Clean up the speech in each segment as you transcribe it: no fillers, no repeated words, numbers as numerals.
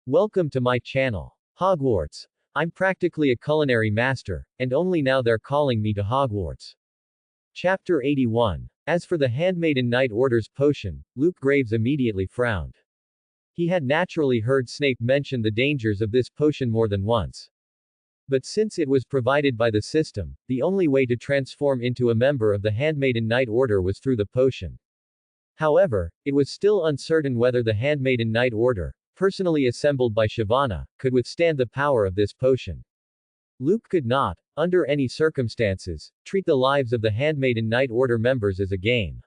Welcome to my channel. Hogwarts. I'm practically a culinary master, and only now they're calling me to Hogwarts. Chapter 81. As for the Handmaiden Night Order's potion, Luke Graves immediately frowned. He had naturally heard Snape mention the dangers of this potion more than once. But since it was provided by the system, the only way to transform into a member of the Handmaiden Night Order was through the potion. However, it was still uncertain whether the Handmaiden Night Order, personally assembled by Shyvana, could withstand the power of this potion. Luke could not, under any circumstances, treat the lives of the Handmaiden Night Order members as a game.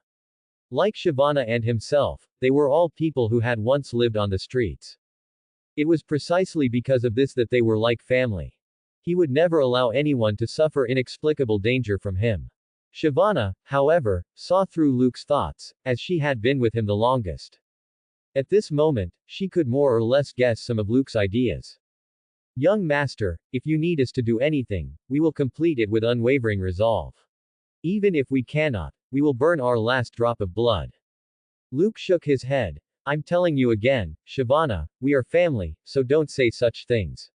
Like Shyvana and himself, they were all people who had once lived on the streets. It was precisely because of this that they were like family. He would never allow anyone to suffer inexplicable danger from him. Shyvana, however, saw through Luke's thoughts, as she had been with him the longest. At this moment, she could more or less guess some of Luke's ideas. Young master, if you need us to do anything, we will complete it with unwavering resolve. Even if we cannot, we will burn our last drop of blood. Luke shook his head. I'm telling you again, Shyvana, we are family, so don't say such things.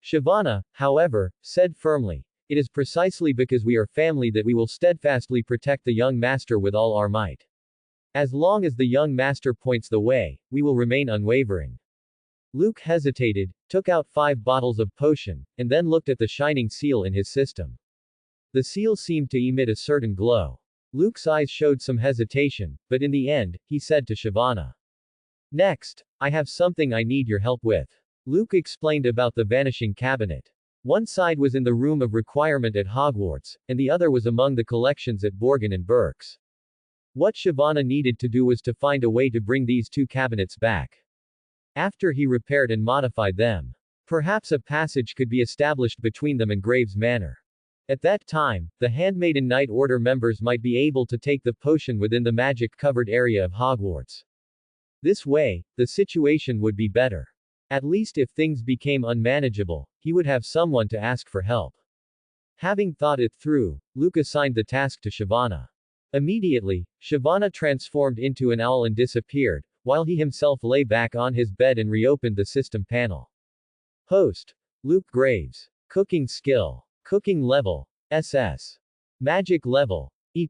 Shyvana, however, said firmly, it is precisely because we are family that we will steadfastly protect the young master with all our might. As long as the young master points the way, we will remain unwavering. Luke hesitated, took out 5 bottles of potion, and then looked at the shining seal in his system. The seal seemed to emit a certain glow. Luke's eyes showed some hesitation, but in the end, he said to Shyvana. Next, I have something I need your help with. Luke explained about the vanishing cabinet. One side was in the room of requirement at Hogwarts, and the other was among the collections at Borgin and Burke's. What Shyvana needed to do was to find a way to bring these 2 cabinets back. After he repaired and modified them, perhaps a passage could be established between them and Graves Manor. At that time, the Handmaiden Night Order members might be able to take the potion within the magic-covered area of Hogwarts. This way, the situation would be better. At least if things became unmanageable, he would have someone to ask for help. Having thought it through, Luke assigned the task to Shyvana. Immediately, Shyvana transformed into an owl and disappeared, while he himself lay back on his bed and reopened the system panel. Host: Luke Graves. Cooking skill. Cooking level: SS. Magic level: E+.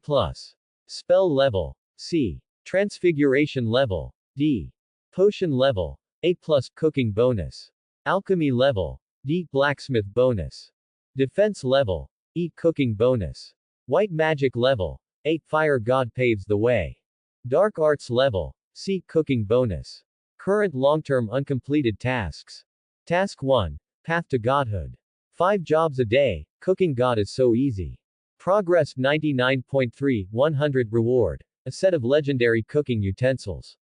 Spell level: C. Transfiguration level: D. Potion level: A+. Cooking bonus. Alchemy level: D. Blacksmith bonus. Defense level: E. Cooking bonus. White magic level: A. Fire God paves the way. Dark arts level: C. Cooking bonus. Current long-term uncompleted tasks. Task 1. Path to Godhood. 5 jobs a day. Cooking God is so easy. Progress 99.3, 100 reward. A set of legendary cooking utensils.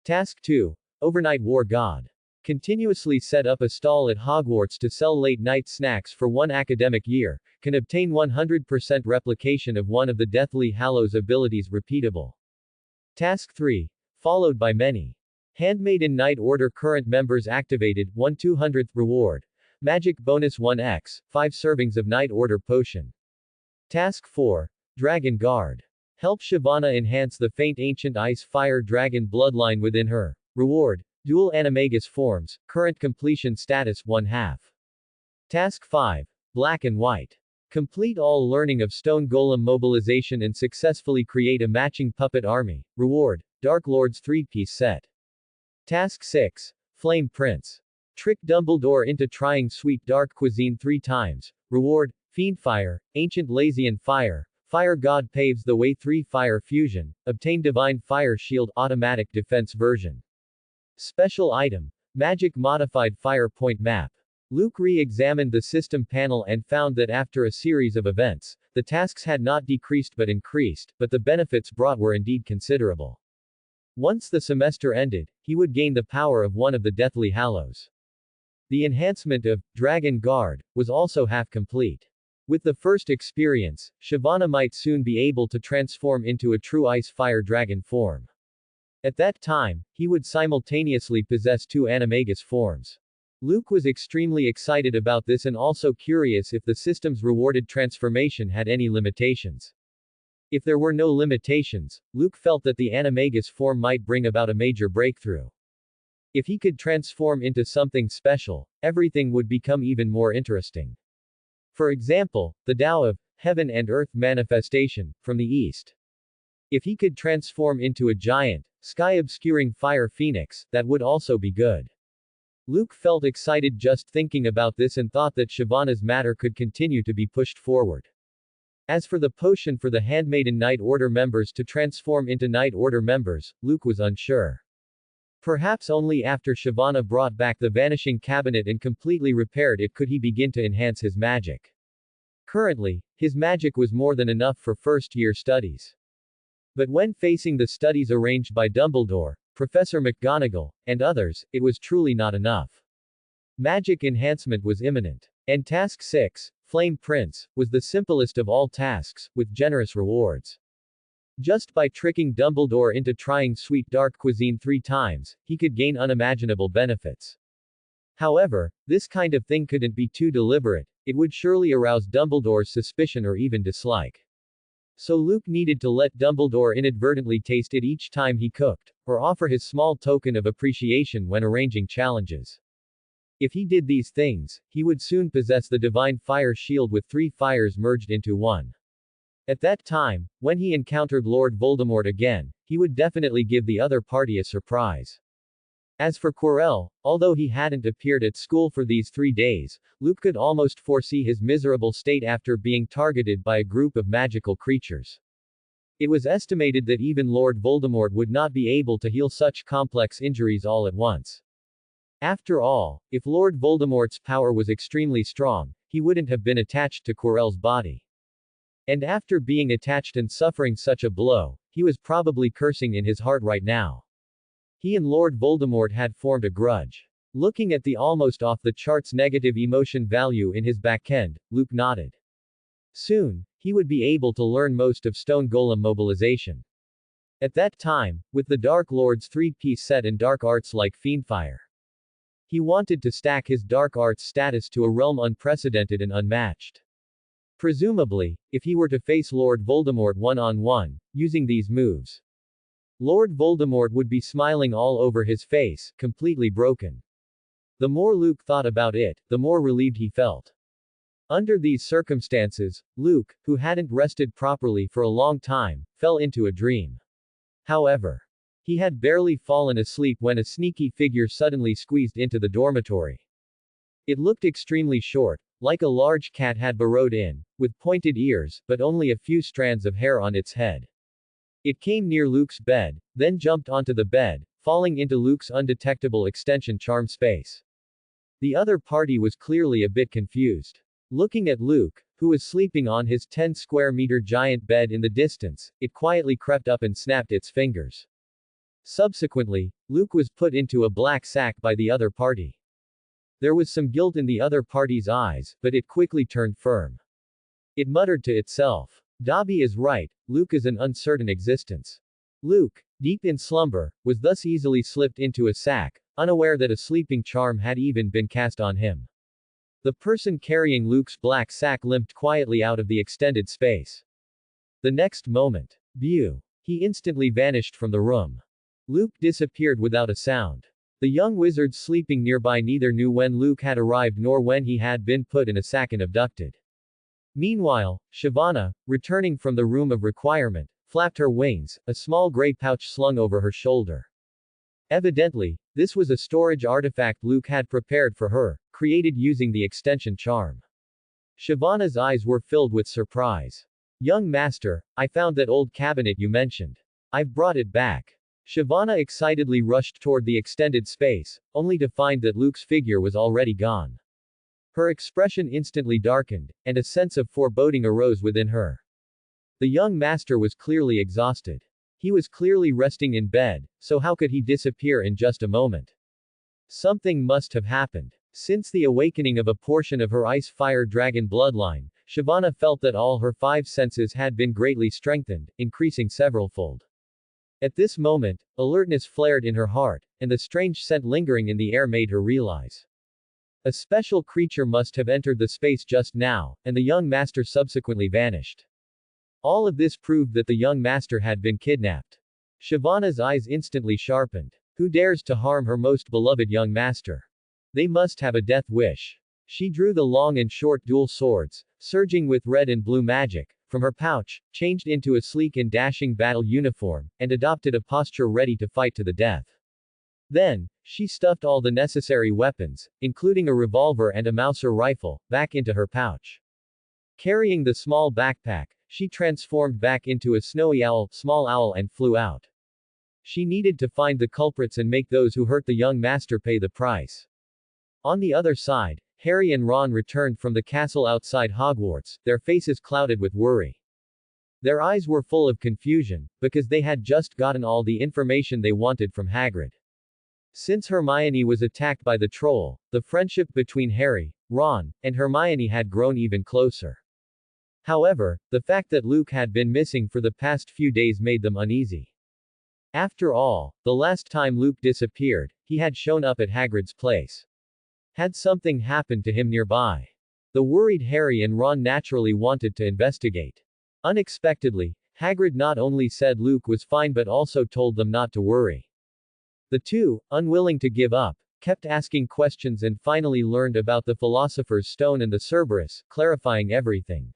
Task 2. Overnight War God. Continuously set up a stall at Hogwarts to sell late-night snacks for 1 academic year, can obtain 100% replication of one of the Deathly Hallows abilities repeatable. Task 3. Followed by many. Handmaiden Night Order current members activated, 1/200th reward. Magic bonus 1x, 5 servings of Night Order potion. Task 4. Dragon Guard. Help Shyvana enhance the faint ancient ice fire dragon bloodline within her. Reward: dual animagus forms, current completion status 1/2. Task 5. Black and White. Complete all learning of Stone Golem mobilization and successfully create a matching puppet army. Reward: Dark Lord's 3-piece set. Task 6. Flame Prince. Trick Dumbledore into trying sweet dark cuisine 3 times. Reward: Fiendfire, Ancient Lazian Fire, Fire God paves the way 3 Fire Fusion, obtain Divine Fire Shield automatic defense version. Special item: Magic Modified Fire Point Map. Luke re-examined the system panel and found that after a series of events, the tasks had not decreased but increased, but the benefits brought were indeed considerable. Once the semester ended, he would gain the power of one of the Deathly Hallows. The enhancement of Dragon Guard was also half complete. With the first experience, Shyvana might soon be able to transform into a true ice fire dragon form. At that time, he would simultaneously possess 2 animagus forms. Luke was extremely excited about this and also curious if the system's rewarded transformation had any limitations. If there were no limitations, Luke felt that the animagus form might bring about a major breakthrough. If he could transform into something special, everything would become even more interesting. For example, the Tao of heaven and earth manifestation from the east. If he could transform into a giant, sky-obscuring fire phoenix, that would also be good. Luke felt excited just thinking about this and thought that Shyvana's matter could continue to be pushed forward. As for the potion for the handmaiden Night Order members to transform into Night Order members, Luke was unsure. Perhaps only after Shyvana brought back the vanishing cabinet and completely repaired it could he begin to enhance his magic. Currently, his magic was more than enough for first-year studies. But when facing the studies arranged by Dumbledore, Professor McGonagall, and others, it was truly not enough. Magic enhancement was imminent. And Task 6, Flame Prince, was the simplest of all tasks, with generous rewards. Just by tricking Dumbledore into trying sweet dark cuisine 3 times, he could gain unimaginable benefits. However, this kind of thing couldn't be too deliberate, it would surely arouse Dumbledore's suspicion or even dislike. So Luke needed to let Dumbledore inadvertently taste it each time he cooked, or offer his small token of appreciation when arranging challenges. If he did these things, he would soon possess the divine fire shield with 3 fires merged into one. At that time, when he encountered Lord Voldemort again, he would definitely give the other party a surprise. As for Quirrell, although he hadn't appeared at school for these 3 days, Luke could almost foresee his miserable state after being targeted by a group of magical creatures. It was estimated that even Lord Voldemort would not be able to heal such complex injuries all at once. After all, if Lord Voldemort's power was extremely strong, he wouldn't have been attached to Quirrell's body. And after being attached and suffering such a blow, he was probably cursing in his heart right now. He and Lord Voldemort had formed a grudge. Looking at the almost off-the-charts negative emotion value in his backend, Luke nodded. Soon, he would be able to learn most of Stone Golem mobilization. At that time, with the Dark Lord's 3-piece set and dark arts like Fiendfire, he wanted to stack his dark arts status to a realm unprecedented and unmatched. Presumably, if he were to face Lord Voldemort one-on-one, using these moves, Lord Voldemort would be smiling all over his face, completely broken. The more Luke thought about it, the more relieved he felt. Under these circumstances, Luke, who hadn't rested properly for a long time, fell into a dream. However, he had barely fallen asleep when a sneaky figure suddenly squeezed into the dormitory. It looked extremely short, like a large cat had burrowed in, with pointed ears, but only a few strands of hair on its head. It came near Luke's bed, then jumped onto the bed, falling into Luke's undetectable extension charm space. The other party was clearly a bit confused. Looking at Luke, who was sleeping on his 10-square-meter giant bed in the distance, it quietly crept up and snapped its fingers. Subsequently, Luke was put into a black sack by the other party. There was some guilt in the other party's eyes, but it quickly turned firm. It muttered to itself, "Dobby is right, Luke is an uncertain existence." Luke, deep in slumber, was thus easily slipped into a sack, unaware that a sleeping charm had even been cast on him. The person carrying Luke's black sack limped quietly out of the extended space. The next moment, Bew. He instantly vanished from the room. Luke disappeared without a sound. The young wizards sleeping nearby neither knew when Luke had arrived nor when he had been put in a sack and abducted. Meanwhile, Shyvana, returning from the room of requirement, flapped her wings, a small gray pouch slung over her shoulder. Evidently, this was a storage artifact Luke had prepared for her, created using the extension charm. Shyvana's eyes were filled with surprise. "Young master, I found that old cabinet you mentioned. I've brought it back." Shyvana excitedly rushed toward the extended space, only to find that Luke's figure was already gone. Her expression instantly darkened, and a sense of foreboding arose within her. The young master was clearly exhausted. He was clearly resting in bed, so how could he disappear in just a moment? Something must have happened. Since the awakening of a portion of her ice-fire dragon bloodline, Shyvana felt that all her 5 senses had been greatly strengthened, increasing severalfold. At this moment, alertness flared in her heart, and the strange scent lingering in the air made her realize a special creature must have entered the space just now, and the young master subsequently vanished. All of this proved that the young master had been kidnapped. Shyvana's eyes instantly sharpened. Who dares to harm her most beloved young master? They must have a death wish. She drew the long and short dual swords, surging with red and blue magic, from her pouch, changed into a sleek and dashing battle uniform, and adopted a posture ready to fight to the death. Then, she stuffed all the necessary weapons, including a revolver and a Mauser rifle, back into her pouch. Carrying the small backpack, she transformed back into a small owl and flew out. She needed to find the culprits and make those who hurt the young master pay the price. On the other side, Harry and Ron returned from the castle outside Hogwarts, their faces clouded with worry. Their eyes were full of confusion, because they had just gotten all the information they wanted from Hagrid. Since Hermione was attacked by the troll, the friendship between Harry, Ron, and Hermione had grown even closer. However, the fact that Luke had been missing for the past few days made them uneasy. After all, the last time Luke disappeared, he had shown up at Hagrid's place. Had something happened to him nearby? The worried Harry and Ron naturally wanted to investigate. Unexpectedly, Hagrid not only said Luke was fine but also told them not to worry. The two, unwilling to give up, kept asking questions and finally learned about the Philosopher's Stone and the Cerberus, clarifying everything.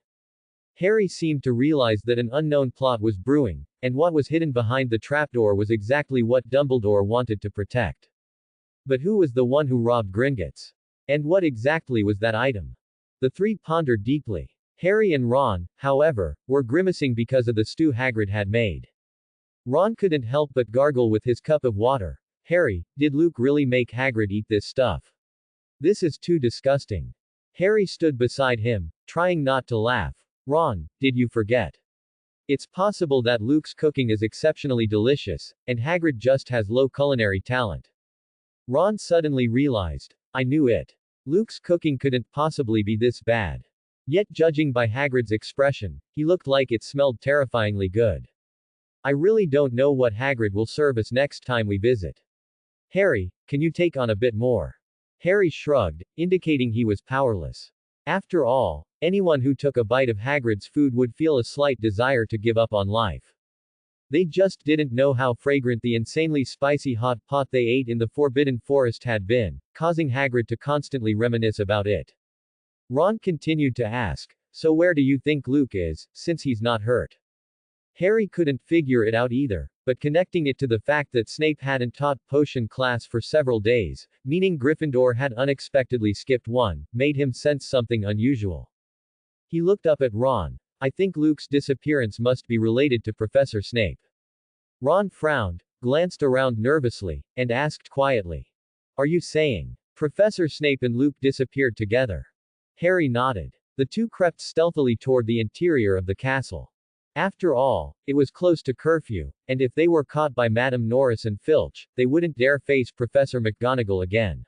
Harry seemed to realize that an unknown plot was brewing, and what was hidden behind the trapdoor was exactly what Dumbledore wanted to protect. But who was the one who robbed Gringotts? And what exactly was that item? The three pondered deeply. Harry and Ron, however, were grimacing because of the stew Hagrid had made. Ron couldn't help but gargle with his cup of water. Harry, did Luke really make Hagrid eat this stuff? This is too disgusting. Harry stood beside him, trying not to laugh. Ron, did you forget? It's possible that Luke's cooking is exceptionally delicious, and Hagrid just has low culinary talent. Ron suddenly realized. I knew it. Luke's cooking couldn't possibly be this bad. Yet judging by Hagrid's expression, he looked like it smelled terrifyingly good. I really don't know what Hagrid will serve us next time we visit. Harry, can you take on a bit more? Harry shrugged, indicating he was powerless. After all, anyone who took a bite of Hagrid's food would feel a slight desire to give up on life. They just didn't know how fragrant the insanely spicy hot pot they ate in the Forbidden Forest had been, causing Hagrid to constantly reminisce about it. Ron continued to ask, so where do you think Luke is, since he's not hurt? Harry couldn't figure it out either, but connecting it to the fact that Snape hadn't taught potion class for several days, meaning Gryffindor had unexpectedly skipped one, made him sense something unusual. He looked up at Ron. I think Luke's disappearance must be related to Professor Snape. Ron frowned, glanced around nervously, and asked quietly. Are you saying Professor Snape and Luke disappeared together? Harry nodded. The two crept stealthily toward the interior of the castle. After all, it was close to curfew, and if they were caught by Madame Norris and Filch, they wouldn't dare face Professor McGonagall again.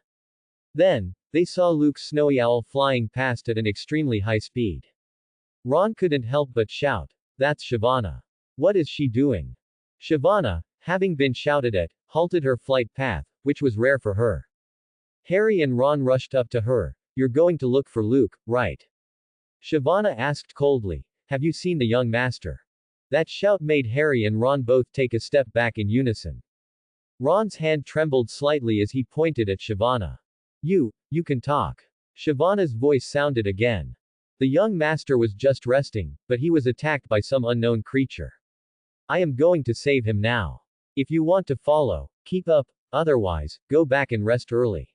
Then, they saw Luke's snowy owl flying past at an extremely high speed. Ron couldn't help but shout, that's Shyvana. What is she doing? Shyvana, having been shouted at, halted her flight path, which was rare for her. Harry and Ron rushed up to her. You're going to look for Luke, right? Shyvana asked coldly. Have you seen the young master? That shout made Harry and Ron both take a step back in unison. Ron's hand trembled slightly as he pointed at Shyvana. You can talk. Shyvana's voice sounded again. The young master was just resting, but he was attacked by some unknown creature. I am going to save him now. If you want to follow, keep up, otherwise, go back and rest early.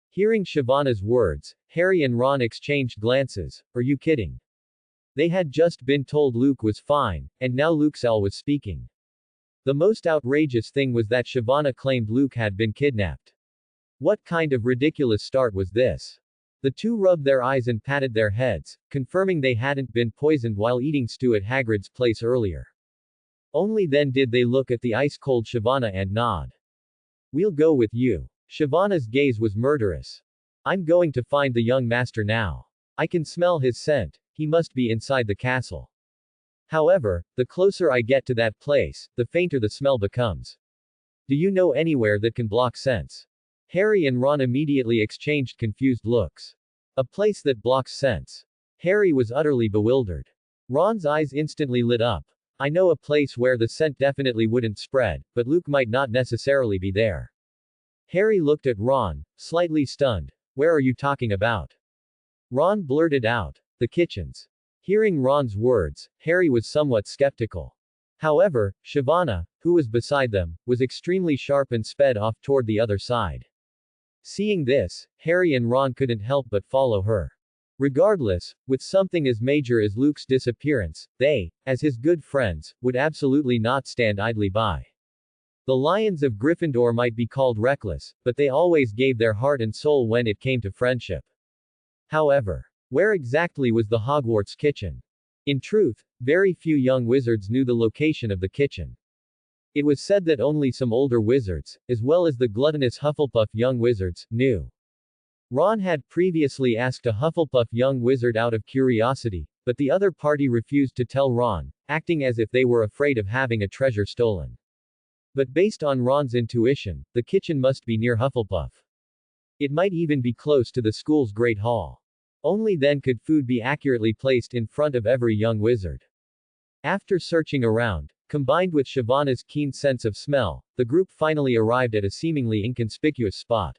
Hearing Shyvana's words, Harry and Ron exchanged glances. Are you kidding? They had just been told Luke was fine, and now Luke's owl was speaking. The most outrageous thing was that Shyvana claimed Luke had been kidnapped. What kind of ridiculous start was this? The two rubbed their eyes and patted their heads, confirming they hadn't been poisoned while eating stew at Hagrid's place earlier. Only then did they look at the ice-cold Shyvana and nod. We'll go with you. Shyvana's gaze was murderous. I'm going to find the young master now. I can smell his scent. He must be inside the castle. However, the closer I get to that place, the fainter the smell becomes. Do you know anywhere that can block scents? Harry and Ron immediately exchanged confused looks. A place that blocks scents. Harry was utterly bewildered. Ron's eyes instantly lit up. I know a place where the scent definitely wouldn't spread, but Luke might not necessarily be there. Harry looked at Ron, slightly stunned. Where are you talking about? Ron blurted out. The kitchens. Hearing Ron's words, Harry was somewhat skeptical. However, Shyvana, who was beside them, was extremely sharp and sped off toward the other side. Seeing this, Harry and Ron couldn't help but follow her. Regardless, with something as major as Luke's disappearance, they, as his good friends, would absolutely not stand idly by. The Lions of Gryffindor might be called reckless, but they always gave their heart and soul when it came to friendship. However, where exactly was the Hogwarts kitchen? In truth, very few young wizards knew the location of the kitchen. It was said that only some older wizards, as well as the gluttonous Hufflepuff young wizards, knew. Ron had previously asked a Hufflepuff young wizard out of curiosity, but the other party refused to tell Ron, acting as if they were afraid of having a treasure stolen. But based on Ron's intuition, the kitchen must be near Hufflepuff. It might even be close to the school's Great Hall. Only then could food be accurately placed in front of every young wizard. After searching around, combined with Shyvana's keen sense of smell, the group finally arrived at a seemingly inconspicuous spot.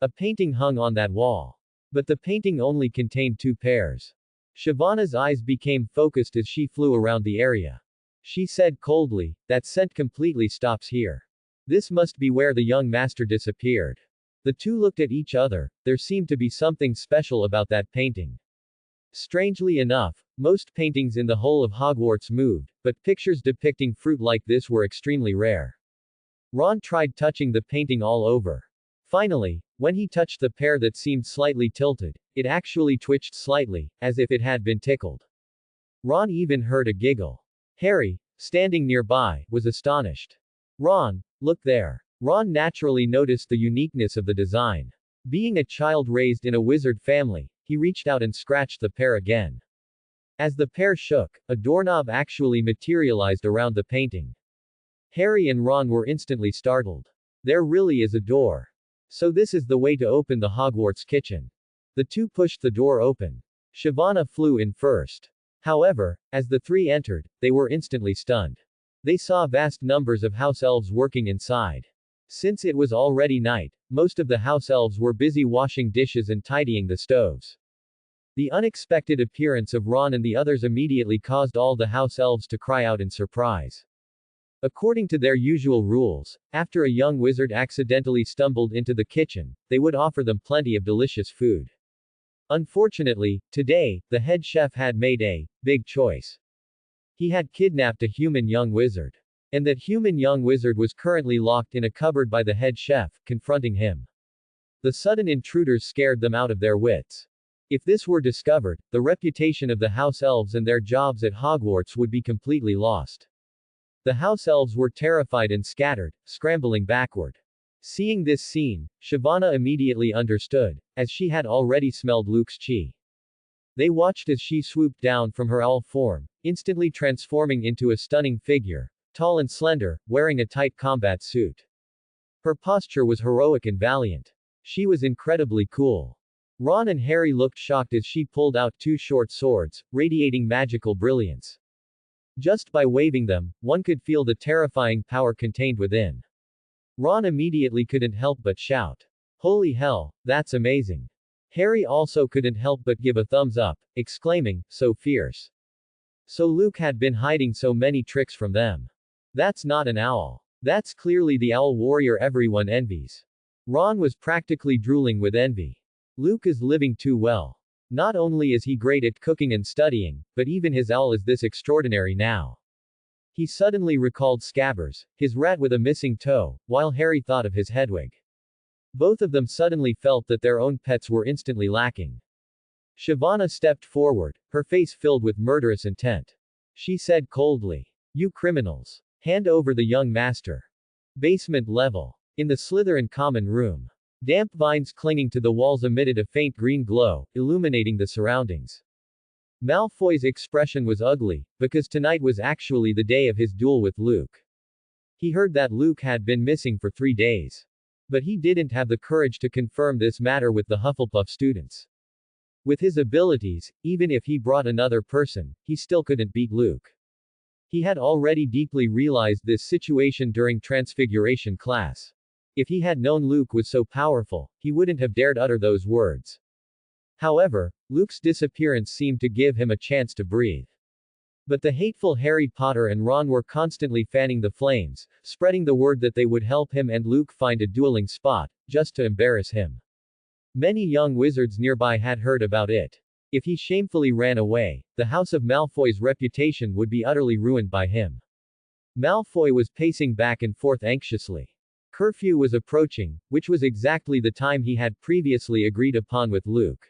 A painting hung on that wall. But the painting only contained 2 pairs. Shyvana's eyes became focused as she flew around the area. She said coldly, "That scent completely stops here. This must be where the young master disappeared." The two looked at each other. There seemed to be something special about that painting. Strangely enough, most paintings in the whole of Hogwarts moved, but pictures depicting fruit like this were extremely rare. Ron tried touching the painting all over. Finally, when he touched the pair that seemed slightly tilted, it actually twitched slightly, as if it had been tickled. Ron even heard a giggle. Harry, standing nearby, was astonished. Ron, look there. Ron naturally noticed the uniqueness of the design. Being a child raised in a wizard family, he reached out and scratched the pair again. As the pair shook, a doorknob actually materialized around the painting. Harry and Ron were instantly startled. There really is a door. So this is the way to open the Hogwarts kitchen. The two pushed the door open. Shyvana flew in first. However, as the 3 entered, they were instantly stunned. They saw vast numbers of house elves working inside. Since it was already night, most of the house elves were busy washing dishes and tidying the stoves. The unexpected appearance of Ron and the others immediately caused all the house elves to cry out in surprise. According to their usual rules, after a young wizard accidentally stumbled into the kitchen, they would offer them plenty of delicious food. Unfortunately, today, the head chef had made a big choice. He had kidnapped a human young wizard. And that human young wizard was currently locked in a cupboard by the head chef, confronting him. The sudden intruders scared them out of their wits. If this were discovered, the reputation of the house elves and their jobs at Hogwarts would be completely lost. The house elves were terrified and scattered, scrambling backward. Seeing this scene, Shyvana immediately understood, as she had already smelled Luke's chi. They watched as she swooped down from her owl form, instantly transforming into a stunning figure, tall and slender, wearing a tight combat suit. Her posture was heroic and valiant. She was incredibly cool. Ron and Harry looked shocked as she pulled out 2 short swords, radiating magical brilliance. Just by waving them, one could feel the terrifying power contained within. Ron immediately couldn't help but shout, "Holy hell, that's amazing." Harry also couldn't help but give a thumbs up, exclaiming, "So fierce." So Luke had been hiding so many tricks from them. That's not an owl. That's clearly the owl warrior everyone envies. Ron was practically drooling with envy. Luke is living too well. Not only is he great at cooking and studying, but even his owl is this extraordinary now. He suddenly recalled Scabbers, his rat with a missing toe, while Harry thought of his Hedwig. Both of them suddenly felt that their own pets were instantly lacking. Shyvana stepped forward, her face filled with murderous intent. She said coldly, "You criminals. Hand over the young master." Basement level. In the Slytherin common room. Damp vines clinging to the walls emitted a faint green glow, illuminating the surroundings. Malfoy's expression was ugly, because tonight was actually the day of his duel with Luke. He heard that Luke had been missing for 3 days. But he didn't have the courage to confirm this matter with the Hufflepuff students. With his abilities, even if he brought another person, he still couldn't beat Luke. He had already deeply realized this situation during Transfiguration class. If he had known Luke was so powerful, he wouldn't have dared utter those words. However, Luke's disappearance seemed to give him a chance to breathe. But the hateful Harry Potter and Ron were constantly fanning the flames, spreading the word that they would help him and Luke find a dueling spot, just to embarrass him. Many young wizards nearby had heard about it. If he shamefully ran away, the House of Malfoy's reputation would be utterly ruined by him. Malfoy was pacing back and forth anxiously. Curfew was approaching, which was exactly the time he had previously agreed upon with Luke.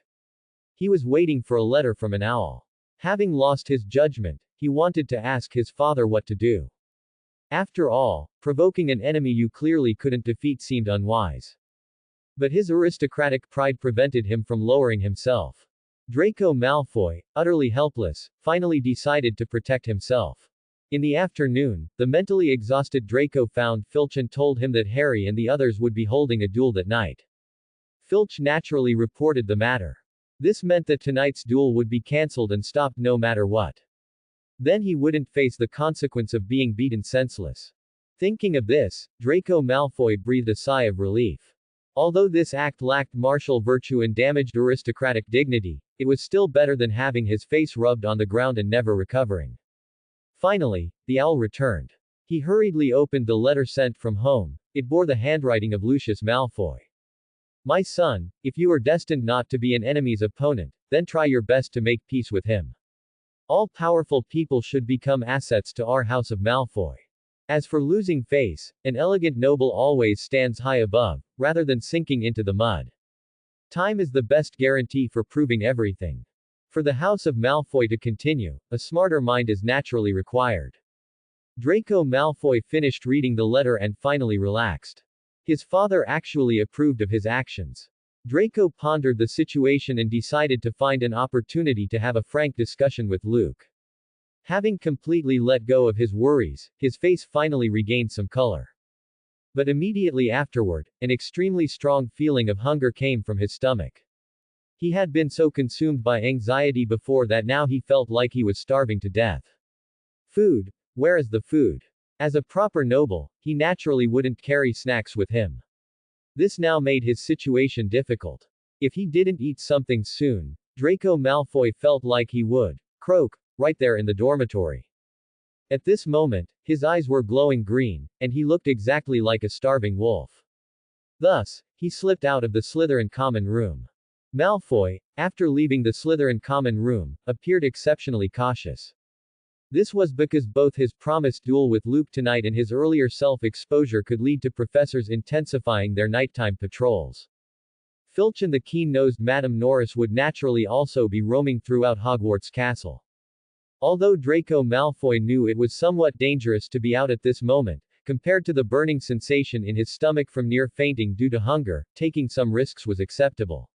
He was waiting for a letter from an owl. Having lost his judgment, he wanted to ask his father what to do. After all, provoking an enemy you clearly couldn't defeat seemed unwise. But his aristocratic pride prevented him from lowering himself. Draco Malfoy, utterly helpless, finally decided to protect himself. In the afternoon, the mentally exhausted Draco found Filch and told him that Harry and the others would be holding a duel that night. Filch naturally reported the matter. This meant that tonight's duel would be cancelled and stopped no matter what. Then he wouldn't face the consequence of being beaten senseless. Thinking of this, Draco Malfoy breathed a sigh of relief. Although this act lacked martial virtue and damaged aristocratic dignity, it was still better than having his face rubbed on the ground and never recovering. Finally, the owl returned. He hurriedly opened the letter sent from home. It bore the handwriting of Lucius Malfoy. My son, if you are destined not to be an enemy's opponent, then try your best to make peace with him. All powerful people should become assets to our House of Malfoy. As for losing face, an elegant noble always stands high above, rather than sinking into the mud. Time is the best guarantee for proving everything. For the House of Malfoy to continue, a smarter mind is naturally required. Draco Malfoy finished reading the letter and finally relaxed. His father actually approved of his actions. Draco pondered the situation and decided to find an opportunity to have a frank discussion with Luke. Having completely let go of his worries, his face finally regained some color. But immediately afterward, an extremely strong feeling of hunger came from his stomach. He had been so consumed by anxiety before that now he felt like he was starving to death. Food. Where is the food? As a proper noble, he naturally wouldn't carry snacks with him. This now made his situation difficult. If he didn't eat something soon, Draco Malfoy felt like he would croak right there in the dormitory. At this moment, his eyes were glowing green, and he looked exactly like a starving wolf. Thus, he slipped out of the Slytherin common room. Malfoy, after leaving the Slytherin common room, appeared exceptionally cautious. This was because both his promised duel with Luke tonight and his earlier self-exposure could lead to professors intensifying their nighttime patrols. Filch and the keen-nosed Madame Norris would naturally also be roaming throughout Hogwarts Castle. Although Draco Malfoy knew it was somewhat dangerous to be out at this moment, compared to the burning sensation in his stomach from near fainting due to hunger, taking some risks was acceptable.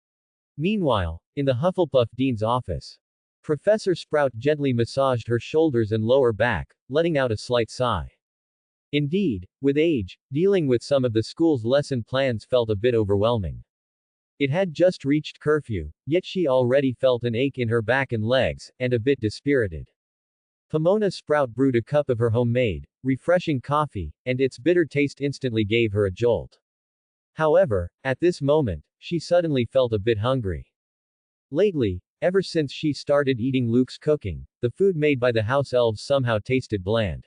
Meanwhile, in the Hufflepuff Dean's office, Professor Sprout gently massaged her shoulders and lower back, letting out a slight sigh. Indeed, with age, dealing with some of the school's lesson plans felt a bit overwhelming. It had just reached curfew, yet she already felt an ache in her back and legs, and a bit dispirited. Pomona Sprout brewed a cup of her homemade, refreshing coffee, and its bitter taste instantly gave her a jolt. However, at this moment, she suddenly felt a bit hungry. Lately, ever since she started eating Luke's cooking, the food made by the house elves somehow tasted bland.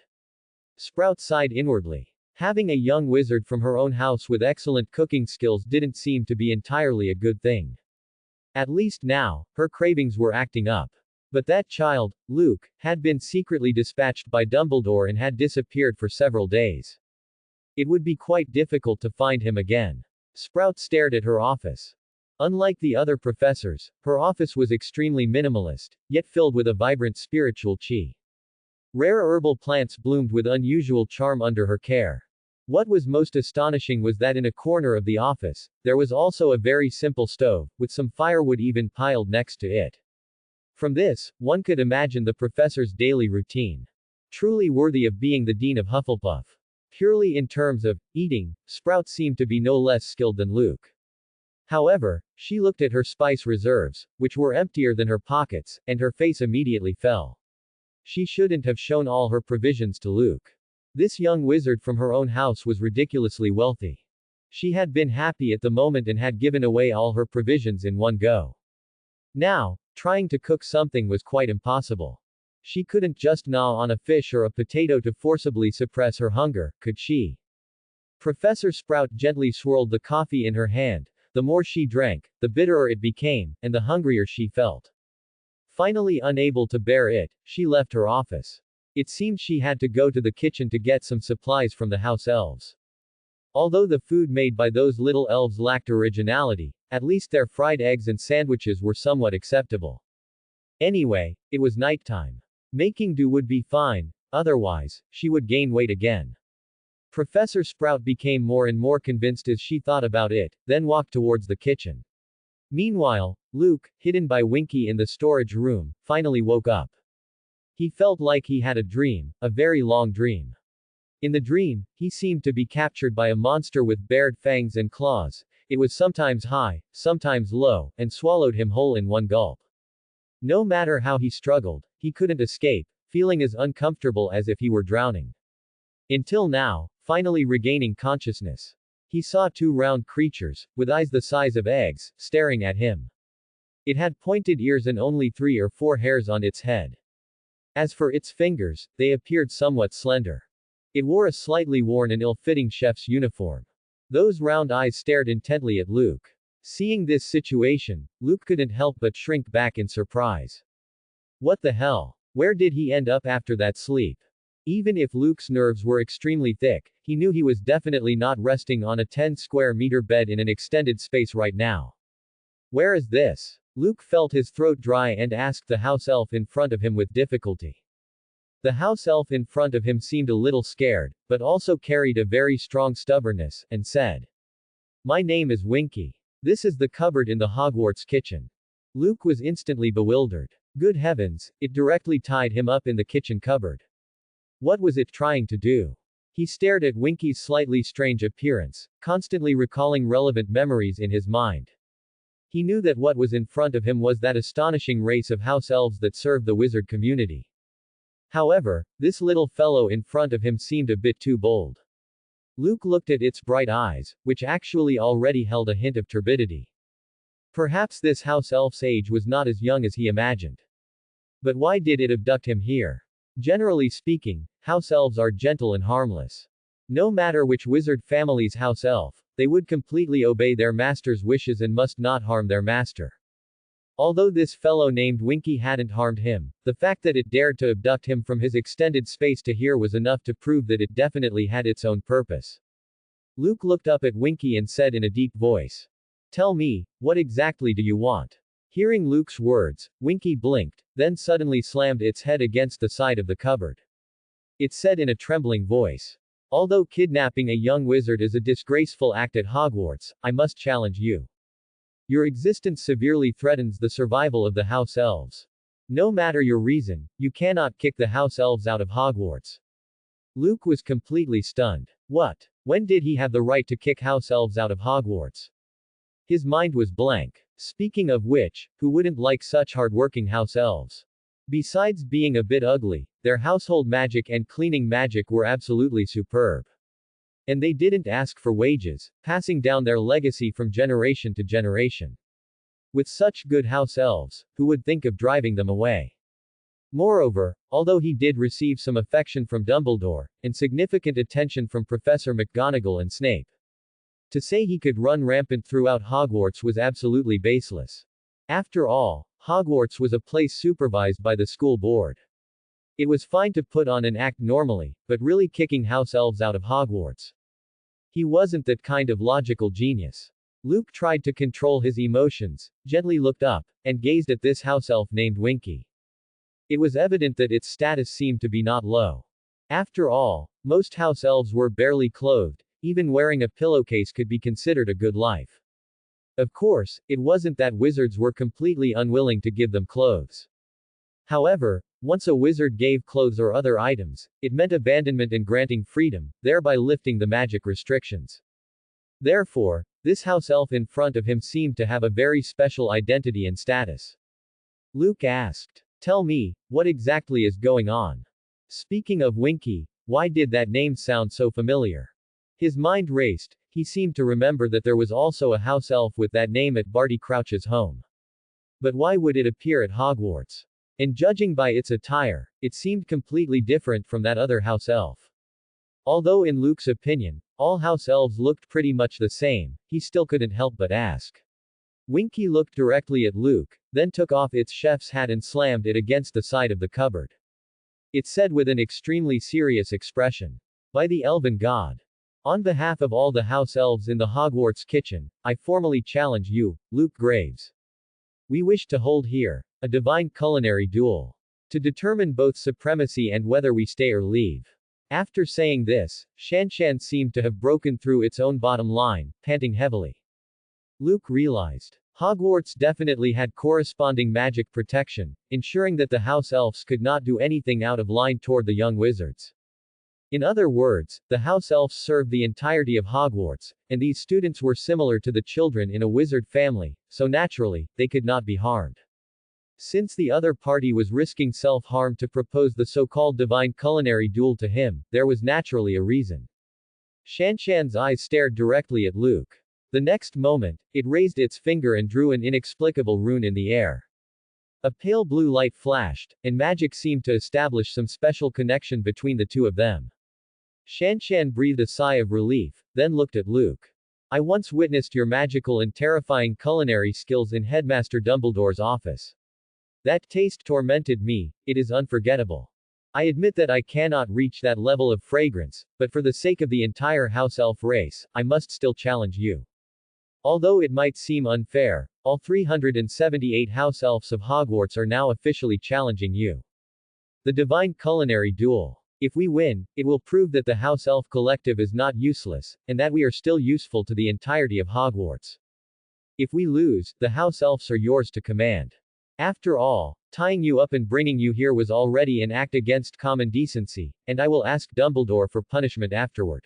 Sprout sighed inwardly. Having a young wizard from her own house with excellent cooking skills didn't seem to be entirely a good thing. At least now, her cravings were acting up. But that child, Luke, had been secretly dispatched by Dumbledore and had disappeared for several days. It would be quite difficult to find him again. Sprout stared at her office. Unlike the other professors, her office was extremely minimalist, yet filled with a vibrant spiritual chi. Rare herbal plants bloomed with unusual charm under her care. What was most astonishing was that in a corner of the office, there was also a very simple stove, with some firewood even piled next to it. From this, one could imagine the professor's daily routine. Truly worthy of being the Dean of Hufflepuff. Purely in terms of eating, Sprout seemed to be no less skilled than Luke. However, she looked at her spice reserves, which were emptier than her pockets, and her face immediately fell. She shouldn't have shown all her provisions to Luke. This young wizard from her own house was ridiculously wealthy. She had been happy at the moment and had given away all her provisions in one go. Now, trying to cook something was quite impossible. She couldn't just gnaw on a fish or a potato to forcibly suppress her hunger, could she? Professor Sprout gently swirled the coffee in her hand. The more she drank, the bitterer it became, and the hungrier she felt. Finally unable to bear it, she left her office. It seemed she had to go to the kitchen to get some supplies from the house elves. Although the food made by those little elves lacked originality, at least their fried eggs and sandwiches were somewhat acceptable. Anyway, it was nighttime. Making do would be fine, otherwise, she would gain weight again. Professor Sprout became more and more convinced as she thought about it, then walked towards the kitchen. Meanwhile, Luke, hidden by Winky in the storage room, finally woke up. He felt like he had a dream, a very long dream. In the dream, he seemed to be captured by a monster with bared fangs and claws. It was sometimes high, sometimes low, and swallowed him whole in one gulp. No matter how he struggled, he couldn't escape, feeling as uncomfortable as if he were drowning. Until now, finally regaining consciousness. He saw two round creatures, with eyes the size of eggs, staring at him. It had pointed ears and only 3 or 4 hairs on its head. As for its fingers, they appeared somewhat slender. It wore a slightly worn and ill-fitting chef's uniform. Those round eyes stared intently at Luke. Seeing this situation, Luke couldn't help but shrink back in surprise. What the hell? Where did he end up after that sleep? Even if Luke's nerves were extremely thick, he knew he was definitely not resting on a 10-square-meter bed in an extended space right now. Where is this? Luke felt his throat dry and asked the house elf in front of him with difficulty. The house elf in front of him seemed a little scared, but also carried a very strong stubbornness, and said, "My name is Winky. This is the cupboard in the Hogwarts kitchen." Luke was instantly bewildered. Good heavens, it directly tied him up in the kitchen cupboard. What was it trying to do? He stared at Winky's slightly strange appearance, constantly recalling relevant memories in his mind. He knew that what was in front of him was that astonishing race of house elves that serve the wizard community. However, this little fellow in front of him seemed a bit too bold. Luke looked at its bright eyes, which actually already held a hint of turbidity. Perhaps this house elf's age was not as young as he imagined. But why did it abduct him here? Generally speaking, house elves are gentle and harmless. No matter which wizard family's house elf, they would completely obey their master's wishes and must not harm their master. Although this fellow named Winky hadn't harmed him, the fact that it dared to abduct him from his extended space to here was enough to prove that it definitely had its own purpose. Luke looked up at Winky and said in a deep voice, "Tell me, what exactly do you want?" Hearing Luke's words, Winky blinked, then suddenly slammed its head against the side of the cupboard. It said in a trembling voice, "Although kidnapping a young wizard is a disgraceful act at Hogwarts, I must challenge you. Your existence severely threatens the survival of the house elves. No matter your reason, you cannot kick the house elves out of Hogwarts." Luke was completely stunned. What? When did he have the right to kick house elves out of Hogwarts? His mind was blank. Speaking of which, who wouldn't like such hard-working house elves? Besides being a bit ugly, their household magic and cleaning magic were absolutely superb. And they didn't ask for wages, passing down their legacy from generation to generation. With such good house elves, who would think of driving them away? Moreover, although he did receive some affection from Dumbledore, and significant attention from Professor McGonagall and Snape, to say he could run rampant throughout Hogwarts was absolutely baseless. After all, Hogwarts was a place supervised by the school board. It was fine to put on an act normally, but really kicking house elves out of Hogwarts? He wasn't that kind of logical genius. Luke tried to control his emotions, gently looked up, and gazed at this house elf named Winky. It was evident that its status seemed to be not low. After all, most house elves were barely clothed. Even wearing a pillowcase could be considered a good life. Of course, it wasn't that wizards were completely unwilling to give them clothes. However, once a wizard gave clothes or other items, it meant abandonment and granting freedom, thereby lifting the magic restrictions. Therefore, this house elf in front of him seemed to have a very special identity and status. Luke asked, Tell me, what exactly is going on? Speaking of Winky, why did that name sound so familiar? His mind raced, he seemed to remember that there was also a house elf with that name at Barty Crouch's home. But why would it appear at Hogwarts? And judging by its attire, it seemed completely different from that other house elf. Although in Luke's opinion, all house elves looked pretty much the same, he still couldn't help but ask. Winky looked directly at Luke, then took off its chef's hat and slammed it against the side of the cupboard. It said with an extremely serious expression, "By the elven god. On behalf of all the house elves in the Hogwarts kitchen, I formally challenge you, Luke Graves. We wish to hold here a divine culinary duel. To determine both supremacy and whether we stay or leave." After saying this, Shanshan seemed to have broken through its own bottom line, panting heavily. Luke realized. Hogwarts definitely had corresponding magic protection, ensuring that the house elves could not do anything out of line toward the young wizards. In other words, the house elves served the entirety of Hogwarts, and these students were similar to the children in a wizard family, so naturally, they could not be harmed. Since the other party was risking self-harm to propose the so-called divine culinary duel to him, there was naturally a reason. Shanshan's eyes stared directly at Luke. The next moment, it raised its finger and drew an inexplicable rune in the air. A pale blue light flashed, and magic seemed to establish some special connection between the two of them. Shanshan breathed a sigh of relief, then looked at Luke. I once witnessed your magical and terrifying culinary skills in Headmaster Dumbledore's office. That taste tormented me, it is unforgettable. I admit that I cannot reach that level of fragrance, but for the sake of the entire house elf race, I must still challenge you. Although it might seem unfair, all 378 house elves of Hogwarts are now officially challenging you. The divine culinary duel. If we win, it will prove that the house elf collective is not useless, and that we are still useful to the entirety of Hogwarts. If we lose, the house elves are yours to command. After all, tying you up and bringing you here was already an act against common decency, and I will ask Dumbledore for punishment afterward.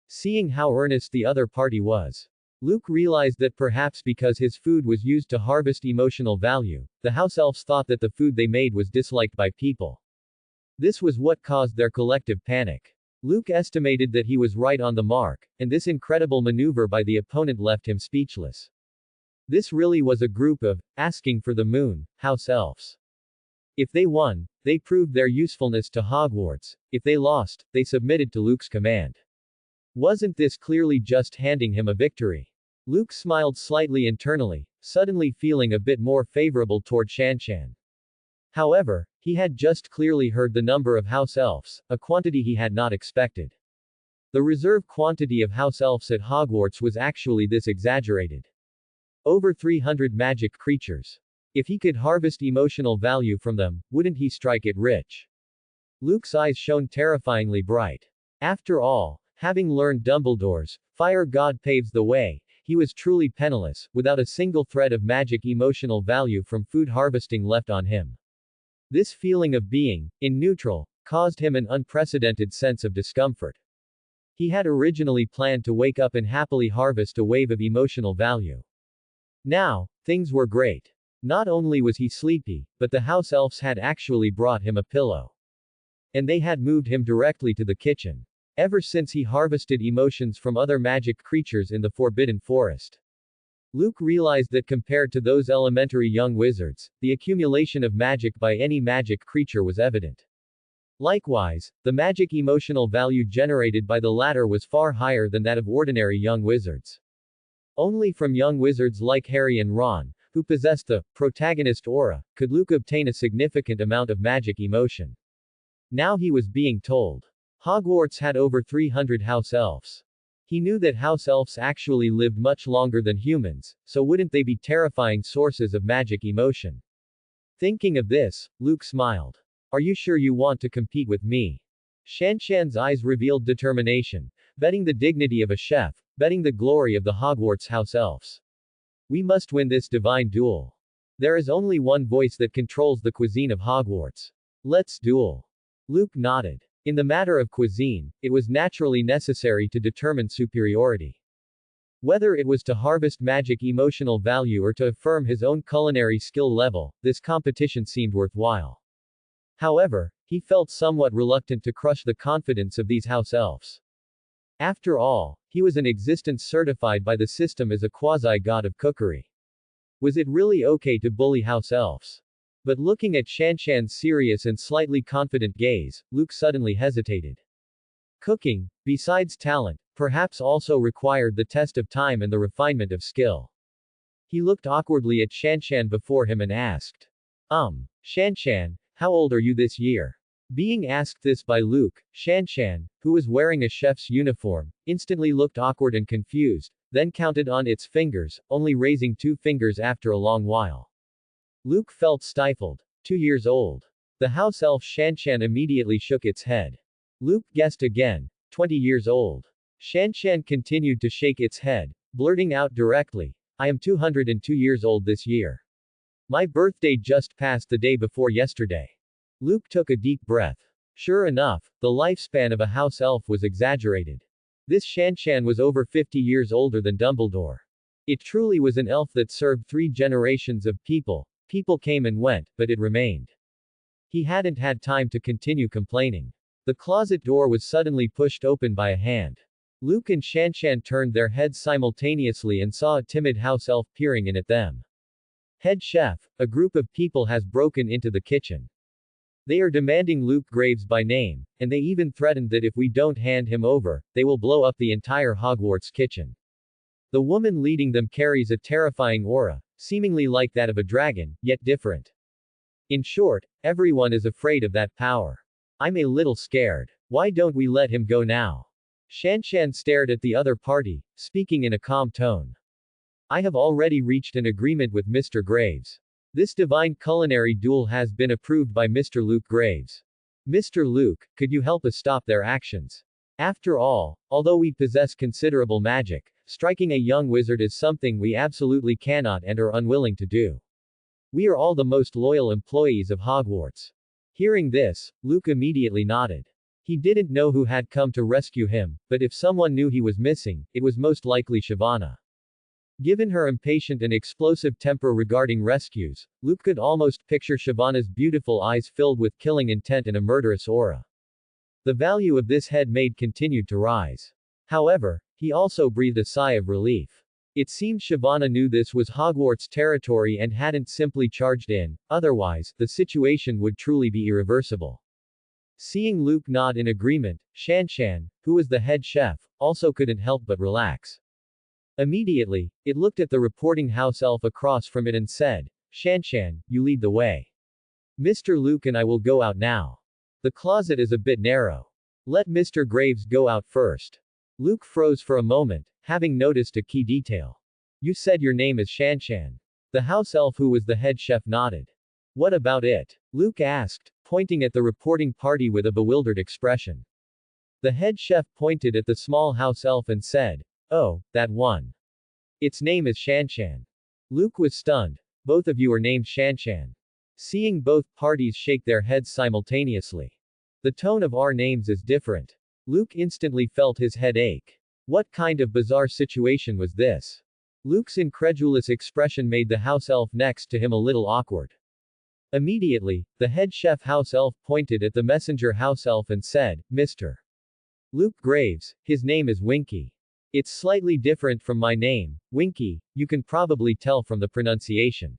Seeing how earnest the other party was, Luke realized that perhaps because his food was used to harvest emotional value, the house elves thought that the food they made was disliked by people. This was what caused their collective panic. Luke estimated that he was right on the mark, and this incredible maneuver by the opponent left him speechless. This really was a group of, asking for the moon, house elves. If they won, they proved their usefulness to Hogwarts. If they lost, they submitted to Luke's command. Wasn't this clearly just handing him a victory? Luke smiled slightly internally, suddenly feeling a bit more favorable toward Shanshan. However, he had just clearly heard the number of house elves, a quantity he had not expected. The reserve quantity of house elves at Hogwarts was actually this exaggerated. Over 300 magic creatures. If he could harvest emotional value from them, wouldn't he strike it rich? Luke's eyes shone terrifyingly bright. After all, having learned Dumbledore's fire god paves the way, he was truly penniless, without a single thread of magic emotional value from food harvesting left on him. This feeling of being, in neutral, caused him an unprecedented sense of discomfort. He had originally planned to wake up and happily harvest a wave of emotional value. Now, things were great. Not only was he sleepy, but the house elves had actually brought him a pillow. And they had moved him directly to the kitchen. Ever since he harvested emotions from other magic creatures in the Forbidden Forest. Luke realized that compared to those elementary young wizards, the accumulation of magic by any magic creature was evident. Likewise, the magic emotional value generated by the latter was far higher than that of ordinary young wizards. Only from young wizards like Harry and Ron, who possessed the protagonist aura, could Luke obtain a significant amount of magic emotion. Now he was being told. Hogwarts had over 300 house elves. He knew that house elves actually lived much longer than humans, so wouldn't they be terrifying sources of magic emotion? Thinking of this, Luke smiled. Are you sure you want to compete with me? Shanshan's eyes revealed determination, betting the dignity of a chef, betting the glory of the Hogwarts house elves. We must win this divine duel. There is only one voice that controls the cuisine of Hogwarts. Let's duel. Luke nodded. In the matter of cuisine, it was naturally necessary to determine superiority. Whether it was to harvest magic emotional value or to affirm his own culinary skill level, this competition seemed worthwhile. However, he felt somewhat reluctant to crush the confidence of these house elves. After all, he was an existence certified by the system as a quasi-god of cookery. Was it really okay to bully house elves? But looking at Shanshan's serious and slightly confident gaze, Luke suddenly hesitated. Cooking, besides talent, perhaps also required the test of time and the refinement of skill. He looked awkwardly at Shanshan before him and asked. Shanshan, how old are you this year? Being asked this by Luke, Shanshan, who was wearing a chef's uniform, instantly looked awkward and confused, then counted on its fingers, only raising 2 fingers after a long while. Luke felt stifled. 2 years old. The house elf Shanshan immediately shook its head. Luke guessed again. 20 years old. Shanshan continued to shake its head, blurting out directly, I am 202 years old this year. My birthday just passed the day before yesterday. Luke took a deep breath. Sure enough, the lifespan of a house elf was exaggerated. This Shanshan was over 50 years older than Dumbledore. It truly was an elf that served 3 generations of people. People came and went, but it remained. He hadn't had time to continue complaining. The closet door was suddenly pushed open by a hand. Luke and Shanshan turned their heads simultaneously and saw a timid house elf peering in at them. Head chef, a group of people has broken into the kitchen. They are demanding Luke Graves by name, and they even threatened that if we don't hand him over, they will blow up the entire Hogwarts kitchen. The woman leading them carries a terrifying aura, seemingly like that of a dragon, yet different. In short, everyone is afraid of that power. I'm a little scared. Why don't we let him go now? Shanshan stared at the other party, speaking in a calm tone. I have already reached an agreement with Mr. Graves. This divine culinary duel has been approved by Mr. Luke Graves. Mr. Luke, could you help us stop their actions? After all, although we possess considerable magic, striking a young wizard is something we absolutely cannot and are unwilling to do. We are all the most loyal employees of Hogwarts. Hearing this, Luke immediately nodded. He didn't know who had come to rescue him, but if someone knew he was missing, it was most likely Shyvana. Given her impatient and explosive temper regarding rescues, Luke could almost picture Shyvana's beautiful eyes filled with killing intent and a murderous aura. The value of this head maid continued to rise. However, he also breathed a sigh of relief. It seemed Shyvana knew this was Hogwarts territory and hadn't simply charged in, otherwise, the situation would truly be irreversible. Seeing Luke nod in agreement, Shanshan, who was the head chef, also couldn't help but relax. Immediately, it looked at the reporting house elf across from it and said, Shanshan, you lead the way. Mr. Luke and I will go out now. The closet is a bit narrow. Let Mr. Graves go out first. Luke froze for a moment, having noticed a key detail. You said your name is Shanshan. The house elf who was the head chef nodded. What about it? Luke asked, pointing at the reporting party with a bewildered expression. The head chef pointed at the small house elf and said, Oh, that one. Its name is Shanshan. Luke was stunned. Both of you are named Shanshan. Seeing both parties shake their heads simultaneously. The tone of our names is different. Luke instantly felt his head ache. What kind of bizarre situation was this? Luke's incredulous expression made the house elf next to him a little awkward. Immediately, the head chef house elf pointed at the messenger house elf and said, Mr. Luke Graves, his name is Winky. It's slightly different from my name, Winky, you can probably tell from the pronunciation.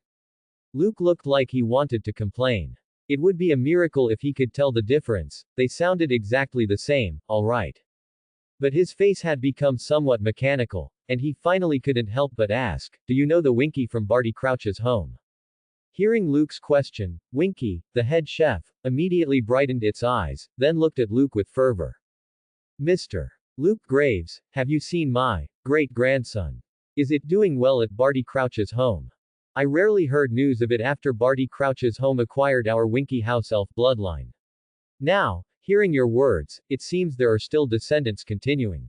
Luke looked like he wanted to complain. It would be a miracle if he could tell the difference, they sounded exactly the same, alright. But his face had become somewhat mechanical, and he finally couldn't help but ask, do you know the Winky from Barty Crouch's home? Hearing Luke's question, Winky, the head chef, immediately brightened its eyes, then looked at Luke with fervor. Mr. Luke Graves, have you seen my great-grandson? Is it doing well at Barty Crouch's home? I rarely heard news of it after Barty Crouch's home acquired our Winky house elf bloodline. Now, hearing your words, it seems there are still descendants continuing.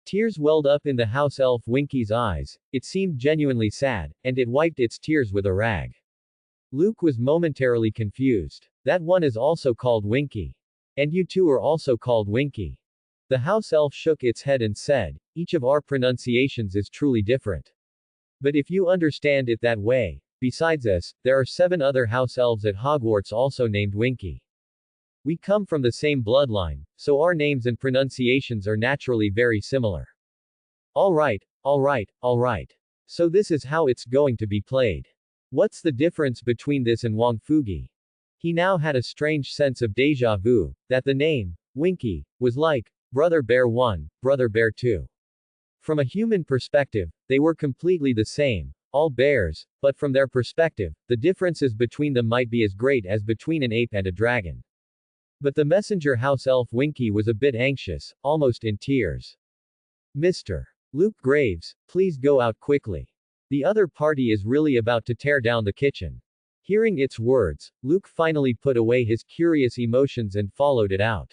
Tears welled up in the house elf Winky's eyes, it seemed genuinely sad, and it wiped its tears with a rag. Luke was momentarily confused. That one is also called Winky. And you two are also called Winky. The house elf shook its head and said, each of our pronunciations is truly different. But if you understand it that way, besides us, there are 7 other house elves at Hogwarts also named Winky. We come from the same bloodline, so our names and pronunciations are naturally very similar. Alright, alright, alright. So this is how it's going to be played. What's the difference between this and Wong Fugi? He now had a strange sense of deja vu, that the name, Winky, was like, Brother Bear 1, Brother Bear 2. From a human perspective, they were completely the same, all bears, but from their perspective, the differences between them might be as great as between an ape and a dragon. But the messenger house elf Winky was a bit anxious, almost in tears. Mr. Luke Graves, please go out quickly. The other party is really about to tear down the kitchen. Hearing its words, Luke finally put away his curious emotions and followed it out.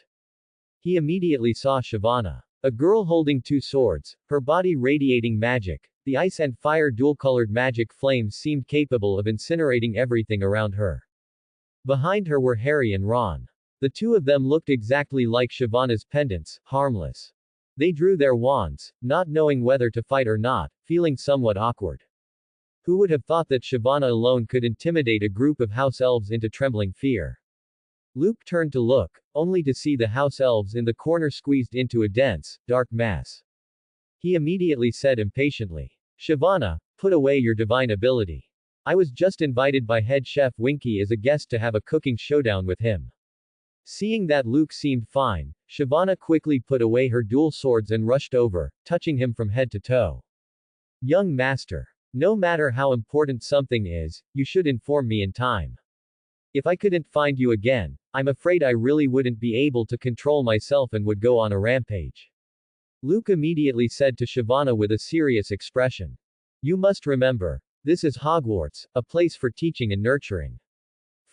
He immediately saw Shyvana. A girl holding 2 swords, her body radiating magic. The ice and fire dual-colored magic flames seemed capable of incinerating everything around her. Behind her were Harry and Ron. The 2 of them looked exactly like Shyvana's pendants, harmless. They drew their wands, not knowing whether to fight or not, feeling somewhat awkward. Who would have thought that Shyvana alone could intimidate a group of house elves into trembling fear? Luke turned to look, only to see the house elves in the corner squeezed into a dense, dark mass. He immediately said impatiently, Shyvana, put away your divine ability. I was just invited by head chef Winky as a guest to have a cooking showdown with him. Seeing that Luke seemed fine, Shyvana quickly put away her dual swords and rushed over, touching him from head to toe. Young master. No matter how important something is, you should inform me in time. If I couldn't find you again, I'm afraid I really wouldn't be able to control myself and would go on a rampage. Luke immediately said to Shyvana with a serious expression. You must remember, this is Hogwarts, a place for teaching and nurturing.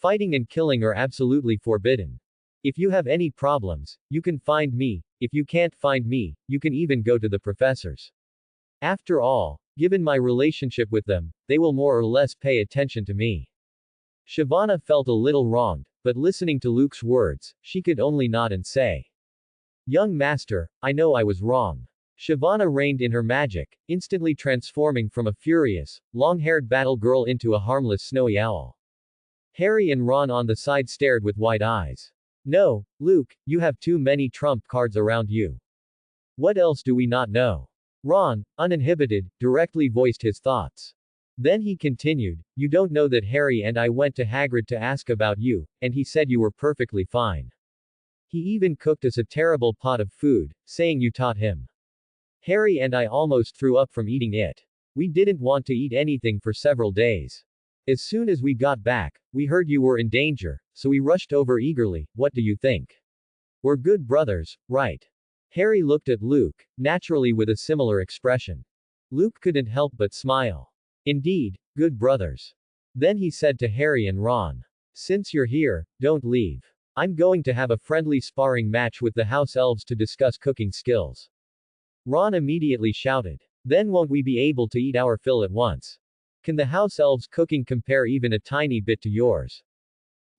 Fighting and killing are absolutely forbidden. If you have any problems, you can find me. If you can't find me, you can even go to the professors. After all, given my relationship with them, they will more or less pay attention to me. Shyvana felt a little wronged, but listening to Luke's words, she could only nod and say, Young master, I know I was wrong. Shyvana reined in her magic, instantly transforming from a furious, long-haired battle girl into a harmless snowy owl. Harry and Ron on the side stared with wide eyes. No, Luke, you have too many trump cards around you. What else do we not know? Ron, uninhibited, directly voiced his thoughts. Then he continued, you don't know that Harry and I went to Hagrid to ask about you, and he said you were perfectly fine. He even cooked us a terrible pot of food, saying you taught him. Harry and I almost threw up from eating it. We didn't want to eat anything for several days. As soon as we got back, we heard you were in danger, so we rushed over eagerly. What do you think? We're good brothers, right? Harry looked at Luke, naturally with a similar expression. Luke couldn't help but smile. Indeed, good brothers. Then he said to Harry and Ron, since you're here, don't leave. I'm going to have a friendly sparring match with the house elves to discuss cooking skills. Ron immediately shouted, then won't we be able to eat our fill at once? Can the house elves' cooking compare even a tiny bit to yours?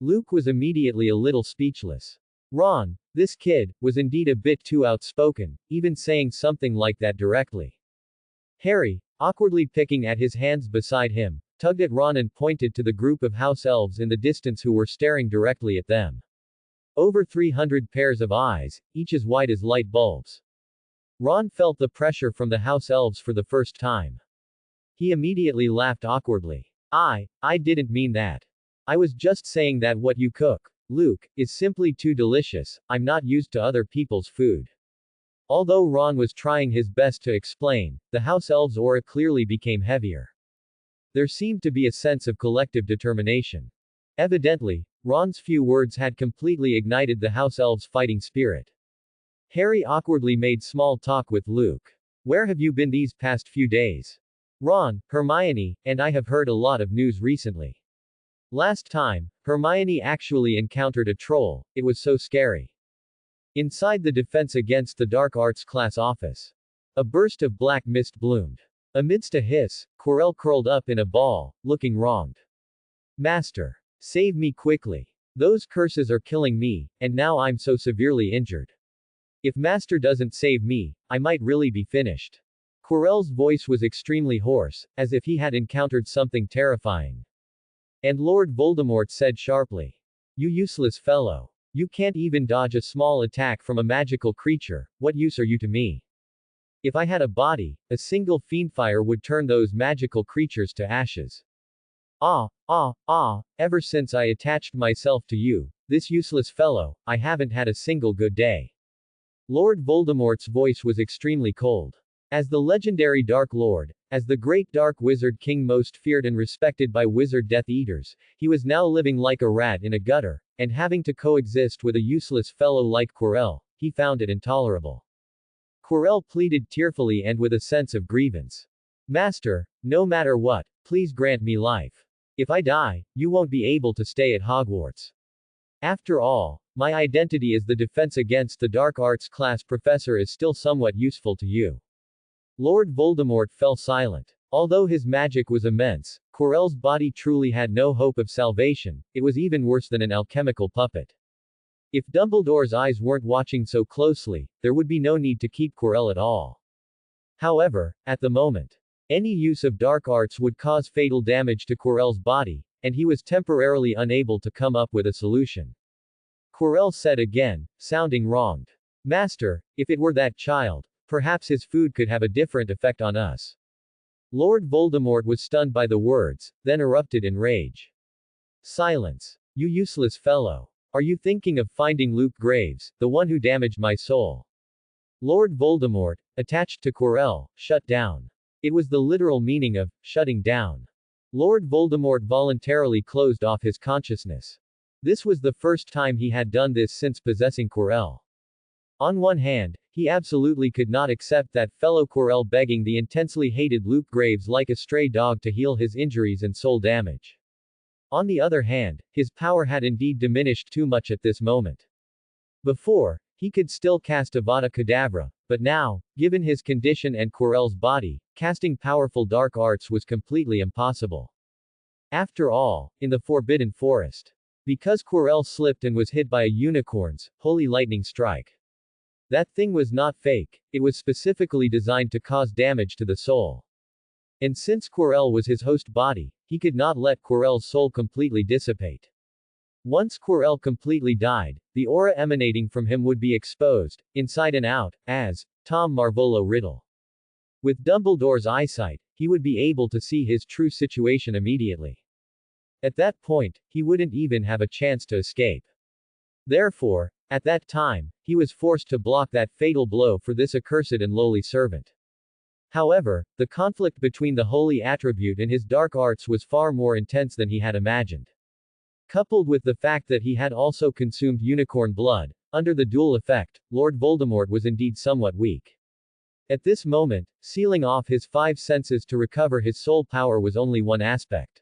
Luke was immediately a little speechless. Ron, this kid, was indeed a bit too outspoken, even saying something like that directly. Harry, awkwardly picking at his hands beside him, tugged at Ron and pointed to the group of house elves in the distance who were staring directly at them. Over 300 pairs of eyes, each as white as light bulbs. Ron felt the pressure from the house elves for the first time. He immediately laughed awkwardly. I didn't mean that. I was just saying that what you cook, Luke, is simply too delicious. I'm not used to other people's food. Although Ron was trying his best to explain, the house elves' aura clearly became heavier. There seemed to be a sense of collective determination. Evidently, Ron's few words had completely ignited the house elves' fighting spirit. Harry awkwardly made small talk with Luke. Where have you been these past few days? Ron, Hermione, and I have heard a lot of news recently. Last time, Hermione actually encountered a troll. It was so scary. Inside the Defense Against the Dark Arts class office, a burst of black mist bloomed. Amidst a hiss, Quirrell curled up in a ball, looking wronged. Master, save me quickly. Those curses are killing me, and now I'm so severely injured. If Master doesn't save me, I might really be finished. Quirrell's voice was extremely hoarse, as if he had encountered something terrifying. And Lord Voldemort said sharply. You useless fellow. You can't even dodge a small attack from a magical creature, what use are you to me? If I had a body, a single fiendfire would turn those magical creatures to ashes. Ever since I attached myself to you, this useless fellow, I haven't had a single good day. Lord Voldemort's voice was extremely cold. As the legendary Dark Lord, as the great Dark Wizard King most feared and respected by wizard Death Eaters, he was now living like a rat in a gutter, and having to coexist with a useless fellow like Quirrell, he found it intolerable. Quirrell pleaded tearfully and with a sense of grievance. Master, no matter what, please grant me life. If I die, you won't be able to stay at Hogwarts. After all, my identity as the Defense Against the Dark Arts class professor is still somewhat useful to you. Lord Voldemort fell silent. Although his magic was immense, Quirrell's body truly had no hope of salvation, it was even worse than an alchemical puppet. If Dumbledore's eyes weren't watching so closely, there would be no need to keep Quirrell at all. However, at the moment, any use of dark arts would cause fatal damage to Quirrell's body, and he was temporarily unable to come up with a solution. Quirrell said again, sounding wronged. Master, if it were that child, perhaps his food could have a different effect on us. Lord Voldemort was stunned by the words, then erupted in rage. Silence. You useless fellow. Are you thinking of finding Luke Graves, the one who damaged my soul? Lord Voldemort, attached to Quirrell, shut down. It was the literal meaning of shutting down. Lord Voldemort voluntarily closed off his consciousness. This was the first time he had done this since possessing Quirrell. On one hand, he absolutely could not accept that fellow Quirrell begging the intensely hated Luke Graves like a stray dog to heal his injuries and soul damage. On the other hand, his power had indeed diminished too much at this moment. Before, he could still cast Avada Kedavra, but now, given his condition and Quirrell's body, casting powerful dark arts was completely impossible. After all, in the Forbidden Forest, because Quirrell slipped and was hit by a unicorn's holy lightning strike. That thing was not fake, it was specifically designed to cause damage to the soul. And since Quirrell was his host body, he could not let Quirrell's soul completely dissipate. Once Quirrell completely died, the aura emanating from him would be exposed, inside and out, as Tom Marvolo Riddle. With Dumbledore's eyesight, he would be able to see his true situation immediately. At that point, he wouldn't even have a chance to escape. Therefore, at that time, he was forced to block that fatal blow for this accursed and lowly servant. However, the conflict between the holy attribute and his dark arts was far more intense than he had imagined. Coupled with the fact that he had also consumed unicorn blood, under the dual effect, Lord Voldemort was indeed somewhat weak. At this moment, sealing off his 5 senses to recover his soul power was only one aspect.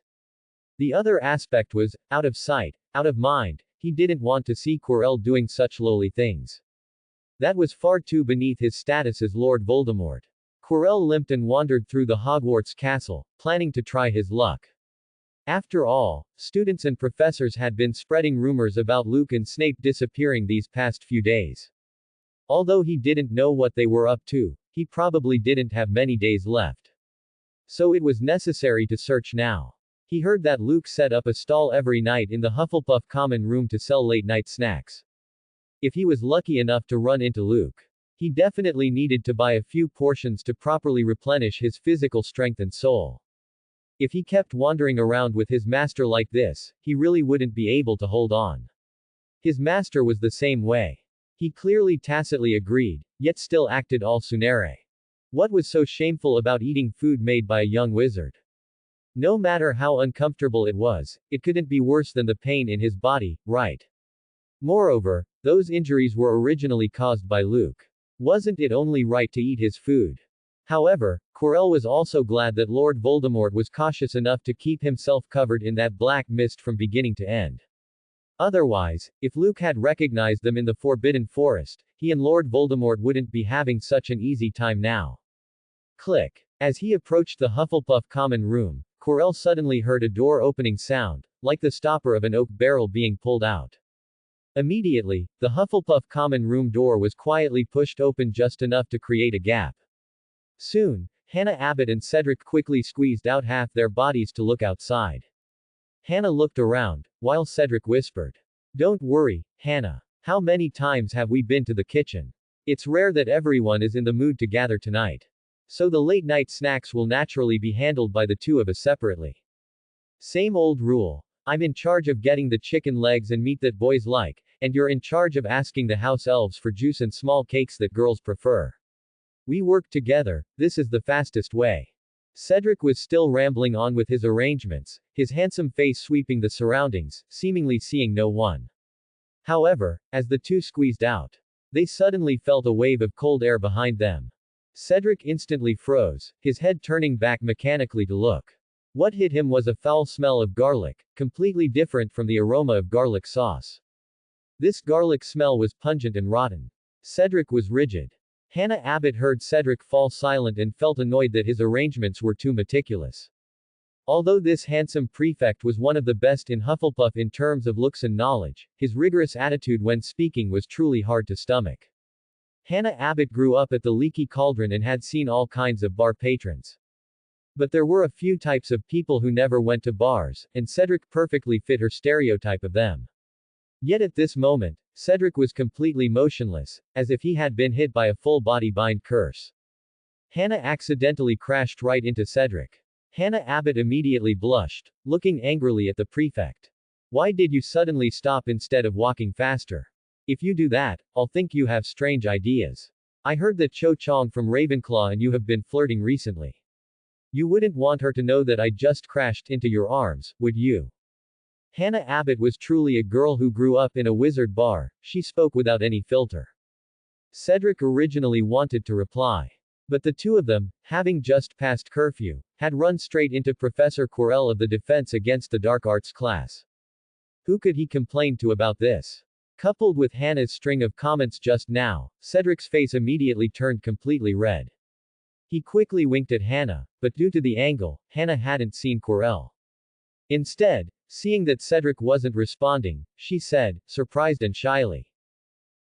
The other aspect was, out of sight, out of mind, he didn't want to see Quirrell doing such lowly things. That was far too beneath his status as Lord Voldemort. Quirrell limped and wandered through the Hogwarts castle, planning to try his luck. After all, students and professors had been spreading rumors about Luke and Snape disappearing these past few days. Although he didn't know what they were up to, he probably didn't have many days left. So it was necessary to search now. He heard that Luke set up a stall every night in the Hufflepuff common room to sell late-night snacks. If he was lucky enough to run into Luke, he definitely needed to buy a few portions to properly replenish his physical strength and soul. If he kept wandering around with his master like this, he really wouldn't be able to hold on. His master was the same way. He clearly tacitly agreed, yet still acted all sunere. What was so shameful about eating food made by a young wizard? No matter how uncomfortable it was, it couldn't be worse than the pain in his body, right? Moreover, those injuries were originally caused by Luke. Wasn't it only right to eat his food? However, Quirrell was also glad that Lord Voldemort was cautious enough to keep himself covered in that black mist from beginning to end. Otherwise, if Luke had recognized them in the Forbidden Forest, he and Lord Voldemort wouldn't be having such an easy time now. Click. As he approached the Hufflepuff common room, Quirrell suddenly heard a door opening sound, like the stopper of an oak barrel being pulled out. Immediately, the Hufflepuff common room door was quietly pushed open just enough to create a gap. Soon, Hannah Abbott and Cedric quickly squeezed out half their bodies to look outside. Hannah looked around, while Cedric whispered, "Don't worry, Hannah. How many times have we been to the kitchen? It's rare that everyone is in the mood to gather tonight. So the late night snacks will naturally be handled by the two of us separately. Same old rule. I'm in charge of getting the chicken legs and meat that boys like, and you're in charge of asking the house elves for juice and small cakes that girls prefer. We work together, this is the fastest way." Cedric was still rambling on with his arrangements, his handsome face sweeping the surroundings, seemingly seeing no one. However, as the two squeezed out, they suddenly felt a wave of cold air behind them. Cedric instantly froze, his head turning back mechanically to look. What hit him was a foul smell of garlic, completely different from the aroma of garlic sauce. This garlic smell was pungent and rotten. Cedric was rigid. Hannah Abbott heard Cedric fall silent and felt annoyed that his arrangements were too meticulous. Although this handsome prefect was one of the best in Hufflepuff in terms of looks and knowledge, his rigorous attitude when speaking was truly hard to stomach. Hannah Abbott grew up at the Leaky Cauldron and had seen all kinds of bar patrons. But there were a few types of people who never went to bars, and Cedric perfectly fit her stereotype of them. Yet at this moment, Cedric was completely motionless, as if he had been hit by a full-body bind curse. Hannah accidentally crashed right into Cedric. Hannah Abbott immediately blushed, looking angrily at the prefect. "Why did you suddenly stop instead of walking faster? If you do that, I'll think you have strange ideas. I heard that Cho Chang from Ravenclaw and you have been flirting recently. You wouldn't want her to know that I just crashed into your arms, would you?" Hannah Abbott was truly a girl who grew up in a wizard bar, she spoke without any filter. Cedric originally wanted to reply. But the two of them, having just passed curfew, had run straight into Professor Quirrell of the Defense Against the Dark Arts class. Who could he complain to about this? Coupled with Hannah's string of comments just now, Cedric's face immediately turned completely red. He quickly winked at Hannah, but due to the angle, Hannah hadn't seen Quirrell. Instead, seeing that Cedric wasn't responding, she said, surprised and shyly,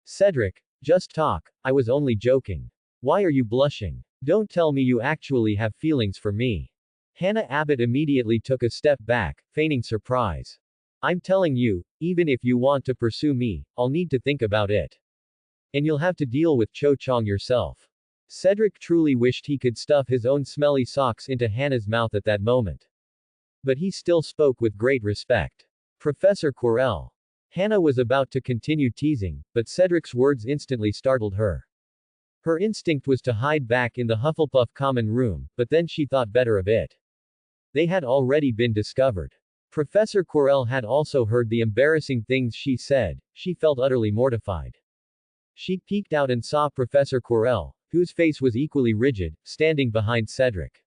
"Cedric, just talk, I was only joking. Why are you blushing? Don't tell me you actually have feelings for me." Hannah Abbott immediately took a step back, feigning surprise. "I'm telling you, even if you want to pursue me, I'll need to think about it. And you'll have to deal with Cho Chang yourself." Cedric truly wished he could stuff his own smelly socks into Hannah's mouth at that moment. But he still spoke with great respect. "Professor Quirrell." Hannah was about to continue teasing, but Cedric's words instantly startled her. Her instinct was to hide back in the Hufflepuff common room, but then she thought better of it. They had already been discovered. Professor Quirrell had also heard the embarrassing things she said, she felt utterly mortified. She peeked out and saw Professor Quirrell, whose face was equally rigid, standing behind Cedric.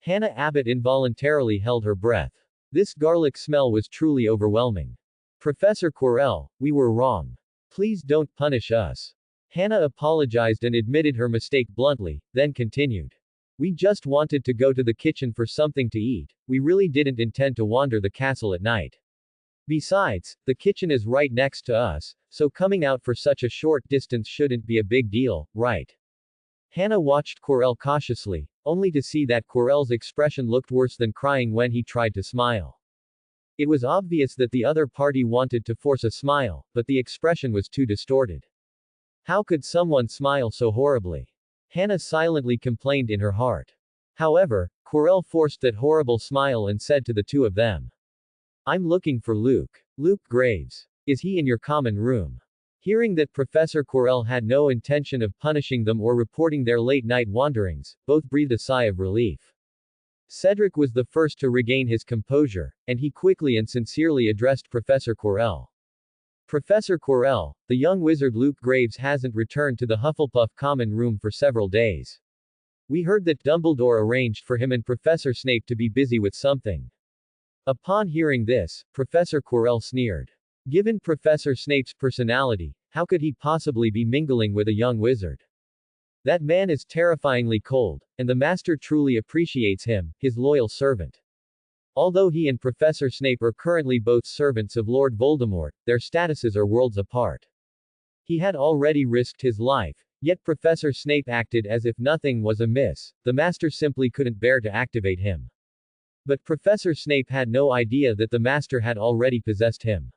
Hannah Abbott involuntarily held her breath. This garlic smell was truly overwhelming. "Professor Quirrell, we were wrong. Please don't punish us." Hannah apologized and admitted her mistake bluntly, then continued. "We just wanted to go to the kitchen for something to eat, we really didn't intend to wander the castle at night. Besides, the kitchen is right next to us, so coming out for such a short distance shouldn't be a big deal, right?" Hannah watched Quirrell cautiously, only to see that Quirrell's expression looked worse than crying when he tried to smile. It was obvious that the other party wanted to force a smile, but the expression was too distorted. How could someone smile so horribly? Hannah silently complained in her heart. However, Quirrell forced that horrible smile and said to the two of them, "I'm looking for Luke. Luke Graves. Is he in your common room?" Hearing that Professor Quirrell had no intention of punishing them or reporting their late-night wanderings, both breathed a sigh of relief. Cedric was the first to regain his composure, and he quickly and sincerely addressed Professor Quirrell. "Professor Quirrell, the young wizard Luke Graves hasn't returned to the Hufflepuff common room for several days. We heard that Dumbledore arranged for him and Professor Snape to be busy with something." Upon hearing this, Professor Quirrell sneered. Given Professor Snape's personality, how could he possibly be mingling with a young wizard? That man is terrifyingly cold, and the master truly appreciates him, his loyal servant. Although he and Professor Snape are currently both servants of Lord Voldemort, their statuses are worlds apart. He had already risked his life, yet Professor Snape acted as if nothing was amiss. The Master simply couldn't bear to activate him. But Professor Snape had no idea that the Master had already possessed him.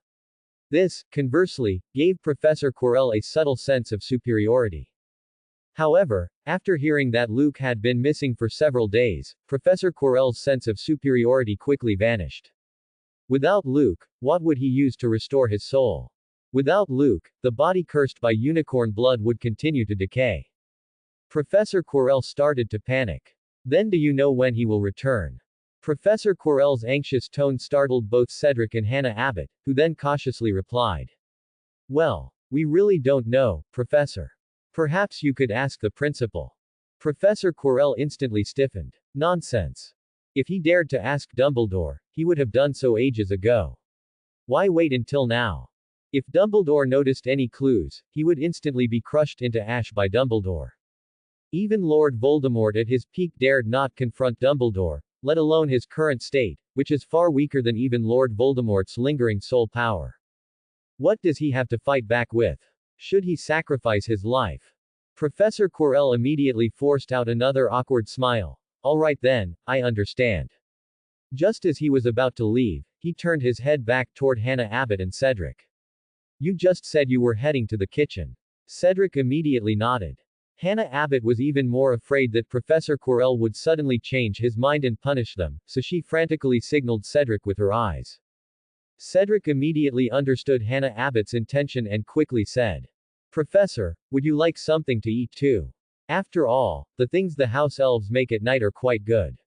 This, conversely, gave Professor Quirrell a subtle sense of superiority. However, after hearing that Luke had been missing for several days, Professor Quirrell's sense of superiority quickly vanished. Without Luke, what would he use to restore his soul? Without Luke, the body cursed by unicorn blood would continue to decay. Professor Quirrell started to panic. Then do you know when he will return? Professor Quirrell's anxious tone startled both Cedric and Hannah Abbott, who then cautiously replied. Well, we really don't know, Professor. Perhaps you could ask the principal. Professor Quirrell instantly stiffened. Nonsense. If he dared to ask Dumbledore, he would have done so ages ago. Why wait until now? If Dumbledore noticed any clues, he would instantly be crushed into ash by Dumbledore. Even Lord Voldemort at his peak dared not confront Dumbledore, let alone his current state, which is far weaker than even Lord Voldemort's lingering soul power. What does he have to fight back with? Should he sacrifice his life? Professor Quirrell immediately forced out another awkward smile. All right then, I understand. Just as he was about to leave, he turned his head back toward Hannah Abbott and Cedric. You just said you were heading to the kitchen. Cedric immediately nodded. Hannah Abbott was even more afraid that Professor Quirrell would suddenly change his mind and punish them, so she frantically signaled Cedric with her eyes. Cedric immediately understood Hannah Abbott's intention and quickly said, Professor, would you like something to eat too? After all, the things the house elves make at night are quite good.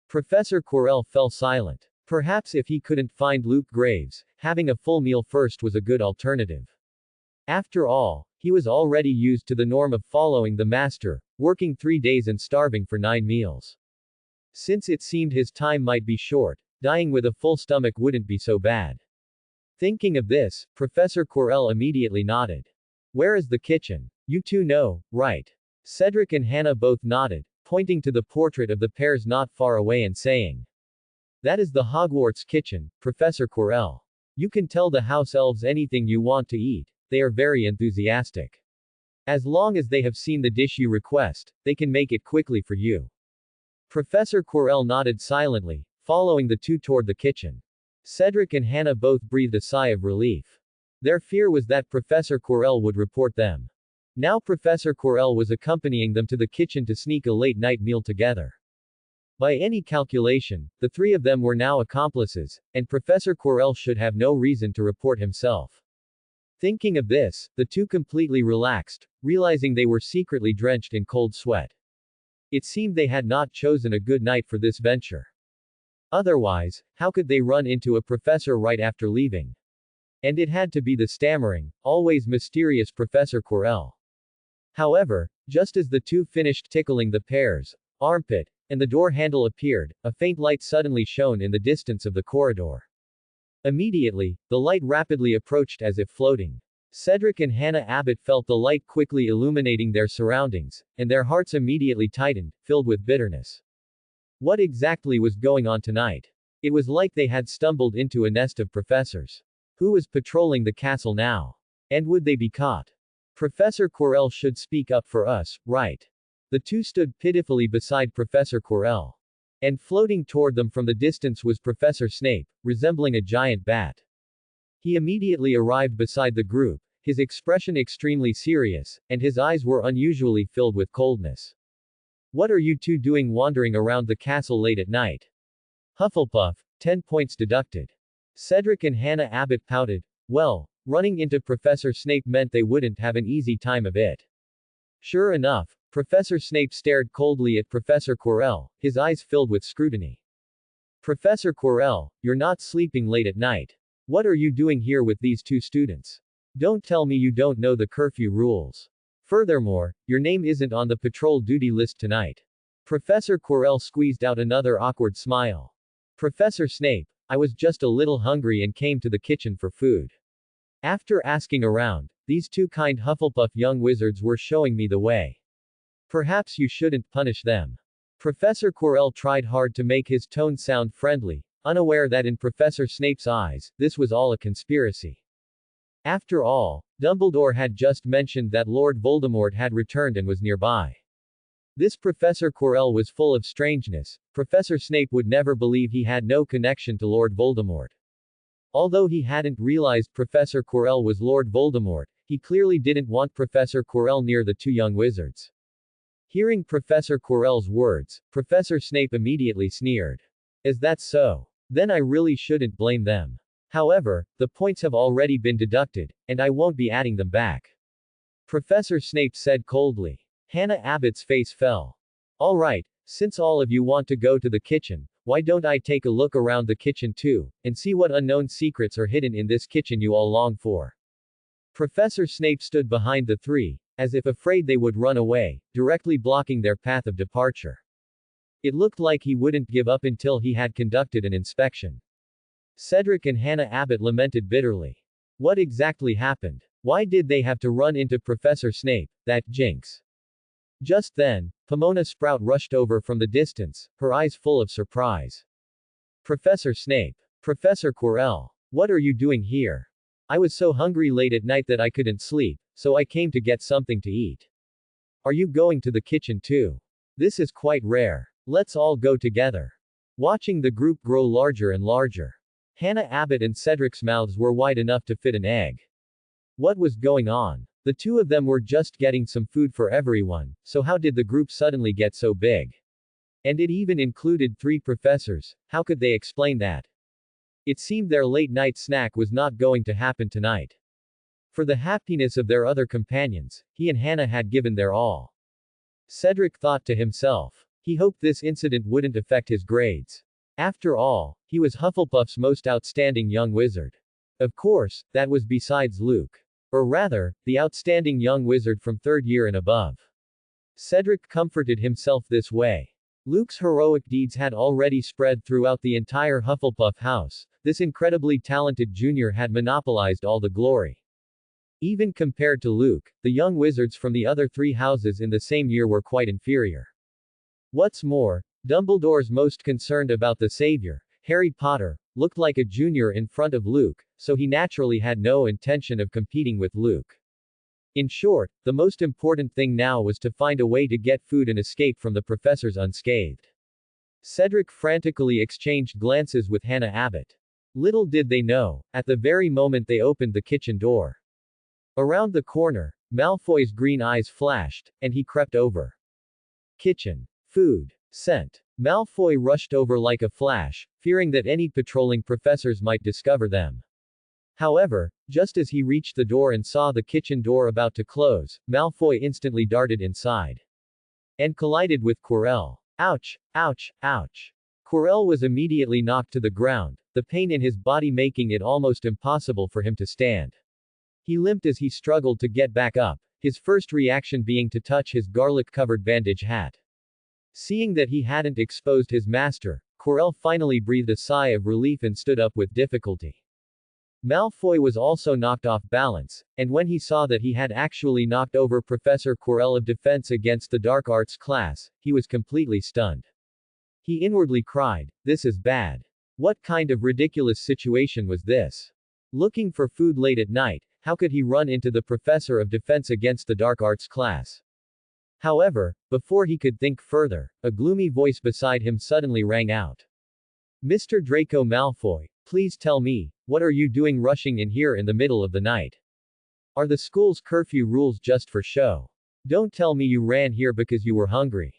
Professor Quirrell fell silent. Perhaps if he couldn't find Luke Graves, having a full meal first was a good alternative. After all, he was already used to the norm of following the Master, working 3 days and starving for 9 meals. Since it seemed his time might be short, dying with a full stomach wouldn't be so bad. Thinking of this, Professor Quirrell immediately nodded. Where is the kitchen? You two know, right? Cedric and Hannah both nodded, pointing to the portrait of the pairs not far away and saying. That is the Hogwarts kitchen, Professor Quirrell. You can tell the house elves anything you want to eat. They are very enthusiastic. As long as they have seen the dish you request, they can make it quickly for you. Professor Quirrell nodded silently, following the two toward the kitchen. Cedric and Hannah both breathed a sigh of relief. Their fear was that Professor Quirrell would report them. Now Professor Quirrell was accompanying them to the kitchen to sneak a late-night meal together. By any calculation, the three of them were now accomplices, and Professor Quirrell should have no reason to report himself. Thinking of this, the two completely relaxed, realizing they were secretly drenched in cold sweat. It seemed they had not chosen a good night for this venture. Otherwise, how could they run into a professor right after leaving? And it had to be the stammering, always mysterious Professor Quirrell. However, just as the two finished tickling the pair's armpit, and the door handle appeared, a faint light suddenly shone in the distance of the corridor. Immediately, the light rapidly approached as if floating. Cedric and Hannah Abbott felt the light quickly illuminating their surroundings, and their hearts immediately tightened, filled with bitterness. What exactly was going on tonight? It was like they had stumbled into a nest of professors. Who was patrolling the castle now? And would they be caught? Professor Quirrell should speak up for us, right? The two stood pitifully beside Professor Quirrell. And floating toward them from the distance was Professor Snape, resembling a giant bat. He immediately arrived beside the group, his expression extremely serious, and his eyes were unusually filled with coldness. What are you two doing wandering around the castle late at night? Hufflepuff, 10 points deducted. Cedric and Hannah Abbott pouted. Well, running into Professor Snape meant they wouldn't have an easy time of it. Sure enough, Professor Snape stared coldly at Professor Quirrell, his eyes filled with scrutiny. Professor Quirrell, you're not sleeping late at night. What are you doing here with these two students? Don't tell me you don't know the curfew rules. Furthermore, your name isn't on the patrol duty list tonight. Professor Quirrell squeezed out another awkward smile. Professor Snape, I was just a little hungry and came to the kitchen for food. After asking around, these two kind Hufflepuff young wizards were showing me the way. Perhaps you shouldn't punish them. Professor Quirrell tried hard to make his tone sound friendly, unaware that in Professor Snape's eyes, this was all a conspiracy. After all, Dumbledore had just mentioned that Lord Voldemort had returned and was nearby. This Professor Quirrell was full of strangeness. Professor Snape would never believe he had no connection to Lord Voldemort. Although he hadn't realized Professor Quirrell was Lord Voldemort, he clearly didn't want Professor Quirrell near the two young wizards. Hearing Professor Quirrell's words, Professor Snape immediately sneered. Is that so? Then I really shouldn't blame them. However, the points have already been deducted, and I won't be adding them back. Professor Snape said coldly. Hannah Abbott's face fell. All right, since all of you want to go to the kitchen, why don't I take a look around the kitchen too, and see what unknown secrets are hidden in this kitchen you all long for? Professor Snape stood behind the three, as if afraid they would run away, directly blocking their path of departure. It looked like he wouldn't give up until he had conducted an inspection. Cedric and Hannah Abbott lamented bitterly. What exactly happened? Why did they have to run into Professor Snape, that jinx? Just then, Pomona Sprout rushed over from the distance, her eyes full of surprise. Professor Snape. Professor Quirrell. What are you doing here? I was so hungry late at night that I couldn't sleep, so I came to get something to eat. Are you going to the kitchen too? This is quite rare. Let's all go together. Watching the group grow larger and larger. Hannah Abbott and Cedric's mouths were wide enough to fit an egg. What was going on? The two of them were just getting some food for everyone, so how did the group suddenly get so big? And it even included 3 professors, how could they explain that? It seemed their late-night snack was not going to happen tonight. For the happiness of their other companions, he and Hannah had given their all. Cedric thought to himself. He hoped this incident wouldn't affect his grades. After all, he was Hufflepuff's most outstanding young wizard. Of course, that was besides Luke. Or rather, the outstanding young wizard from 3rd year and above. Cedric comforted himself this way. Luke's heroic deeds had already spread throughout the entire Hufflepuff house. This incredibly talented junior had monopolized all the glory. Even compared to Luke, the young wizards from the other 3 houses in the same year were quite inferior. What's more, Dumbledore's most concerned about the savior, Harry Potter, looked like a junior in front of Luke, so he naturally had no intention of competing with Luke. In short, the most important thing now was to find a way to get food and escape from the professors unscathed. Cedric frantically exchanged glances with Hannah Abbott. Little did they know, at the very moment they opened the kitchen door. Around the corner, Malfoy's green eyes flashed, and he crept over. Kitchen. Food. Scent. Malfoy rushed over like a flash, fearing that any patrolling professors might discover them. However, just as he reached the door and saw the kitchen door about to close, Malfoy instantly darted inside. And collided with Quirrell. Ouch! Ouch! Ouch! Quirrell was immediately knocked to the ground, the pain in his body making it almost impossible for him to stand. He limped as he struggled to get back up, his first reaction being to touch his garlic-covered bandage hat. Seeing that he hadn't exposed his master, Quirrell finally breathed a sigh of relief and stood up with difficulty. Malfoy was also knocked off balance, and when he saw that he had actually knocked over Professor Quirrell of Defense Against the Dark Arts class, he was completely stunned. He inwardly cried, "This is bad. What kind of ridiculous situation was this? Looking for food late at night, how could he run into the Professor of Defense Against the Dark Arts class?" However, before he could think further, a gloomy voice beside him suddenly rang out. "Mr. Draco Malfoy, please tell me, what are you doing rushing in here in the middle of the night? Are the school's curfew rules just for show? Don't tell me you ran here because you were hungry."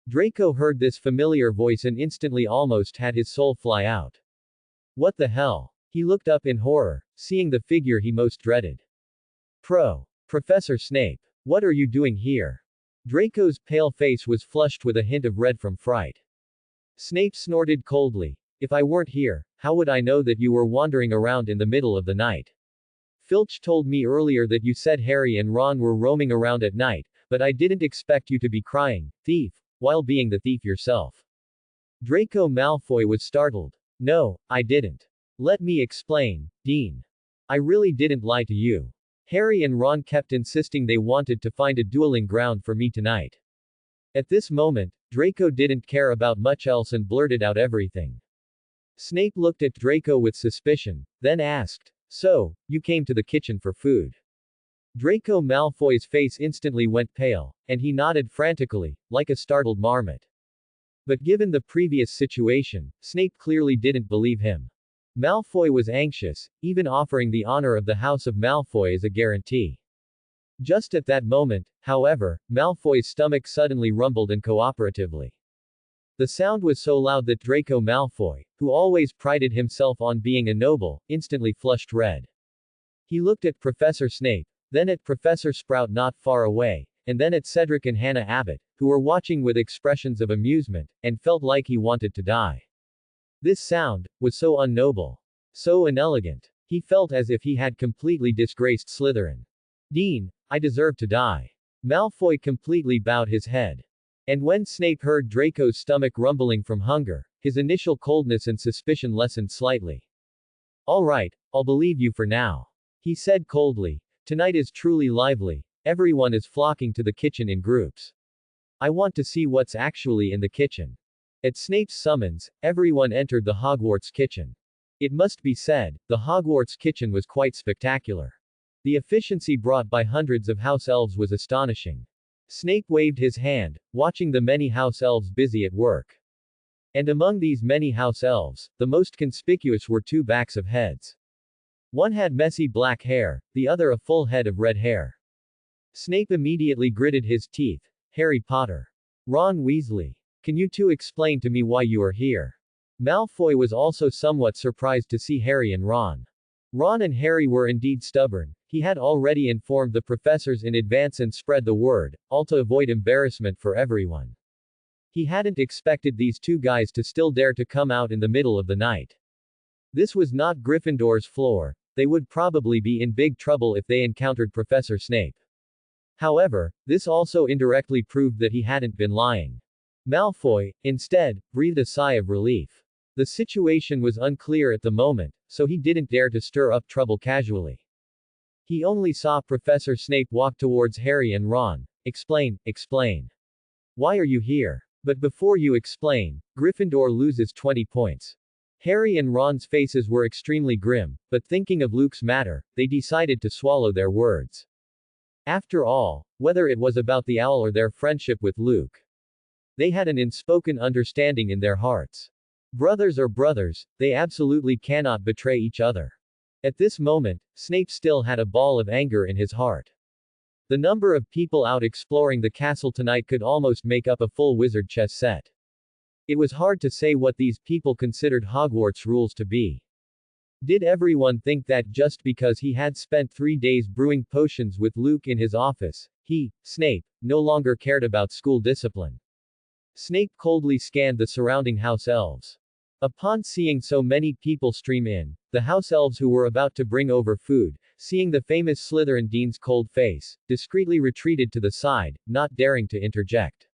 Draco heard this familiar voice and instantly almost had his soul fly out. What the hell? He looked up in horror, seeing the figure he most dreaded. Professor Snape. What are you doing here? Draco's pale face was flushed with a hint of red from fright. Snape snorted coldly. "If I weren't here, how would I know that you were wandering around in the middle of the night? Filch told me earlier that you said Harry and Ron were roaming around at night, but I didn't expect you to be crying, 'Thief,' while being the thief yourself." Draco Malfoy was startled. "No, I didn't. Let me explain, Dean. I really didn't lie to you. Harry and Ron kept insisting they wanted to find a dueling ground for me tonight." At this moment, Draco didn't care about much else and blurted out everything. Snape looked at Draco with suspicion, then asked, "So, you came to the kitchen for food?" Draco Malfoy's face instantly went pale, and he nodded frantically, like a startled marmot. But given the previous situation, Snape clearly didn't believe him. Malfoy was anxious, even offering the honor of the House of Malfoy as a guarantee. Just at that moment, however, Malfoy's stomach suddenly rumbled uncooperatively. The sound was so loud that Draco Malfoy, who always prided himself on being a noble, instantly flushed red. He looked at Professor Snape, then at Professor Sprout not far away, and then at Cedric and Hannah Abbott, who were watching with expressions of amusement, and felt like he wanted to die. This sound was so unnoble, so inelegant. He felt as if he had completely disgraced Slytherin. "Dean, I deserve to die." Malfoy completely bowed his head. And when Snape heard Draco's stomach rumbling from hunger, his initial coldness and suspicion lessened slightly. "All right, I'll believe you for now," he said coldly. "Tonight is truly lively. Everyone is flocking to the kitchen in groups. I want to see what's actually in the kitchen." At Snape's summons, everyone entered the Hogwarts kitchen. It must be said, the Hogwarts kitchen was quite spectacular. The efficiency brought by hundreds of house elves was astonishing. Snape waved his hand, watching the many house elves busy at work. And among these many house elves, the most conspicuous were two backs of heads. One had messy black hair, the other a full head of red hair. Snape immediately gritted his teeth. "Harry Potter. Ron Weasley. Can you two explain to me why you are here?" Malfoy was also somewhat surprised to see Harry and Ron. Ron and Harry were indeed stubborn. He had already informed the professors in advance and spread the word, all to avoid embarrassment for everyone. He hadn't expected these two guys to still dare to come out in the middle of the night. This was not Gryffindor's floor. They would probably be in big trouble if they encountered Professor Snape. However, this also indirectly proved that he hadn't been lying. Malfoy, instead, breathed a sigh of relief. The situation was unclear at the moment, so he didn't dare to stir up trouble casually. He only saw Professor Snape walk towards Harry and Ron. Explain. Why are you here? But before you explain, Gryffindor loses 20 points. Harry and Ron's faces were extremely grim, but thinking of Luke's matter, they decided to swallow their words. After all, whether it was about the owl or their friendship with Luke, they had an unspoken understanding in their hearts. Brothers are brothers, they absolutely cannot betray each other. At this moment, Snape still had a ball of anger in his heart. The number of people out exploring the castle tonight could almost make up a full wizard chess set. It was hard to say what these people considered Hogwarts rules to be. Did everyone think that just because he had spent 3 days brewing potions with Luke in his office, he, Snape, no longer cared about school discipline? Snape coldly scanned the surrounding house elves. Upon seeing so many people stream in, the house elves who were about to bring over food, seeing the famous Slytherin dean's cold face, discreetly retreated to the side, not daring to interject.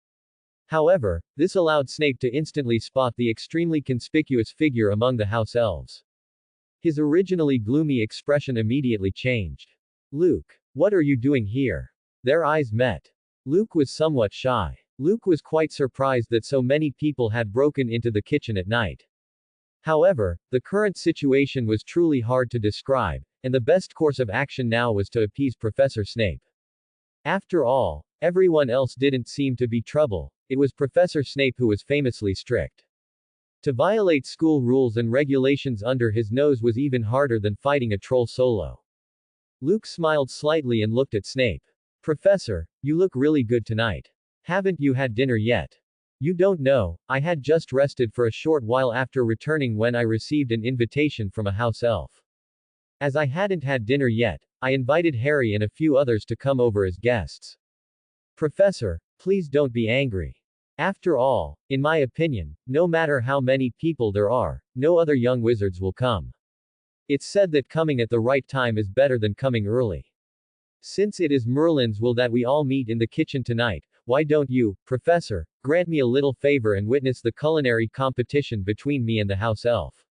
However, this allowed Snape to instantly spot the extremely conspicuous figure among the house elves. His originally gloomy expression immediately changed. "Luke, what are you doing here?" Their eyes met. Luke was somewhat shy. Luke was quite surprised that so many people had broken into the kitchen at night. However, the current situation was truly hard to describe, and the best course of action now was to appease Professor Snape. After all, everyone else didn't seem to be trouble. It was Professor Snape who was famously strict. To violate school rules and regulations under his nose was even harder than fighting a troll solo. Luke smiled slightly and looked at Snape. "Professor, you look really good tonight. Haven't you had dinner yet?" "You don't know, I had just rested for a short while after returning when I received an invitation from a house elf. As I hadn't had dinner yet, I invited Harry and a few others to come over as guests." "Professor, please don't be angry. After all, in my opinion, no matter how many people there are, no other young wizards will come. It's said that coming at the right time is better than coming early. Since it is Merlin's will that we all meet in the kitchen tonight, why don't you, Professor, grant me a little favor and witness the culinary competition between me and the house elf?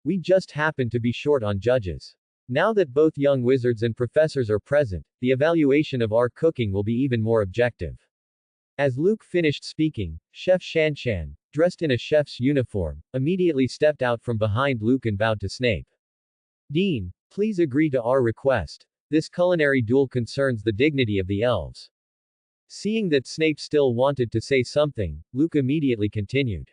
We just happen to be short on judges. Now that both young wizards and professors are present, the evaluation of our cooking will be even more objective." As Luke finished speaking, Chef Shanshan, dressed in a chef's uniform, immediately stepped out from behind Luke and bowed to Snape. Dean, please agree to our request. This culinary duel concerns the dignity of the elves. Seeing that Snape still wanted to say something, Luke immediately continued.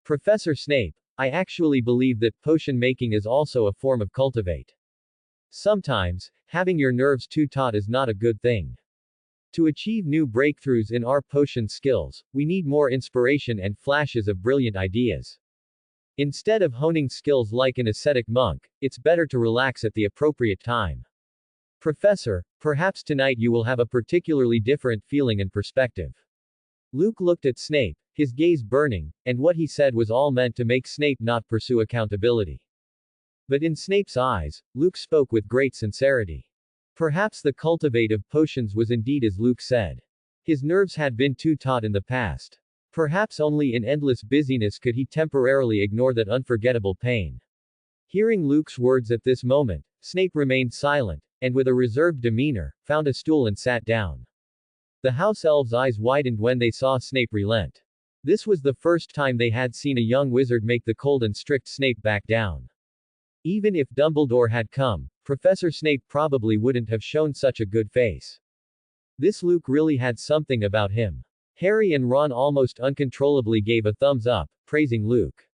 Professor Snape, I actually believe that potion making is also a form of cultivate. Sometimes, having your nerves too taut is not a good thing. To achieve new breakthroughs in our potion skills, we need more inspiration and flashes of brilliant ideas. Instead of honing skills like an ascetic monk, it's better to relax at the appropriate time. Professor, perhaps tonight you will have a particularly different feeling and perspective. Luke looked at Snape, his gaze burning, and what he said was all meant to make Snape not pursue accountability. But in Snape's eyes, Luke spoke with great sincerity. Perhaps the cultivate of potions was indeed as Luke said. His nerves had been too taut in the past. Perhaps only in endless busyness could he temporarily ignore that unforgettable pain. Hearing Luke's words at this moment, Snape remained silent, and with a reserved demeanor, found a stool and sat down. The house elves' eyes widened when they saw Snape relent. This was the first time they had seen a young wizard make the cold and strict Snape back down. Even if Dumbledore had come, Professor Snape probably wouldn't have shown such a good face. This Luke really had something about him. Harry and Ron almost uncontrollably gave a thumbs up, praising Luke.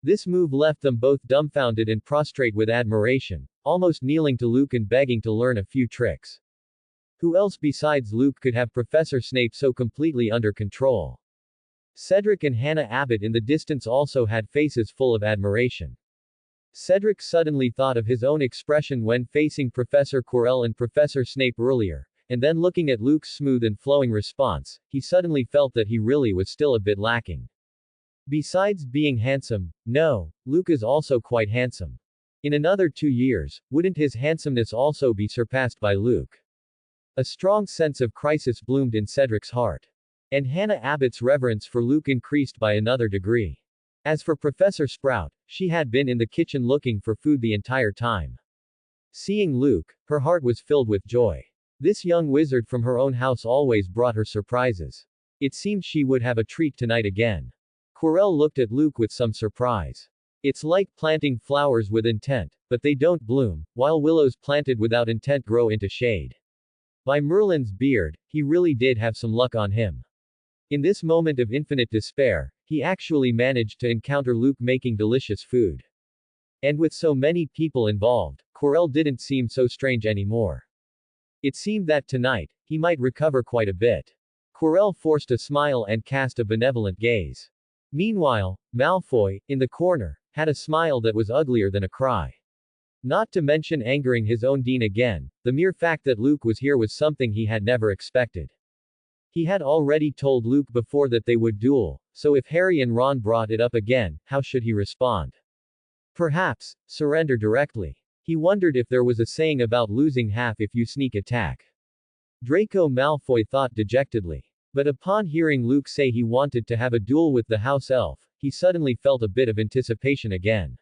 This move left them both dumbfounded and prostrate with admiration, almost kneeling to Luke and begging to learn a few tricks. Who else besides Luke could have Professor Snape so completely under control? Cedric and Hannah Abbott in the distance also had faces full of admiration. Cedric suddenly thought of his own expression when facing Professor Quirrell and Professor Snape earlier, and then looking at Luke's smooth and flowing response, he suddenly felt that he really was still a bit lacking. Besides being handsome, no, Luke is also quite handsome. In another 2 years, wouldn't his handsomeness also be surpassed by Luke? A strong sense of crisis bloomed in Cedric's heart. And Hannah Abbott's reverence for Luke increased by another degree. As for Professor Sprout, she had been in the kitchen looking for food the entire time. Seeing Luke, her heart was filled with joy. This young wizard from her own house always brought her surprises. It seemed she would have a treat tonight again. Quirrell looked at Luke with some surprise. It's like planting flowers with intent, but they don't bloom, while willows planted without intent grow into shade. By Merlin's beard, he really did have some luck on him. In this moment of infinite despair, he actually managed to encounter Luke making delicious food. And with so many people involved, Quirrell didn't seem so strange anymore. It seemed that tonight, he might recover quite a bit. Quirrell forced a smile and cast a benevolent gaze. Meanwhile, Malfoy, in the corner, had a smile that was uglier than a cry. Not to mention angering his own dean again, the mere fact that Luke was here was something he had never expected. He had already told Luke before that they would duel, so if Harry and Ron brought it up again, how should he respond? Perhaps, surrender directly. He wondered if there was a saying about losing half if you sneak attack. Draco Malfoy thought dejectedly. But upon hearing Luke say he wanted to have a duel with the house elf, he suddenly felt a bit of anticipation again.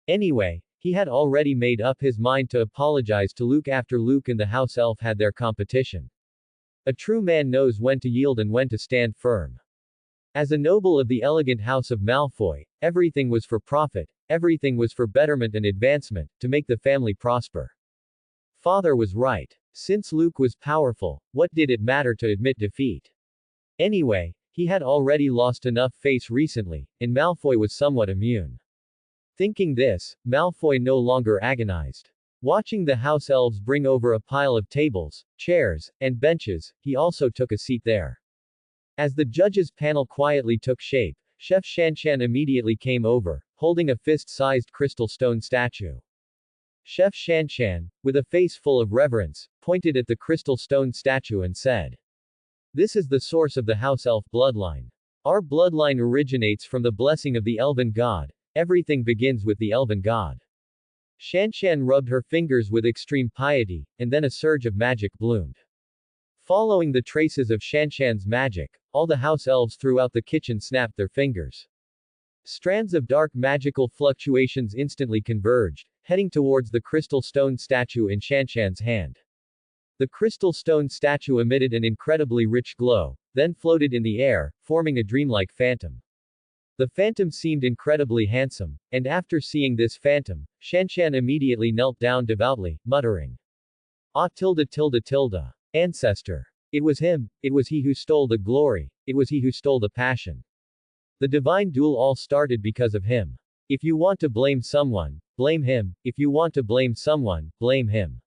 Anyway, he had already made up his mind to apologize to Luke after Luke and the house elf had their competition. A true man knows when to yield and when to stand firm. As a noble of the elegant house of Malfoy, everything was for profit, everything was for betterment and advancement, to make the family prosper. Father was right. Since Luke was powerful, what did it matter to admit defeat? Anyway, he had already lost enough face recently, and Malfoy was somewhat immune. Thinking this, Malfoy no longer agonized. Watching the house elves bring over a pile of tables, chairs, and benches, he also took a seat there. As the judges' panel quietly took shape, Chef Shanshan immediately came over, holding a fist-sized crystal stone statue. Chef Shanshan, with a face full of reverence, pointed at the crystal stone statue and said, "This is the source of the house elf bloodline. Our bloodline originates from the blessing of the elven god. Everything begins with the elven god." Shanshan rubbed her fingers with extreme piety, and then a surge of magic bloomed. Following the traces of Shanshan's magic, all the house elves throughout the kitchen snapped their fingers. Strands of dark magical fluctuations instantly converged, heading towards the crystal stone statue in Shanshan's hand. The crystal stone statue emitted an incredibly rich glow, then floated in the air, forming a dreamlike phantom. The phantom seemed incredibly handsome, and after seeing this phantom, Shanshan immediately knelt down devoutly, muttering, Ah tilde tilde tilde. Ancestor. It was him, it was he who stole the glory, it was he who stole the passion. The divine duel all started because of him. If you want to blame someone, blame him, if you want to blame someone, blame him.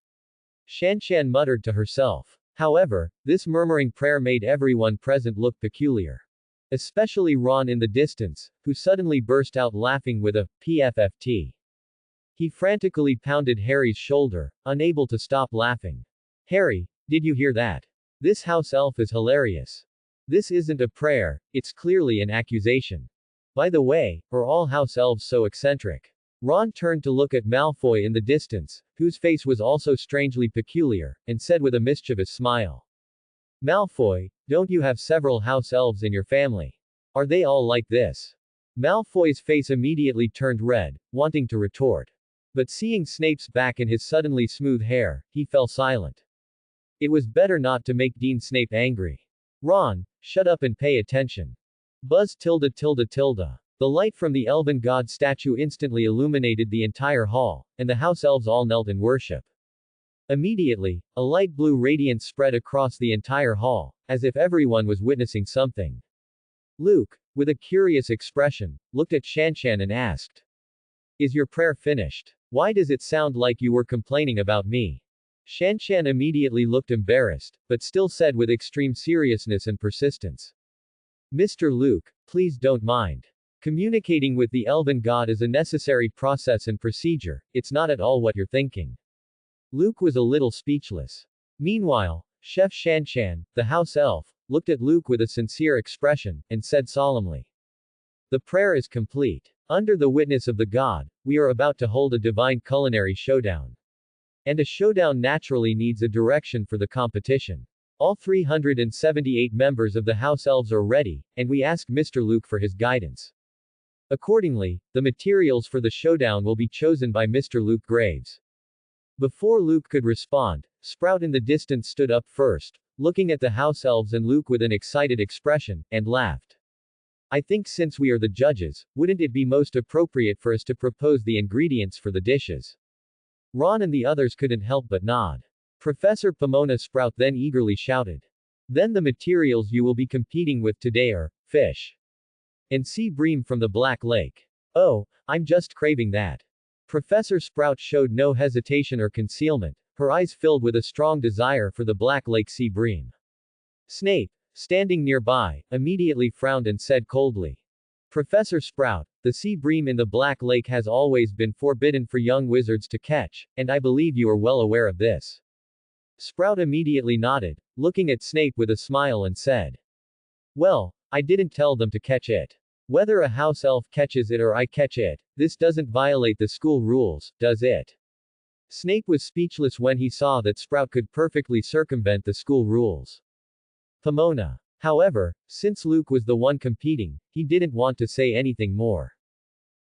Shanshan muttered to herself. However, this murmuring prayer made everyone present look peculiar. Especially Ron in the distance, who suddenly burst out laughing with a PFFT. He frantically pounded Harry's shoulder, unable to stop laughing. Harry, did you hear that? This house elf is hilarious. This isn't a prayer, it's clearly an accusation. By the way, are all house elves so eccentric? Ron turned to look at Malfoy in the distance, whose face was also strangely peculiar, and said with a mischievous smile. Malfoy, don't you have several house elves in your family? Are they all like this? Malfoy's face immediately turned red, wanting to retort. But seeing Snape's back and his suddenly smooth hair, he fell silent. It was better not to make Dean Snape angry. Ron, shut up and pay attention. Buzz tilde tilde tilde. The light from the elven god statue instantly illuminated the entire hall, and the house elves all knelt in worship. Immediately, a light blue radiance spread across the entire hall, as if everyone was witnessing something. Luke, with a curious expression, looked at Shanshan and asked, Is your prayer finished? Why does it sound like you were complaining about me? Shanshan immediately looked embarrassed, but still said with extreme seriousness and persistence. Mr. Luke, please don't mind. Communicating with the elven god is a necessary process and procedure, it's not at all what you're thinking. Luke was a little speechless. Meanwhile, Chef Shanshan, the house elf, looked at Luke with a sincere expression, and said solemnly. The prayer is complete. Under the witness of the god, we are about to hold a divine culinary showdown. And a showdown naturally needs a direction for the competition. All 378 members of the house elves are ready, and we ask Mr. Luke for his guidance. Accordingly, the materials for the showdown will be chosen by Mr. Luke Graves. Before Luke could respond, Sprout in the distance stood up first, looking at the house elves and Luke with an excited expression, and laughed. I think since we are the judges, wouldn't it be most appropriate for us to propose the ingredients for the dishes? Ron and the others couldn't help but nod. Professor Pomona Sprout then eagerly shouted. Then the materials you will be competing with today are fish and sea bream from the Black Lake. Oh, I'm just craving that. Professor Sprout showed no hesitation or concealment, her eyes filled with a strong desire for the Black Lake sea bream. Snape, standing nearby, immediately frowned and said coldly. Professor Sprout, the sea bream in the Black Lake has always been forbidden for young wizards to catch, and I believe you are well aware of this. Sprout immediately nodded, looking at Snape with a smile and said. Well, I didn't tell them to catch it. Whether a house elf catches it or I catch it, this doesn't violate the school rules, does it? Snape was speechless when he saw that Sprout could perfectly circumvent the school rules. Pomona. However, since Luke was the one competing, he didn't want to say anything more.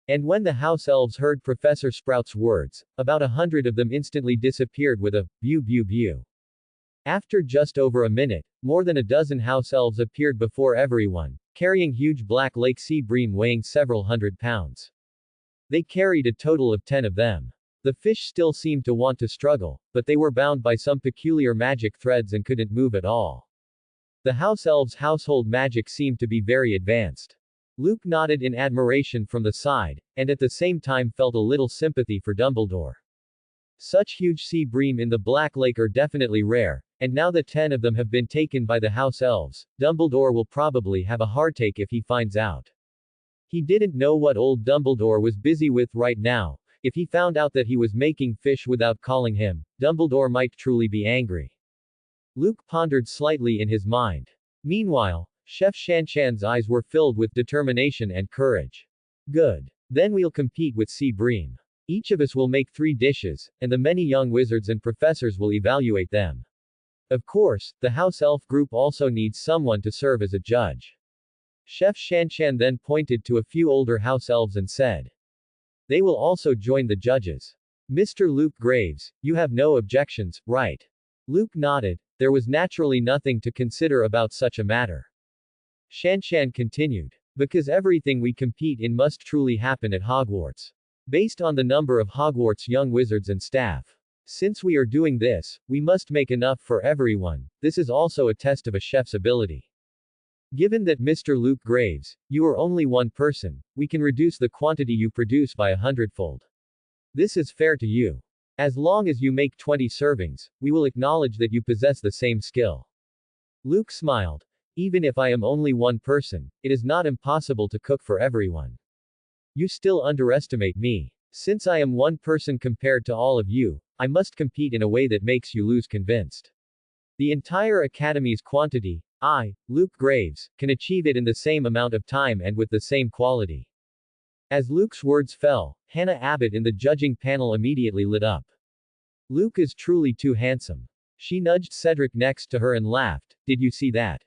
And when the house elves heard Professor Sprout's words, about 100 of them instantly disappeared with a "bew bew bew." After just over a minute, more than a dozen house elves appeared before everyone, carrying huge Black Lake sea bream weighing several hundred pounds. They carried a total of 10 of them. The fish still seemed to want to struggle, but they were bound by some peculiar magic threads and couldn't move at all. The house elves' household magic seemed to be very advanced. Luke nodded in admiration from the side, and at the same time felt a little sympathy for Dumbledore. Such huge sea bream in the Black Lake are definitely rare, and now that 10 of them have been taken by the house elves, Dumbledore will probably have a heartache if he finds out. He didn't know what old Dumbledore was busy with right now. If he found out that he was making fish without calling him, Dumbledore might truly be angry. Luke pondered slightly in his mind. Meanwhile, Chef Shanshan's eyes were filled with determination and courage. Good. Then we'll compete with sea bream. Each of us will make 3 dishes, and the many young wizards and professors will evaluate them. Of course, the house elf group also needs someone to serve as a judge. Chef Shanshan then pointed to a few older house elves and said. They will also join the judges. Mr. Luke Graves, you have no objections, right? Luke nodded. There was naturally nothing to consider about such a matter. Shanshan continued. Because everything we compete in must truly happen at Hogwarts. Based on the number of Hogwarts young wizards and staff. Since we are doing this, we must make enough for everyone. This is also a test of a chef's ability. Given that Mr. Luke Graves, you are only one person, we can reduce the quantity you produce by 100-fold. This is fair to you. As long as you make 20 servings, we will acknowledge that you possess the same skill. Luke smiled. Even if I am only one person, it is not impossible to cook for everyone. You still underestimate me. Since I am one person compared to all of you, I must compete in a way that makes you lose convinced. The entire Academy's quantity, I, Luke Graves, can achieve it in the same amount of time and with the same quality. As Luke's words fell, Hannah Abbott in the judging panel immediately lit up. Luke is truly too handsome. She nudged Cedric next to her and laughed. Did you see that?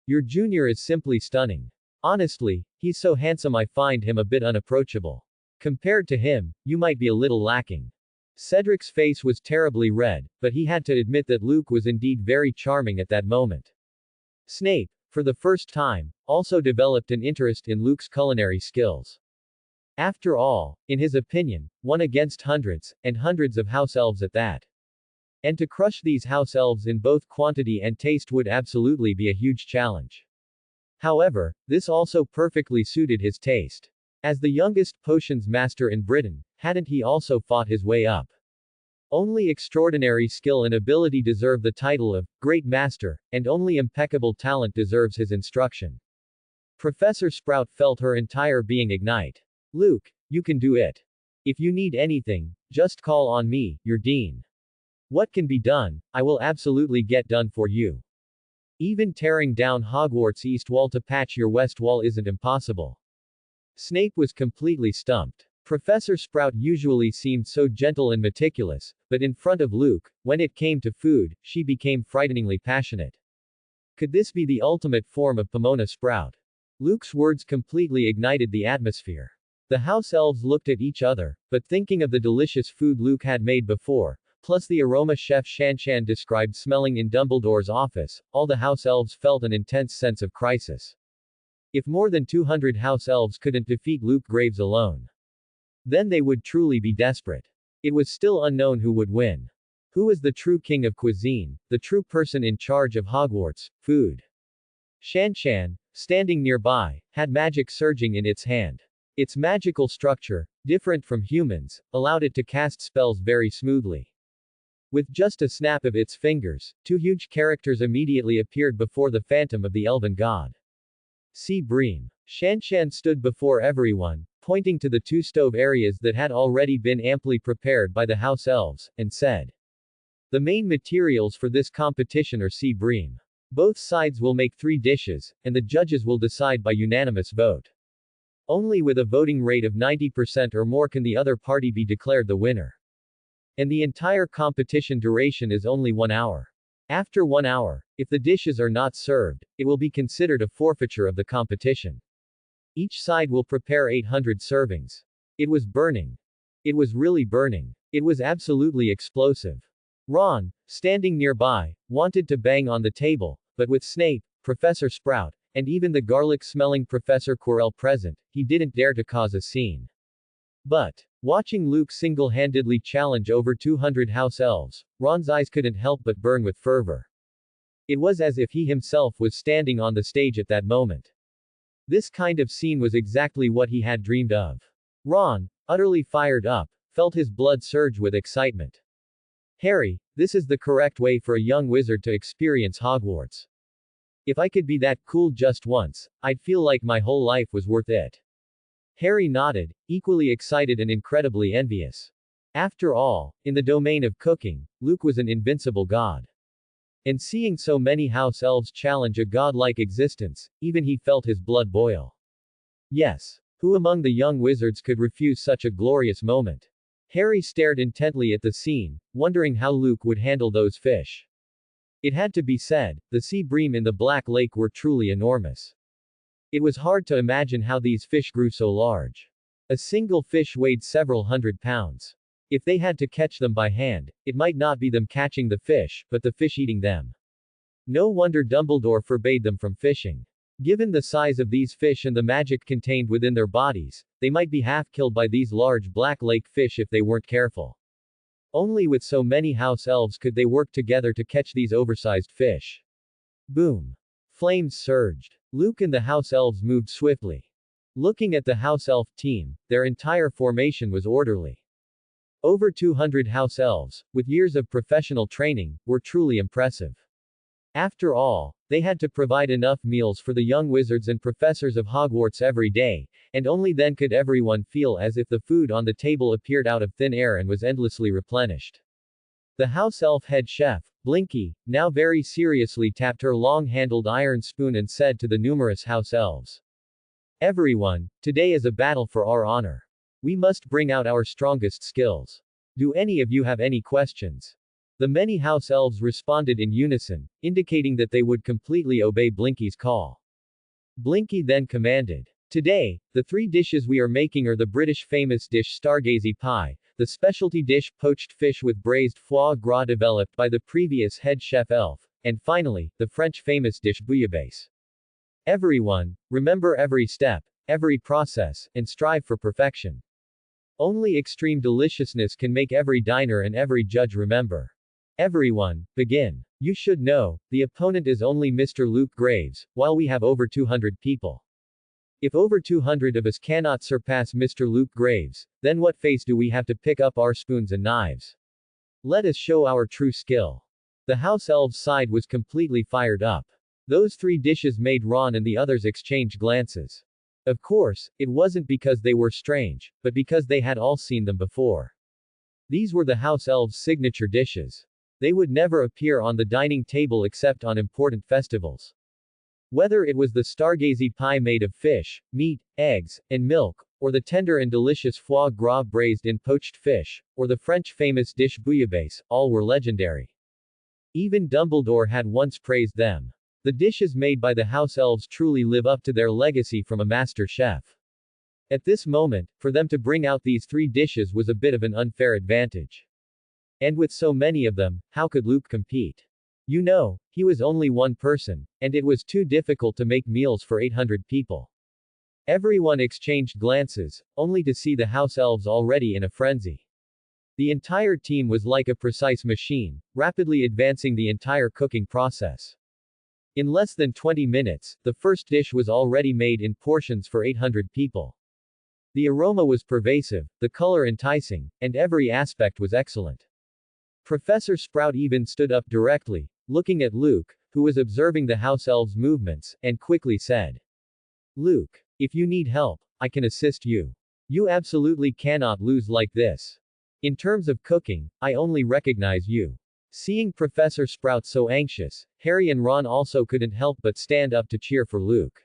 Your junior is simply stunning. Honestly, he's so handsome I find him a bit unapproachable. Compared to him, you might be a little lacking. Cedric's face was terribly red, but he had to admit that Luke was indeed very charming at that moment. Snape, for the first time, also developed an interest in Luke's culinary skills. After all, in his opinion, one against hundreds, and hundreds of house elves at that. And to crush these house elves in both quantity and taste would absolutely be a huge challenge. However, this also perfectly suited his taste. As the youngest potions master in Britain, hadn't he also fought his way up? Only extraordinary skill and ability deserve the title of Great Master, and only impeccable talent deserves his instruction. Professor Sprout felt her entire being ignite. Luke, you can do it. If you need anything, just call on me, your dean. What can be done, I will absolutely get done for you. Even tearing down Hogwarts' east wall to patch your west wall isn't impossible. Snape was completely stumped. Professor Sprout usually seemed so gentle and meticulous, but in front of Luke, when it came to food, she became frighteningly passionate. Could this be the ultimate form of Pomona Sprout? Luke's words completely ignited the atmosphere. The house elves looked at each other, but thinking of the delicious food Luke had made before, plus the aroma Chef Shanshan described smelling in Dumbledore's office, all the house elves felt an intense sense of crisis. If more than 200 house elves couldn't defeat Luke Graves alone, then they would truly be desperate. It was still unknown who would win. Who was the true king of cuisine, the true person in charge of Hogwarts, food? Shanshan, standing nearby, had magic surging in its hand. Its magical structure, different from humans, allowed it to cast spells very smoothly. With just a snap of its fingers, two huge characters immediately appeared before the phantom of the elven god. See Bream. Shanshan stood before everyone, pointing to the two stove areas that had already been amply prepared by the house elves, and said, the main materials for this competition are sea bream. Both sides will make 3 dishes, and the judges will decide by unanimous vote. Only with a voting rate of 90% or more can the other party be declared the winner. And the entire competition duration is only 1 hour. After 1 hour, if the dishes are not served, it will be considered a forfeiture of the competition. Each side will prepare 800 servings. It was burning. It was really burning. It was absolutely explosive. Ron, standing nearby, wanted to bang on the table, but with Snape, Professor Sprout, and even the garlic-smelling Professor Quirrell present, he didn't dare to cause a scene. But, watching Luke single-handedly challenge over 200 house elves, Ron's eyes couldn't help but burn with fervor. It was as if he himself was standing on the stage at that moment. This kind of scene was exactly what he had dreamed of. Ron, utterly fired up, felt his blood surge with excitement. Harry, this is the correct way for a young wizard to experience Hogwarts. If I could be that cool just once, I'd feel like my whole life was worth it. Harry nodded, equally excited and incredibly envious. After all, in the domain of cooking, Luke was an invincible god. And seeing so many house elves challenge a godlike existence, even he felt his blood boil. Yes. Who among the young wizards could refuse such a glorious moment? Harry stared intently at the scene, wondering how Luke would handle those fish. It had to be said, the sea bream in the Black Lake were truly enormous. It was hard to imagine how these fish grew so large. A single fish weighed several hundred pounds. If they had to catch them by hand, it might not be them catching the fish, but the fish eating them. No wonder Dumbledore forbade them from fishing. Given the size of these fish and the magic contained within their bodies, they might be half killed by these large black lake fish if they weren't careful. Only with so many house elves could they work together to catch these oversized fish. Boom! Flames surged. Luke and the house elves moved swiftly. Looking at the house elf team, their entire formation was orderly. Over 200 house elves, with years of professional training, were truly impressive. After all, they had to provide enough meals for the young wizards and professors of Hogwarts every day, and only then could everyone feel as if the food on the table appeared out of thin air and was endlessly replenished. The house elf head chef, Blinky, now very seriously tapped her long-handled iron spoon and said to the numerous house elves, "Everyone, today is a battle for our honor. We must bring out our strongest skills. Do any of you have any questions?" The many house elves responded in unison, indicating that they would completely obey Blinky's call. Blinky then commanded, "Today, the 3 dishes we are making are the British famous dish Stargazy pie, the specialty dish poached fish with braised foie gras developed by the previous head chef elf, and finally, the French famous dish bouillabaisse. Everyone, remember every step, every process, and strive for perfection. Only extreme deliciousness can make every diner and every judge remember. Everyone, begin. You should know, the opponent is only Mr. Luke Graves, while we have over 200 people. If over 200 of us cannot surpass Mr. Luke Graves, then what face do we have to pick up our spoons and knives? Let us show our true skill." The house elves' side was completely fired up. Those 3 dishes made Ron and the others exchange glances. Of course, it wasn't because they were strange, but because they had all seen them before. These were the house elves' signature dishes. They would never appear on the dining table except on important festivals. Whether it was the Stargazy pie made of fish, meat, eggs, and milk, or the tender and delicious foie gras braised in poached fish, or the French famous dish bouillabaisse, all were legendary. Even Dumbledore had once praised them. The dishes made by the house elves truly live up to their legacy from a master chef. At this moment, for them to bring out these 3 dishes was a bit of an unfair advantage. And with so many of them, how could Luke compete? You know, he was only one person, and it was too difficult to make meals for 800 people. Everyone exchanged glances, only to see the house elves already in a frenzy. The entire team was like a precise machine, rapidly advancing the entire cooking process. In less than 20 minutes, the first dish was already made in portions for 800 people. The aroma was pervasive, the color enticing, and every aspect was excellent. Professor Sprout even stood up directly, looking at Luke, who was observing the house elves' movements, and quickly said, "Luke, if you need help, I can assist you. You absolutely cannot lose like this. In terms of cooking, I only recognize you." Seeing Professor Sprout so anxious, Harry and Ron also couldn't help but stand up to cheer for Luke.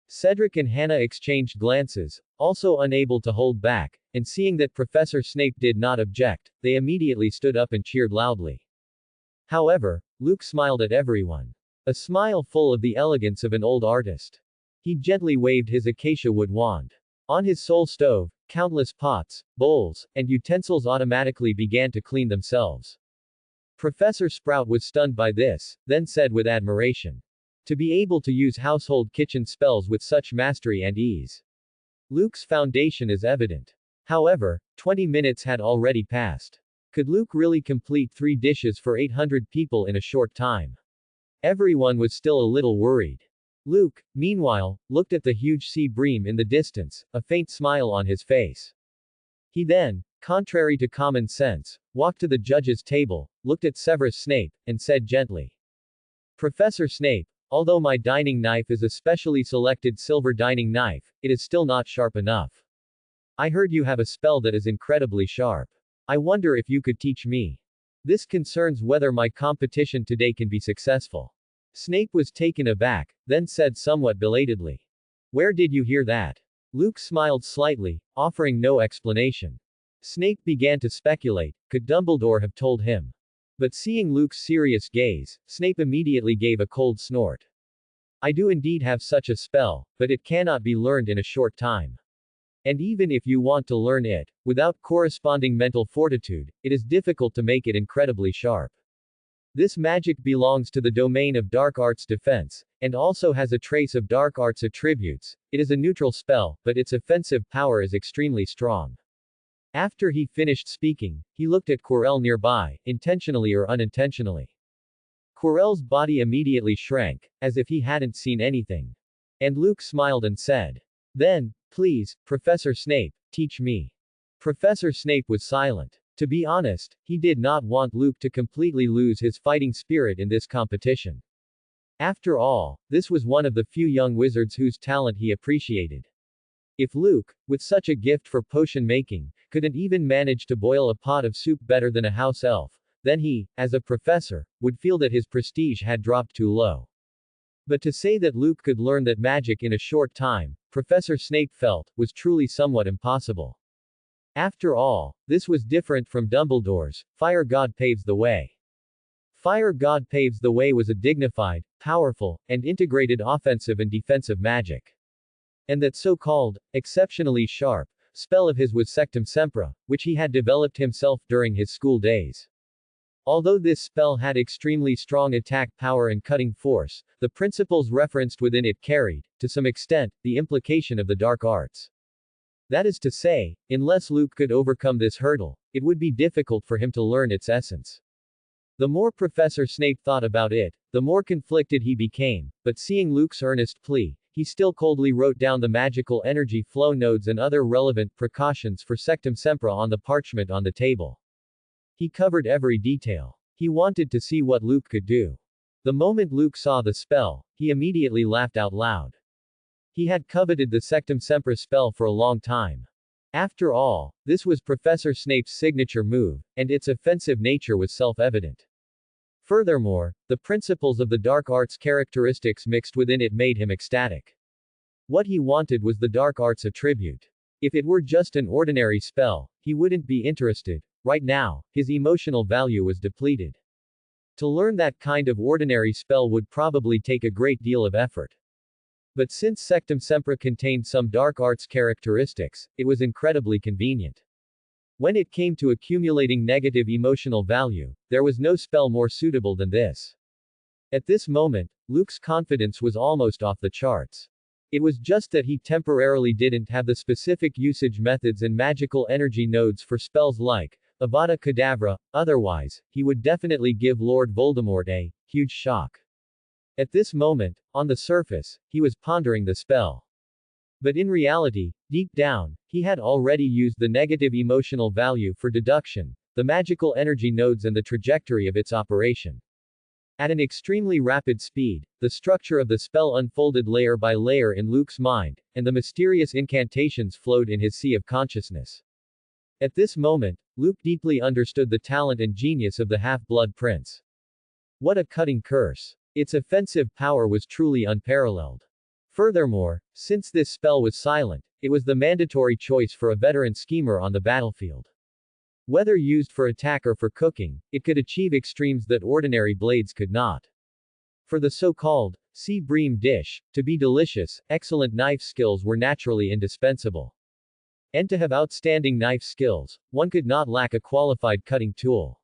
Cedric and Hannah exchanged glances, also unable to hold back, and seeing that Professor Snape did not object, they immediately stood up and cheered loudly. However, Luke smiled at everyone. A smile full of the elegance of an old artist. He gently waved his acacia wood wand. On his soul stove, countless pots, bowls, and utensils automatically began to clean themselves. Professor Sprout was stunned by this, then said with admiration, "To be able to use household kitchen spells with such mastery and ease. Luke's foundation is evident." However, 20 minutes had already passed. Could Luke really complete 3 dishes for 800 people in a short time? Everyone was still a little worried. Luke, meanwhile, looked at the huge sea bream in the distance, a faint smile on his face. He then, contrary to common sense, walked to the judge's table, looked at Severus Snape, and said gently, "Professor Snape, although my dining knife is a specially selected silver dining knife, it is still not sharp enough. I heard you have a spell that is incredibly sharp. I wonder if you could teach me. This concerns whether my competition today can be successful." Snape was taken aback, then said somewhat belatedly, "Where did you hear that?" Luke smiled slightly, offering no explanation. Snape began to speculate, could Dumbledore have told him? But seeing Luke's serious gaze, Snape immediately gave a cold snort. "I do indeed have such a spell, but it cannot be learned in a short time. And even if you want to learn it, without corresponding mental fortitude, it is difficult to make it incredibly sharp. This magic belongs to the domain of dark arts defense, and also has a trace of dark arts attributes. It is a neutral spell, but its offensive power is extremely strong. After he finished speaking, he looked at Quirrell nearby, intentionally or unintentionally. Quirrell's body immediately shrank, as if he hadn't seen anything. And Luke smiled and said, "Then, please, Professor Snape, teach me." Professor Snape was silent. To be honest, he did not want Luke to completely lose his fighting spirit in this competition. After all, this was one of the few young wizards whose talent he appreciated. If Luke, with such a gift for potion making, couldn't even manage to boil a pot of soup better than a house elf, then he, as a professor, would feel that his prestige had dropped too low. But to say that Luke could learn that magic in a short time, Professor Snape felt, was truly somewhat impossible. After all, this was different from Dumbledore's Fire God Paves the Way. Fire God Paves the Way was a dignified, powerful, and integrated offensive and defensive magic. And that so-called, exceptionally sharp, spell of his was Sectum Sempra, which he had developed himself during his school days. Although this spell had extremely strong attack power and cutting force, the principles referenced within it carried, to some extent, the implication of the dark arts. That is to say, unless Luke could overcome this hurdle, it would be difficult for him to learn its essence. The more Professor Snape thought about it, the more conflicted he became, but seeing Luke's earnest plea, he still coldly wrote down the magical energy flow nodes and other relevant precautions for Sectum Sempra on the parchment on the table. He covered every detail. He wanted to see what Luke could do. The moment Luke saw the spell, he immediately laughed out loud. He had coveted the Sectum Sempra spell for a long time. After all, this was Professor Snape's signature move, and its offensive nature was self-evident. Furthermore, the principles of the dark arts characteristics mixed within it made him ecstatic. What he wanted was the dark arts attribute. If it were just an ordinary spell, he wouldn't be interested. Right now, his emotional value was depleted. To learn that kind of ordinary spell would probably take a great deal of effort. But since Sectum Sempra contained some dark arts characteristics, it was incredibly convenient. When it came to accumulating negative emotional value, there was no spell more suitable than this. At this moment, Luke's confidence was almost off the charts. It was just that he temporarily didn't have the specific usage methods and magical energy nodes for spells like Avada Kedavra, otherwise, he would definitely give Lord Voldemort a huge shock. At this moment, on the surface, he was pondering the spell. But in reality, deep down, he had already used the negative emotional value for deduction, the magical energy nodes and the trajectory of its operation. At an extremely rapid speed, the structure of the spell unfolded layer by layer in Luke's mind, and the mysterious incantations flowed in his sea of consciousness. At this moment, Luke deeply understood the talent and genius of the Half-Blood Prince. What a cutting curse! Its offensive power was truly unparalleled. Furthermore, since this spell was silent, it was the mandatory choice for a veteran schemer on the battlefield. Whether used for attack or for cooking, it could achieve extremes that ordinary blades could not. For the so-called sea bream dish to be delicious, excellent knife skills were naturally indispensable. And to have outstanding knife skills, one could not lack a qualified cutting tool.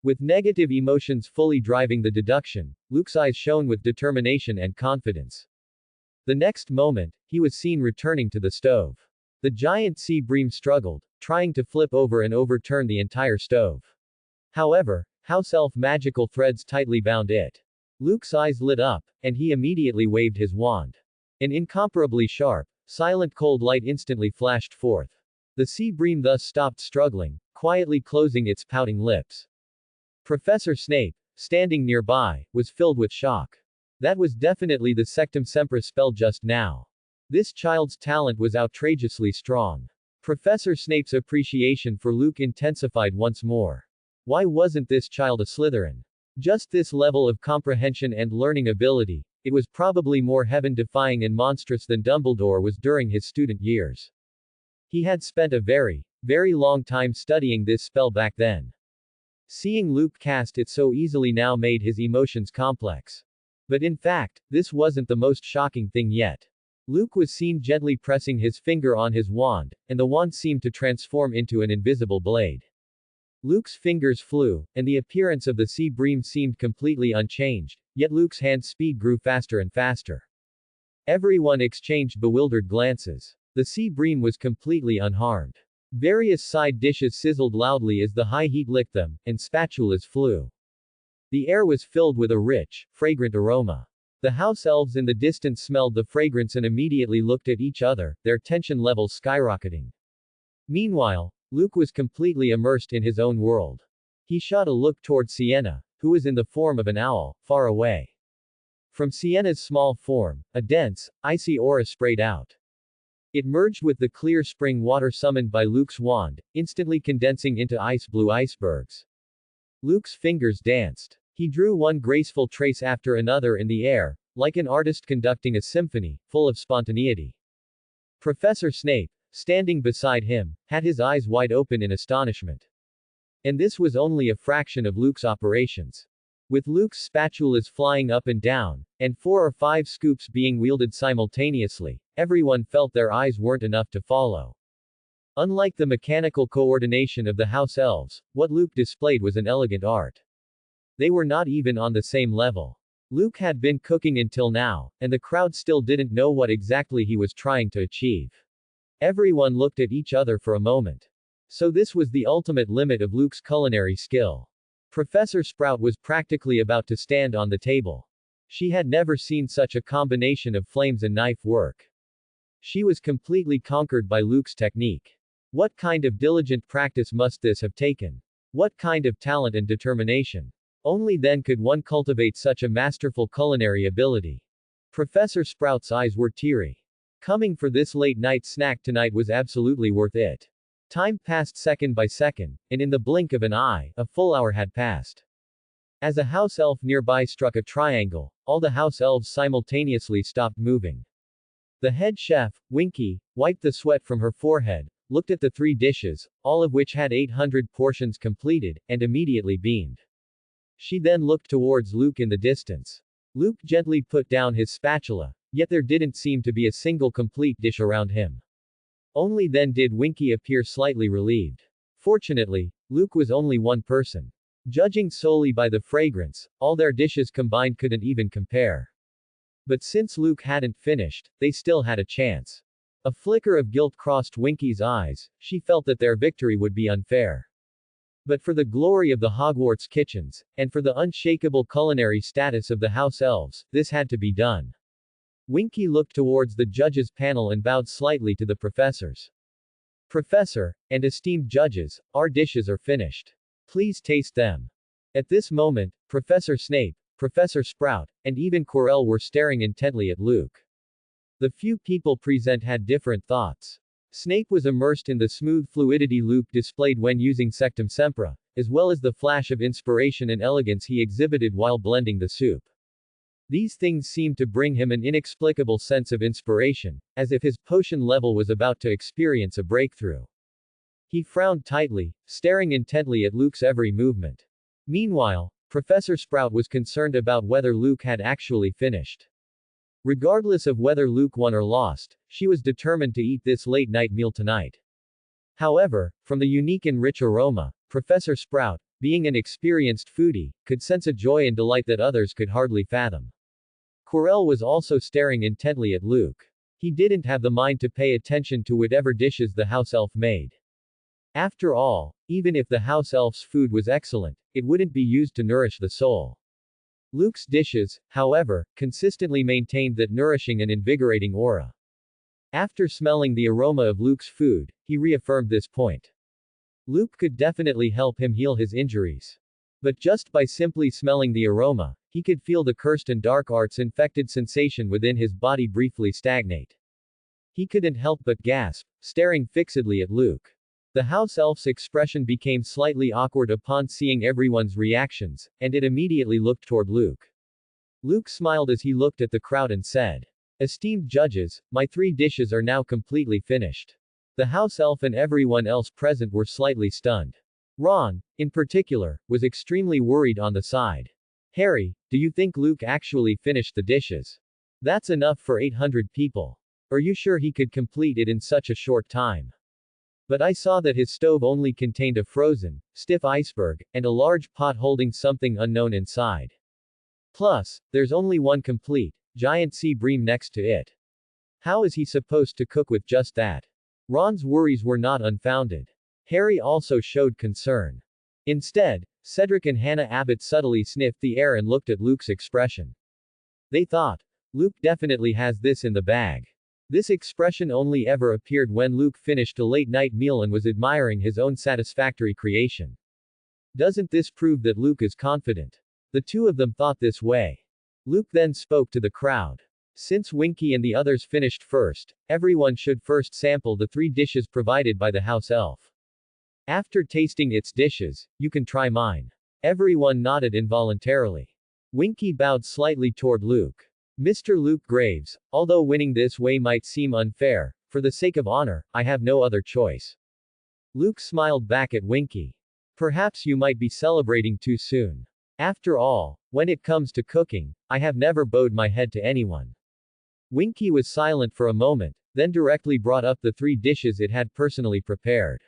With negative emotions fully driving the deduction, Luke's eyes shone with determination and confidence. The next moment, he was seen returning to the stove. The giant sea bream struggled, trying to flip over and overturn the entire stove. However, house elf magical threads tightly bound it. Luke's eyes lit up, and he immediately waved his wand. An incomparably sharp, silent cold light instantly flashed forth. The sea bream thus stopped struggling, quietly closing its pouting lips. Professor Snape, standing nearby, was filled with shock. That was definitely the Sectum Sempra spell just now. This child's talent was outrageously strong. Professor Snape's appreciation for Luke intensified once more. Why wasn't this child a Slytherin? Just this level of comprehension and learning ability, it was probably more heaven-defying and monstrous than Dumbledore was during his student years. He had spent a very, very long time studying this spell back then. Seeing Luke cast it so easily now made his emotions complex. But in fact, this wasn't the most shocking thing yet. Luke was seen gently pressing his finger on his wand, and the wand seemed to transform into an invisible blade. Luke's fingers flew, and the appearance of the sea bream seemed completely unchanged, yet Luke's hand speed grew faster and faster. Everyone exchanged bewildered glances. The sea bream was completely unharmed. Various side dishes sizzled loudly as the high heat licked them, and spatulas flew. The air was filled with a rich, fragrant aroma. The house elves in the distance smelled the fragrance and immediately looked at each other, their tension levels skyrocketing. Meanwhile, Luke was completely immersed in his own world. He shot a look toward Sienna, who was in the form of an owl, far away. From Sienna's small form, a dense, icy aura sprayed out. It merged with the clear spring water summoned by Luke's wand, instantly condensing into ice-blue icebergs. Luke's fingers danced. He drew one graceful trace after another in the air, like an artist conducting a symphony, full of spontaneity. Professor Snape, standing beside him, had his eyes wide open in astonishment. And this was only a fraction of Luke's operations. With Luke's spatulas flying up and down, and 4 or 5 scoops being wielded simultaneously, everyone felt their eyes weren't enough to follow. Unlike the mechanical coordination of the house elves, what Luke displayed was an elegant art. They were not even on the same level. Luke had been cooking until now, and the crowd still didn't know what exactly he was trying to achieve. Everyone looked at each other for a moment. So this was the ultimate limit of Luke's culinary skill. Professor Sprout was practically about to stand on the table. She had never seen such a combination of flames and knife work. She was completely conquered by Luke's technique. What kind of diligent practice must this have taken? What kind of talent and determination? Only then could one cultivate such a masterful culinary ability. Professor Sprout's eyes were teary. Coming for this late-night snack tonight was absolutely worth it. Time passed second by second, and in the blink of an eye, a full hour had passed. As a house elf nearby struck a triangle, all the house elves simultaneously stopped moving. The head chef, Winky, wiped the sweat from her forehead, looked at the 3 dishes, all of which had 800 portions completed, and immediately beamed. She then looked towards Luke in the distance. Luke gently put down his spatula, yet there didn't seem to be a single complete dish around him. Only then did Winky appear slightly relieved. Fortunately, Luke was only one person. Judging solely by the fragrance, all their dishes combined couldn't even compare. But since Luke hadn't finished, they still had a chance. A flicker of guilt crossed Winky's eyes. She felt that their victory would be unfair. But for the glory of the Hogwarts kitchens, and for the unshakable culinary status of the house elves, this had to be done. Winky looked towards the judges' panel and bowed slightly to the professors. Professor, and esteemed judges, our dishes are finished. Please taste them. At this moment, Professor Snape, Professor Sprout, and even Quirrell were staring intently at Luke. The few people present had different thoughts. Snape was immersed in the smooth fluidity Luke displayed when using Sectum Sempra, as well as the flash of inspiration and elegance he exhibited while blending the soup. These things seemed to bring him an inexplicable sense of inspiration, as if his potion level was about to experience a breakthrough. He frowned tightly, staring intently at Luke's every movement. Meanwhile, Professor Sprout was concerned about whether Luke had actually finished. Regardless of whether Luke won or lost, she was determined to eat this late-night meal tonight. However, from the unique and rich aroma, Professor Sprout, being an experienced foodie, could sense a joy and delight that others could hardly fathom. Quirrell was also staring intently at Luke. He didn't have the mind to pay attention to whatever dishes the house elf made. After all, even if the house elf's food was excellent, it wouldn't be used to nourish the soul. Luke's dishes, however, consistently maintained that nourishing and invigorating aura. After smelling the aroma of Luke's food, he reaffirmed this point. Luke could definitely help him heal his injuries. But just by simply smelling the aroma, he could feel the cursed and dark arts infected sensation within his body briefly stagnate. He couldn't help but gasp, staring fixedly at Luke. The house elf's expression became slightly awkward upon seeing everyone's reactions, and it immediately looked toward Luke. Luke smiled as he looked at the crowd and said, "Esteemed judges, my 3 dishes are now completely finished." The house elf and everyone else present were slightly stunned. Ron, in particular, was extremely worried on the side. Harry, do you think Luke actually finished the dishes? That's enough for 800 people. Are you sure he could complete it in such a short time? But I saw that his stove only contained a frozen, stiff iceberg, and a large pot holding something unknown inside. Plus, there's only one complete, giant sea bream next to it. How is he supposed to cook with just that? Ron's worries were not unfounded. Harry also showed concern. Instead, Cedric and Hannah Abbott subtly sniffed the air and looked at Luke's expression. They thought, Luke definitely has this in the bag. This expression only ever appeared when Luke finished a late-night meal and was admiring his own satisfactory creation. Doesn't this prove that Luke is confident? The two of them thought this way. Luke then spoke to the crowd. Since Winky and the others finished first, everyone should first sample the 3 dishes provided by the house elf. After tasting its dishes, you can try mine. Everyone nodded involuntarily. Winky bowed slightly toward Luke. Mr. Luke Graves, although winning this way might seem unfair, for the sake of honor, I have no other choice. Luke smiled back at Winky. Perhaps you might be celebrating too soon. After all, when it comes to cooking, I have never bowed my head to anyone. Winky was silent for a moment, then directly brought up the 3 dishes it had personally prepared.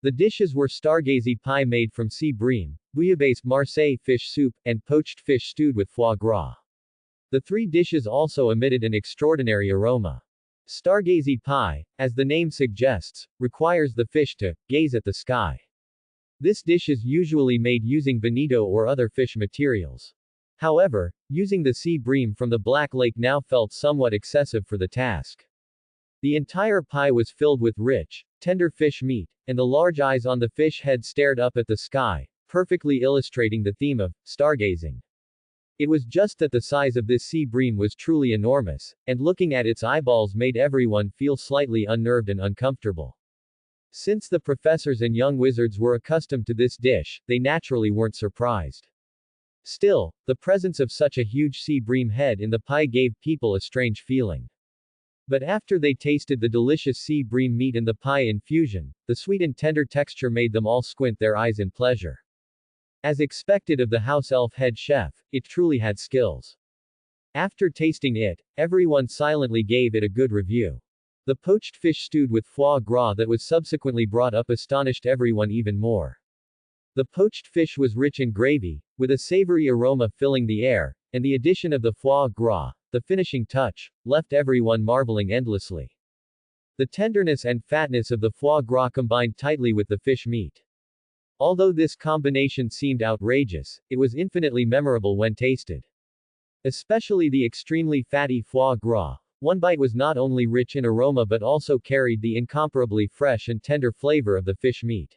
The dishes were stargazy pie made from sea bream, bouillabaisse Marseille fish soup, and poached fish stewed with foie gras. The 3 dishes also emitted an extraordinary aroma. Stargazy pie, as the name suggests, requires the fish to gaze at the sky. This dish is usually made using bonito or other fish materials. However, using the sea bream from the Black Lake now felt somewhat excessive for the task. The entire pie was filled with rich, tender fish meat, and the large eyes on the fish head stared up at the sky, perfectly illustrating the theme of stargazing. It was just that the size of this sea bream was truly enormous, and looking at its eyeballs made everyone feel slightly unnerved and uncomfortable. Since the professors and young wizards were accustomed to this dish, they naturally weren't surprised. Still, the presence of such a huge sea bream head in the pie gave people a strange feeling. But after they tasted the delicious sea bream meat in the pie infusion, the sweet and tender texture made them all squint their eyes in pleasure. As expected of the house elf head chef, it truly had skills. After tasting it, everyone silently gave it a good review. The poached fish stewed with foie gras that was subsequently brought up astonished everyone even more. The poached fish was rich in gravy, with a savory aroma filling the air, and the addition of the foie gras, the finishing touch, left everyone marveling endlessly. The tenderness and fatness of the foie gras combined tightly with the fish meat. Although this combination seemed outrageous, it was infinitely memorable when tasted. Especially the extremely fatty foie gras. One bite was not only rich in aroma but also carried the incomparably fresh and tender flavor of the fish meat.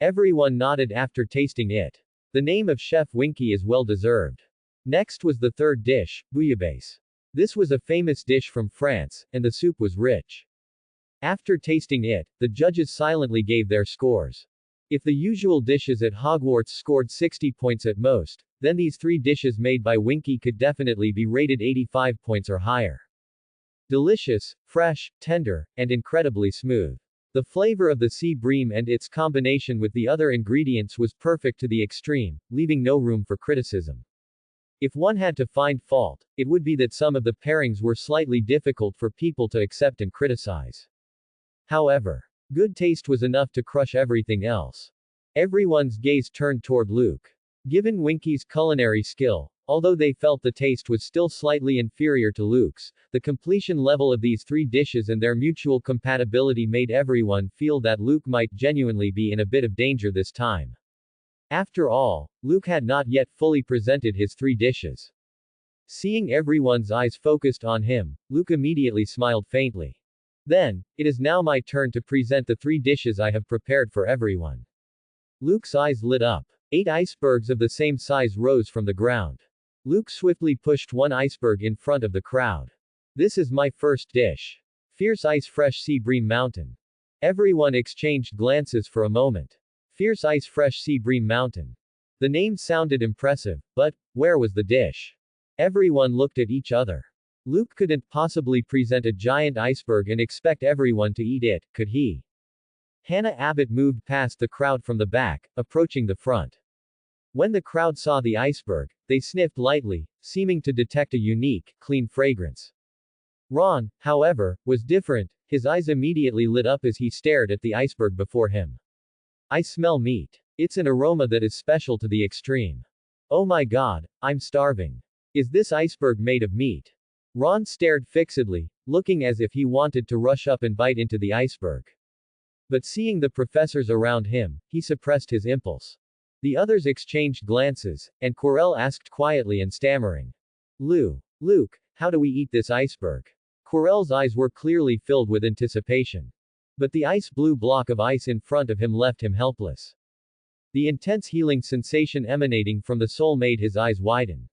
Everyone nodded after tasting it. The name of Chef Winky is well deserved. Next was the 3rd dish, bouillabaisse. This was a famous dish from France, and the soup was rich. After tasting it, the judges silently gave their scores. If the usual dishes at Hogwarts scored 60 points at most, then these 3 dishes made by Winky could definitely be rated 85 points or higher. Delicious, fresh, tender, and incredibly smooth. The flavor of the sea bream and its combination with the other ingredients was perfect to the extreme, leaving no room for criticism. If one had to find fault, it would be that some of the pairings were slightly difficult for people to accept and criticize. However, good taste was enough to crush everything else. Everyone's gaze turned toward Luke. Given Winky's culinary skill, although they felt the taste was still slightly inferior to Luke's, the completion level of these 3 dishes and their mutual compatibility made everyone feel that Luke might genuinely be in a bit of danger this time. After all, Luke had not yet fully presented his 3 dishes. Seeing everyone's eyes focused on him, Luke immediately smiled faintly. Then, it is now my turn to present the 3 dishes I have prepared for everyone. Luke's eyes lit up. 8 icebergs of the same size rose from the ground. Luke swiftly pushed one iceberg in front of the crowd. This is my first dish. Fierce Ice Fresh Sea Bream Mountain. Everyone exchanged glances for a moment. Fierce Ice Fresh Sea Bream Mountain. The name sounded impressive, but where was the dish? Everyone looked at each other. Luke couldn't possibly present a giant iceberg and expect everyone to eat it, could he? Hannah Abbott moved past the crowd from the back, approaching the front. When the crowd saw the iceberg, they sniffed lightly, seeming to detect a unique, clean fragrance. Ron, however, was different. His eyes immediately lit up as he stared at the iceberg before him. I smell meat. It's an aroma that is special to the extreme. Oh my god, I'm starving. Is this iceberg made of meat? Ron stared fixedly, looking as if he wanted to rush up and bite into the iceberg. But seeing the professors around him, he suppressed his impulse. The others exchanged glances, and Quirrell asked quietly and stammering. Luke, how do we eat this iceberg? Quirrell's eyes were clearly filled with anticipation. But the ice-blue block of ice in front of him left him helpless. The intense healing sensation emanating from the soul made his eyes widen.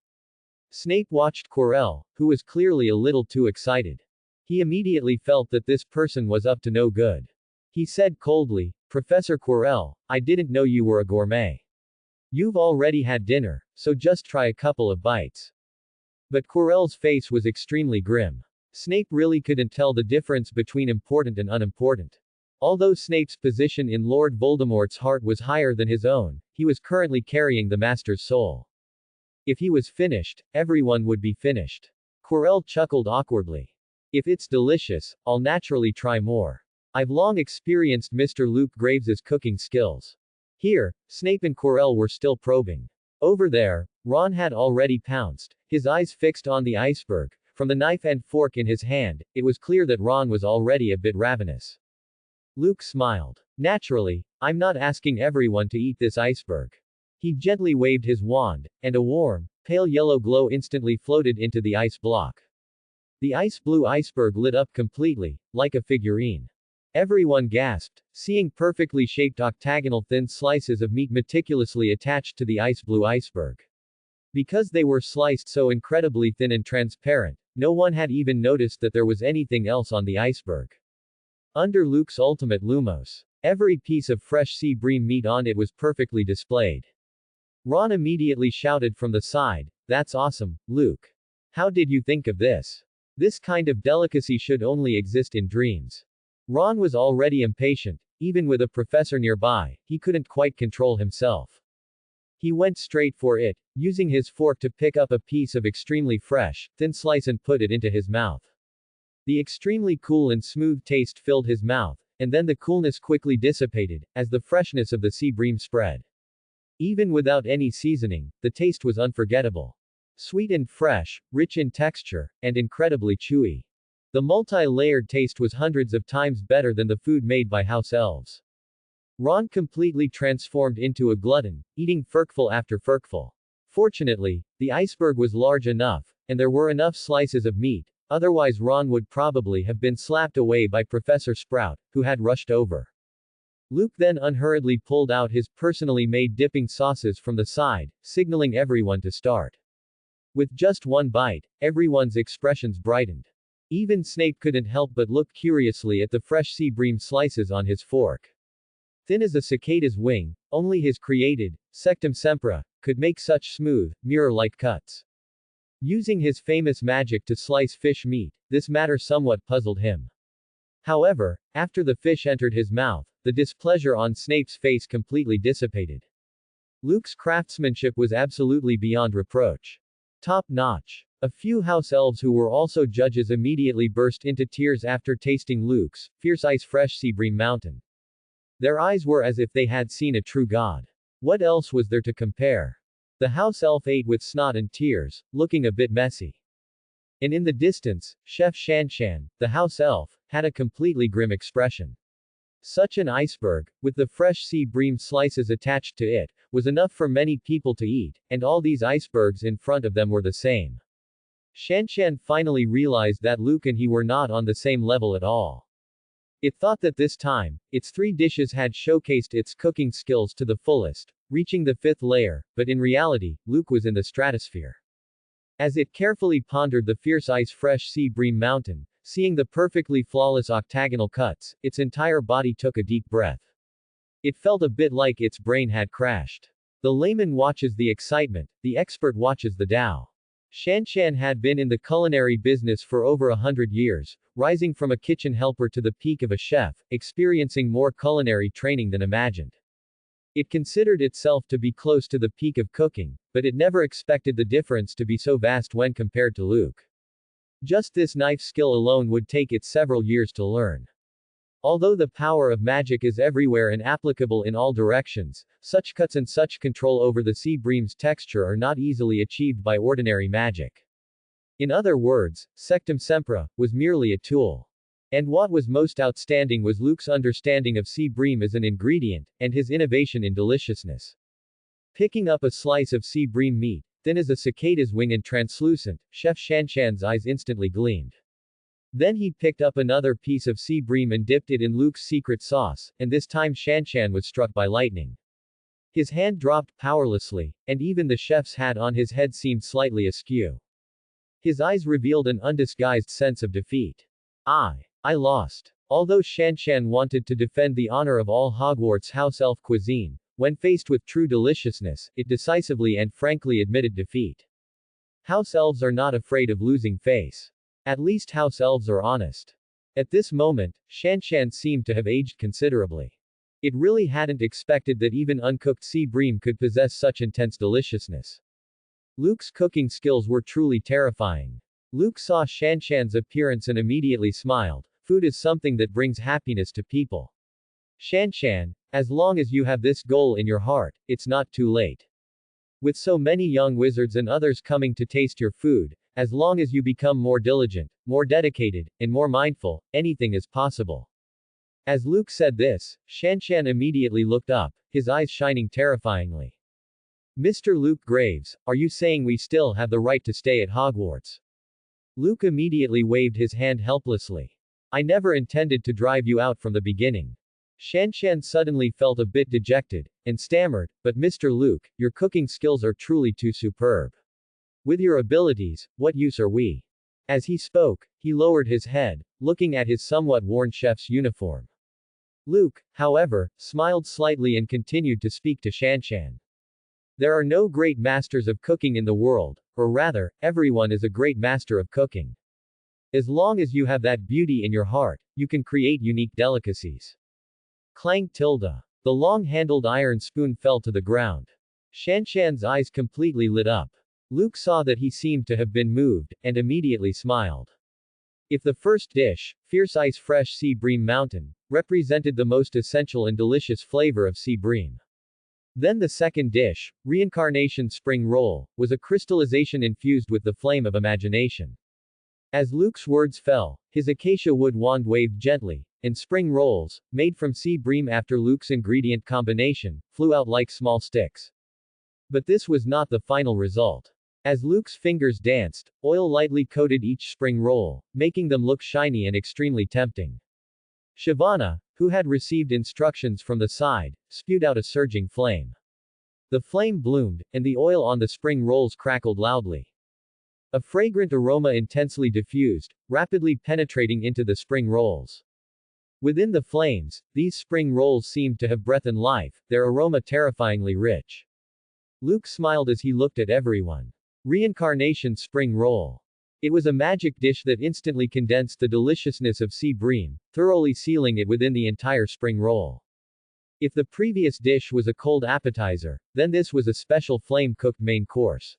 Snape watched Quirrell, who was clearly a little too excited. He immediately felt that this person was up to no good. He said coldly, Professor Quirrell, I didn't know you were a gourmet. You've already had dinner, so just try a couple of bites. But Quirrell's face was extremely grim. Snape really couldn't tell the difference between important and unimportant. Although Snape's position in Lord Voldemort's heart was higher than his own, he was currently carrying the Master's soul. If he was finished, everyone would be finished. Quirrell chuckled awkwardly. If it's delicious, I'll naturally try more. I've long experienced Mr. Luke Graves's cooking skills. Here, Snape and Quirrell were still probing. Over there, Ron had already pounced, his eyes fixed on the iceberg. From the knife and fork in his hand, it was clear that Ron was already a bit ravenous. Luke smiled. Naturally, I'm not asking everyone to eat this iceberg. He gently waved his wand, and a warm, pale yellow glow instantly floated into the ice block. The ice-blue iceberg lit up completely, like a figurine. Everyone gasped, seeing perfectly shaped octagonal thin slices of meat meticulously attached to the ice-blue iceberg. Because they were sliced so incredibly thin and transparent, no one had even noticed that there was anything else on the iceberg. Under Luke's ultimate lumos, every piece of fresh sea bream meat on it was perfectly displayed. Ron immediately shouted from the side, That's awesome, Luke. How did you think of this? This kind of delicacy should only exist in dreams. Ron was already impatient, even with a professor nearby, he couldn't quite control himself. He went straight for it, using his fork to pick up a piece of extremely fresh, thin slice and put it into his mouth. The extremely cool and smooth taste filled his mouth, and then the coolness quickly dissipated, as the freshness of the sea bream spread. Even without any seasoning, the taste was unforgettable. Sweet and fresh, rich in texture, and incredibly chewy. The multi-layered taste was hundreds of times better than the food made by house elves. Ron completely transformed into a glutton, eating furkful after furkful. Fortunately, the iceberg was large enough, and there were enough slices of meat, otherwise Ron would probably have been slapped away by Professor Sprout, who had rushed over. Luke then unhurriedly pulled out his personally made dipping sauces from the side, signaling everyone to start. With just one bite, everyone's expressions brightened. Even Snape couldn't help but look curiously at the fresh sea bream slices on his fork. Thin as a cicada's wing, only his created, Sectum Sempra, could make such smooth, mirror-like cuts. Using his famous magic to slice fish meat, this matter somewhat puzzled him. However, after the fish entered his mouth, the displeasure on Snape's face completely dissipated. Luke's craftsmanship was absolutely beyond reproach. Top-notch. A few house elves who were also judges immediately burst into tears after tasting Luke's fierce ice fresh sea bream mountain. Their eyes were as if they had seen a true god. What else was there to compare? The house elf ate with snot and tears, looking a bit messy. And in the distance, Chef Shanshan, the house elf, had a completely grim expression. Such an iceberg, with the fresh sea bream slices attached to it, was enough for many people to eat, and all these icebergs in front of them were the same. Shanshan finally realized that Luke and he were not on the same level at all. It thought that this time, its 3 dishes had showcased its cooking skills to the fullest, reaching the 5th layer, but in reality, Luke was in the stratosphere. As it carefully pondered the fierce ice fresh sea bream mountain, seeing the perfectly flawless octagonal cuts, its entire body took a deep breath. It felt a bit like its brain had crashed. The layman watches the excitement, the expert watches the Tao. Shanshan had been in the culinary business for over 100 years, rising from a kitchen helper to the peak of a chef, experiencing more culinary training than imagined. It considered itself to be close to the peak of cooking, but it never expected the difference to be so vast when compared to Luke. Just this knife skill alone would take it several years to learn. Although the power of magic is everywhere and applicable in all directions, such cuts and such control over the sea bream's texture are not easily achieved by ordinary magic. In other words, Sectum Sempra was merely a tool. And what was most outstanding was Luke's understanding of sea bream as an ingredient, and his innovation in deliciousness. Picking up a slice of sea bream meat, thin as a cicada's wing and translucent, Chef Shanshan's eyes instantly gleamed. Then he picked up another piece of sea bream and dipped it in Luke's secret sauce, and this time Shanshan was struck by lightning. His hand dropped powerlessly, and even the chef's hat on his head seemed slightly askew. His eyes revealed an undisguised sense of defeat. I lost. Although Shanshan wanted to defend the honor of all Hogwarts house elf cuisine, when faced with true deliciousness, it decisively and frankly admitted defeat. House elves are not afraid of losing face. At least house elves are honest. At this moment, Shanshan seemed to have aged considerably. It really hadn't expected that even uncooked sea bream could possess such intense deliciousness. Luke's cooking skills were truly terrifying. Luke saw Shanshan's appearance and immediately smiled. Food is something that brings happiness to people. Shanshan, as long as you have this goal in your heart, it's not too late. With so many young wizards and others coming to taste your food, as long as you become more diligent, more dedicated, and more mindful, anything is possible. As Luke said this, Shanshan immediately looked up, his eyes shining terrifyingly. Mr. Luke Graves, are you saying we still have the right to stay at Hogwarts? Luke immediately waved his hand helplessly. I never intended to drive you out from the beginning. Shanshan suddenly felt a bit dejected, and stammered, but Mr. Luke, your cooking skills are truly too superb. With your abilities, what use are we? As he spoke, he lowered his head, looking at his somewhat worn chef's uniform. Luke, however, smiled slightly and continued to speak to Shanshan. There are no great masters of cooking in the world, or rather, everyone is a great master of cooking. As long as you have that beauty in your heart, you can create unique delicacies. Clang tilde. The long-handled iron spoon fell to the ground. Shanshan's eyes completely lit up. Luke saw that he seemed to have been moved, and immediately smiled. If the first dish, Fierce Ice Fresh Sea Bream Mountain, represented the most essential and delicious flavor of sea bream, then the second dish, Reincarnation Spring Roll, was a crystallization infused with the flame of imagination. As Luke's words fell, his acacia wood wand waved gently, and spring rolls, made from sea bream after Luke's ingredient combination, flew out like small sticks. But this was not the final result. As Luke's fingers danced, oil lightly coated each spring roll, making them look shiny and extremely tempting. Shyvana, who had received instructions from the side, spewed out a surging flame. The flame bloomed, and the oil on the spring rolls crackled loudly. A fragrant aroma intensely diffused, rapidly penetrating into the spring rolls. Within the flames, these spring rolls seemed to have breath and life, their aroma terrifyingly rich. Luke smiled as he looked at everyone. Reincarnation Spring Roll. It was a magic dish that instantly condensed the deliciousness of sea bream, thoroughly sealing it within the entire spring roll. If the previous dish was a cold appetizer, then this was a special flame-cooked main course.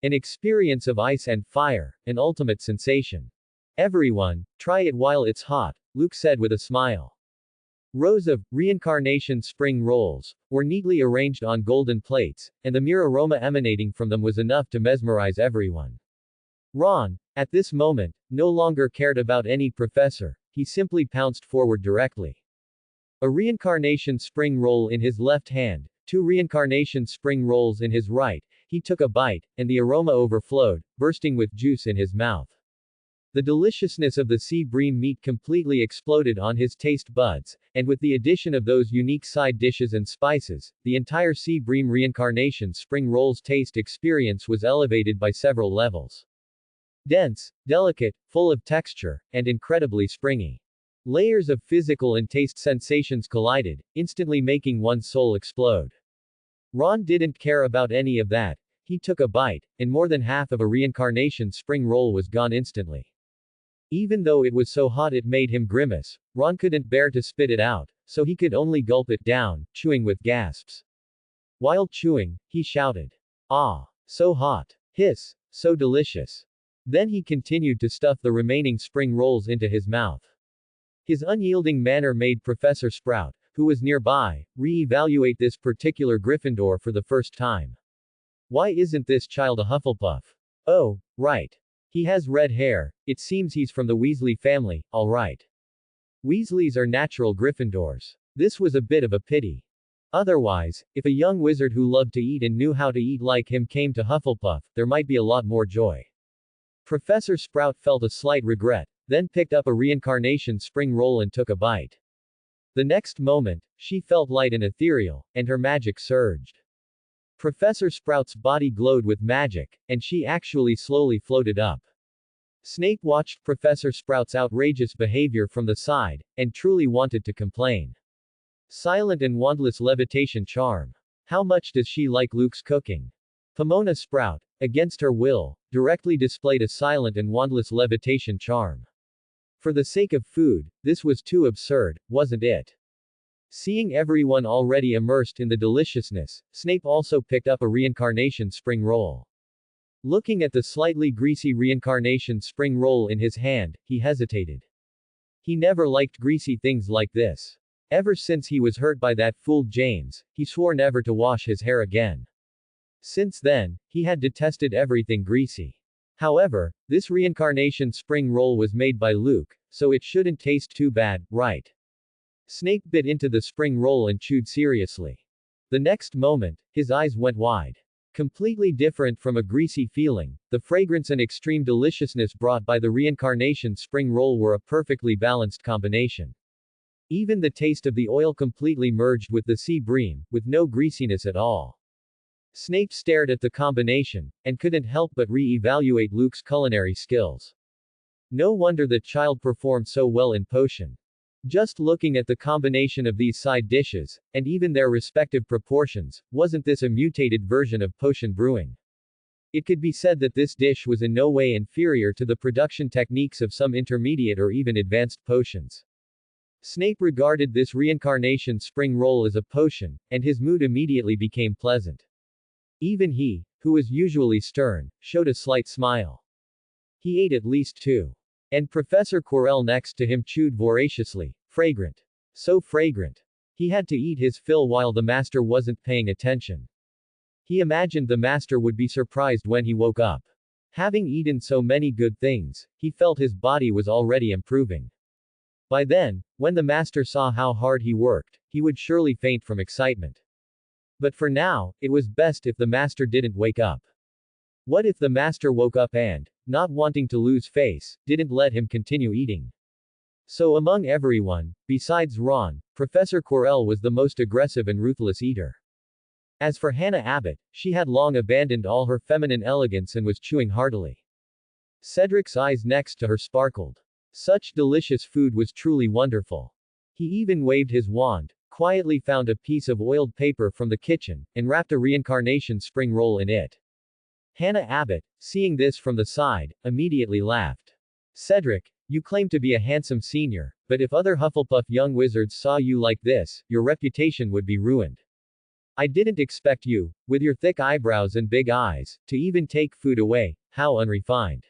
An experience of ice and fire, an ultimate sensation. Everyone, try it while it's hot, Luke said with a smile. Rows of reincarnation spring rolls were neatly arranged on golden plates, and the mere aroma emanating from them was enough to mesmerize everyone. Ron, at this moment, no longer cared about any professor, he simply pounced forward directly. A reincarnation spring roll in his left hand, 2 reincarnation spring rolls in his right, he took a bite, and the aroma overflowed, bursting with juice in his mouth. The deliciousness of the sea bream meat completely exploded on his taste buds, and with the addition of those unique side dishes and spices, the entire sea bream reincarnation spring rolls taste experience was elevated by several levels. Dense, delicate, full of texture, and incredibly springy. Layers of physical and taste sensations collided, instantly making one's soul explode. Ron didn't care about any of that. He took a bite, and more than half of a reincarnation spring roll was gone instantly. Even though it was so hot it made him grimace, Ron couldn't bear to spit it out, so he could only gulp it down, chewing with gasps. While chewing, he shouted, "Ah! So hot! Hiss! So delicious!" Then he continued to stuff the remaining spring rolls into his mouth. His unyielding manner made Professor Sprout, who was nearby, re-evaluate this particular Gryffindor for the first time. Why isn't this child a Hufflepuff? Oh, right. He has red hair, it seems he's from the Weasley family, alright. Weasleys are natural Gryffindors. This was a bit of a pity. Otherwise, if a young wizard who loved to eat and knew how to eat like him came to Hufflepuff, there might be a lot more joy. Professor Sprout felt a slight regret, then picked up a reincarnation spring roll and took a bite. The next moment, she felt light and ethereal, and her magic surged. Professor Sprout's body glowed with magic, and she actually slowly floated up. Snape watched Professor Sprout's outrageous behavior from the side, and truly wanted to complain. Silent and wandless levitation charm. How much does she like Luke's cooking? Pomona Sprout, against her will, directly displayed a silent and wandless levitation charm. For the sake of food, this was too absurd, wasn't it? Seeing everyone already immersed in the deliciousness, Snape also picked up a reincarnation spring roll. Looking at the slightly greasy reincarnation spring roll in his hand, he hesitated. He never liked greasy things like this. Ever since he was hurt by that fool James, he swore never to wash his hair again. Since then, he had detested everything greasy. However, this reincarnation spring roll was made by Luke, so it shouldn't taste too bad, right? Snape bit into the spring roll and chewed seriously. The next moment, his eyes went wide. Completely different from a greasy feeling, the fragrance and extreme deliciousness brought by the reincarnation spring roll were a perfectly balanced combination. Even the taste of the oil completely merged with the sea bream, with no greasiness at all. Snape stared at the combination, and couldn't help but re-evaluate Luke's culinary skills. No wonder the child performed so well in potion. Just looking at the combination of these side dishes, and even their respective proportions, wasn't this a mutated version of potion brewing? It could be said that this dish was in no way inferior to the production techniques of some intermediate or even advanced potions. Snape regarded this reincarnation spring roll as a potion, and his mood immediately became pleasant. Even he, who was usually stern, showed a slight smile. He ate at least two. And Professor Quirrell next to him chewed voraciously. Fragrant. So fragrant. He had to eat his fill while the master wasn't paying attention. He imagined the master would be surprised when he woke up. Having eaten so many good things, he felt his body was already improving. By then, when the master saw how hard he worked, he would surely faint from excitement. But for now, it was best if the master didn't wake up. What if the master woke up and, not wanting to lose face, didn't let him continue eating? So among everyone, besides Ron, Professor Quirrell was the most aggressive and ruthless eater. As for Hannah Abbott, she had long abandoned all her feminine elegance and was chewing heartily. Cedric's eyes next to her sparkled. Such delicious food was truly wonderful. He even waved his wand, quietly found a piece of oiled paper from the kitchen, and wrapped a reincarnation spring roll in it. Hannah Abbott, seeing this from the side, immediately laughed. Cedric, you claim to be a handsome senior, but if other Hufflepuff young wizards saw you like this, your reputation would be ruined. I didn't expect you, with your thick eyebrows and big eyes, to even take food away. How unrefined.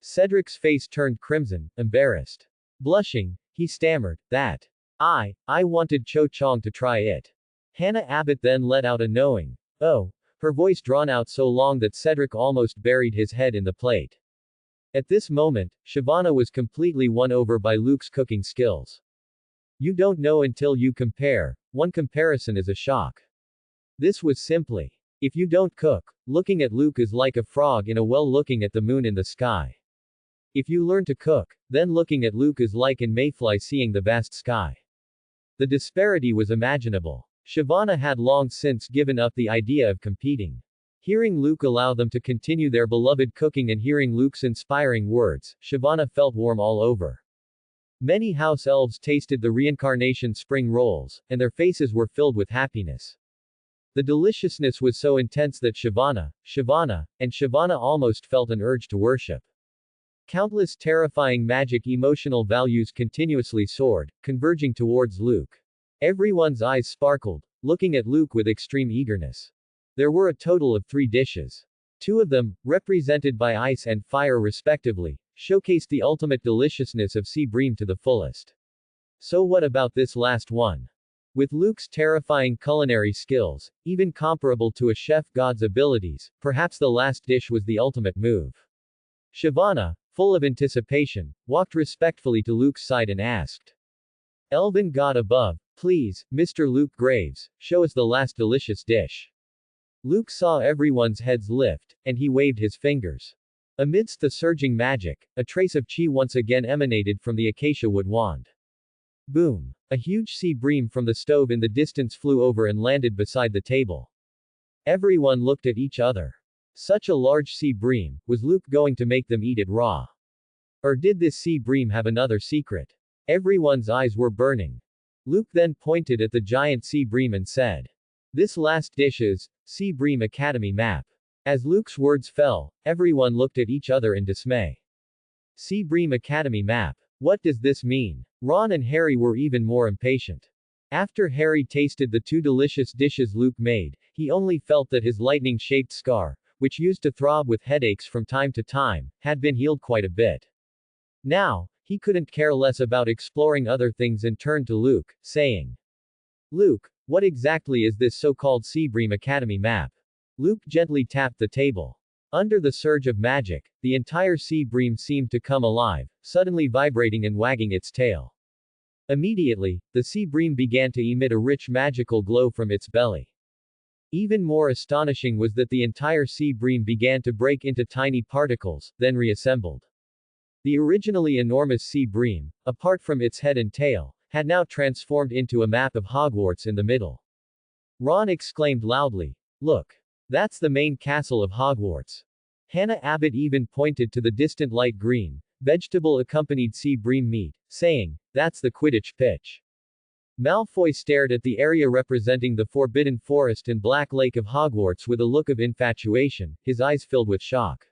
Cedric's face turned crimson, embarrassed. Blushing, he stammered, I wanted Cho Chang to try it. Hannah Abbott then let out a knowing, oh, her voice drawn out so long that Cedric almost buried his head in the plate. At this moment, Shyvana was completely won over by Luke's cooking skills. You don't know until you compare. One comparison is a shock. This was simply. If you don't cook, looking at Luke is like a frog in a well looking at the moon in the sky. If you learn to cook, then looking at Luke is like a mayfly seeing the vast sky. The disparity was imaginable. Shyvana had long since given up the idea of competing. Hearing Luke allow them to continue their beloved cooking and hearing Luke's inspiring words, Shyvana felt warm all over. Many house elves tasted the reincarnation spring rolls, and their faces were filled with happiness. The deliciousness was so intense that Shyvana almost felt an urge to worship. Countless terrifying magic emotional values continuously soared, converging towards Luke. Everyone's eyes sparkled, looking at Luke with extreme eagerness. There were a total of 3 dishes. Two of them, represented by ice and fire respectively, showcased the ultimate deliciousness of sea bream to the fullest. So what about this last one? With Luke's terrifying culinary skills, even comparable to a chef god's abilities, perhaps the last dish was the ultimate move. Shyvana, full of anticipation, walked respectfully to Luke's side and asked, "Elven god above, please, Mr. Luke Graves, show us the last delicious dish." Luke saw everyone's heads lift, and he waved his fingers. Amidst the surging magic, a trace of chi once again emanated from the acacia wood wand. Boom! A huge sea bream from the stove in the distance flew over and landed beside the table. Everyone looked at each other. Such a large sea bream, was Luke going to make them eat it raw? Or did this sea bream have another secret? Everyone's eyes were burning. Luke then pointed at the giant sea bream and said, "This last dish is Sea Bream Academy map." As Luke's words fell, everyone looked at each other in dismay. Sea Bream Academy map. What does this mean? Ron and Harry were even more impatient. After Harry tasted the two delicious dishes Luke made, he only felt that his lightning-shaped scar, which used to throb with headaches from time to time, had been healed quite a bit. Now, he couldn't care less about exploring other things and turned to Luke, saying, "Luke, what exactly is this so-called Sea Bream Academy map?" Luke gently tapped the table. Under the surge of magic, the entire sea bream seemed to come alive, suddenly vibrating and wagging its tail. Immediately, the sea bream began to emit a rich magical glow from its belly. Even more astonishing was that the entire sea bream began to break into tiny particles, then reassembled. The originally enormous sea bream, apart from its head and tail, had now transformed into a map of Hogwarts in the middle. Ron exclaimed loudly, "Look! That's the main castle of Hogwarts." Hannah Abbott even pointed to the distant light green, vegetable-accompanied sea bream meat, saying, "That's the Quidditch pitch." Malfoy stared at the area representing the Forbidden Forest and Black Lake of Hogwarts with a look of infatuation, his eyes filled with shock.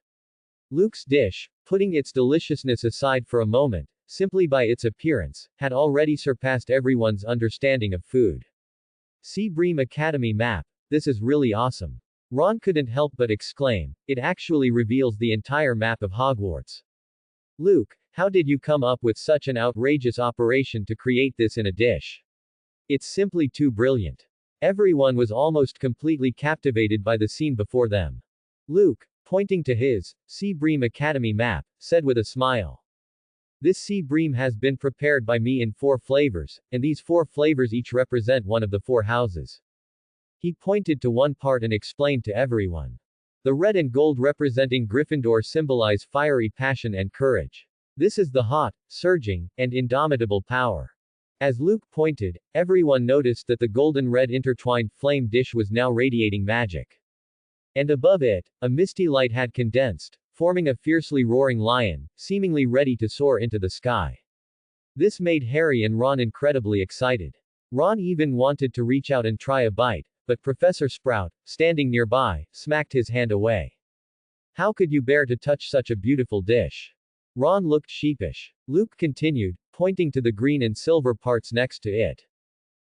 Luke's dish, putting its deliciousness aside for a moment, simply by its appearance, had already surpassed everyone's understanding of food. Sea Bream Academy map. This is really awesome. Ron couldn't help but exclaim, "It actually reveals the entire map of Hogwarts." "Luke, how did you come up with such an outrageous operation to create this in a dish? It's simply too brilliant." Everyone was almost completely captivated by the scene before them. Luke, pointing to his Sea Bream Academy map, said with a smile, "This sea bream has been prepared by me in 4 flavors, and these 4 flavors each represent one of the 4 houses." He pointed to one part and explained to everyone. The red and gold representing Gryffindor symbolize fiery passion and courage. This is the hot, surging, and indomitable power. As Luke pointed, everyone noticed that the golden-red intertwined flame dish was now radiating magic. And above it, a misty light had condensed, forming a fiercely roaring lion, seemingly ready to soar into the sky. This made Harry and Ron incredibly excited. Ron even wanted to reach out and try a bite, but Professor Sprout, standing nearby, smacked his hand away. "How could you bear to touch such a beautiful dish?" Ron looked sheepish. Luke continued, pointing to the green and silver parts next to it.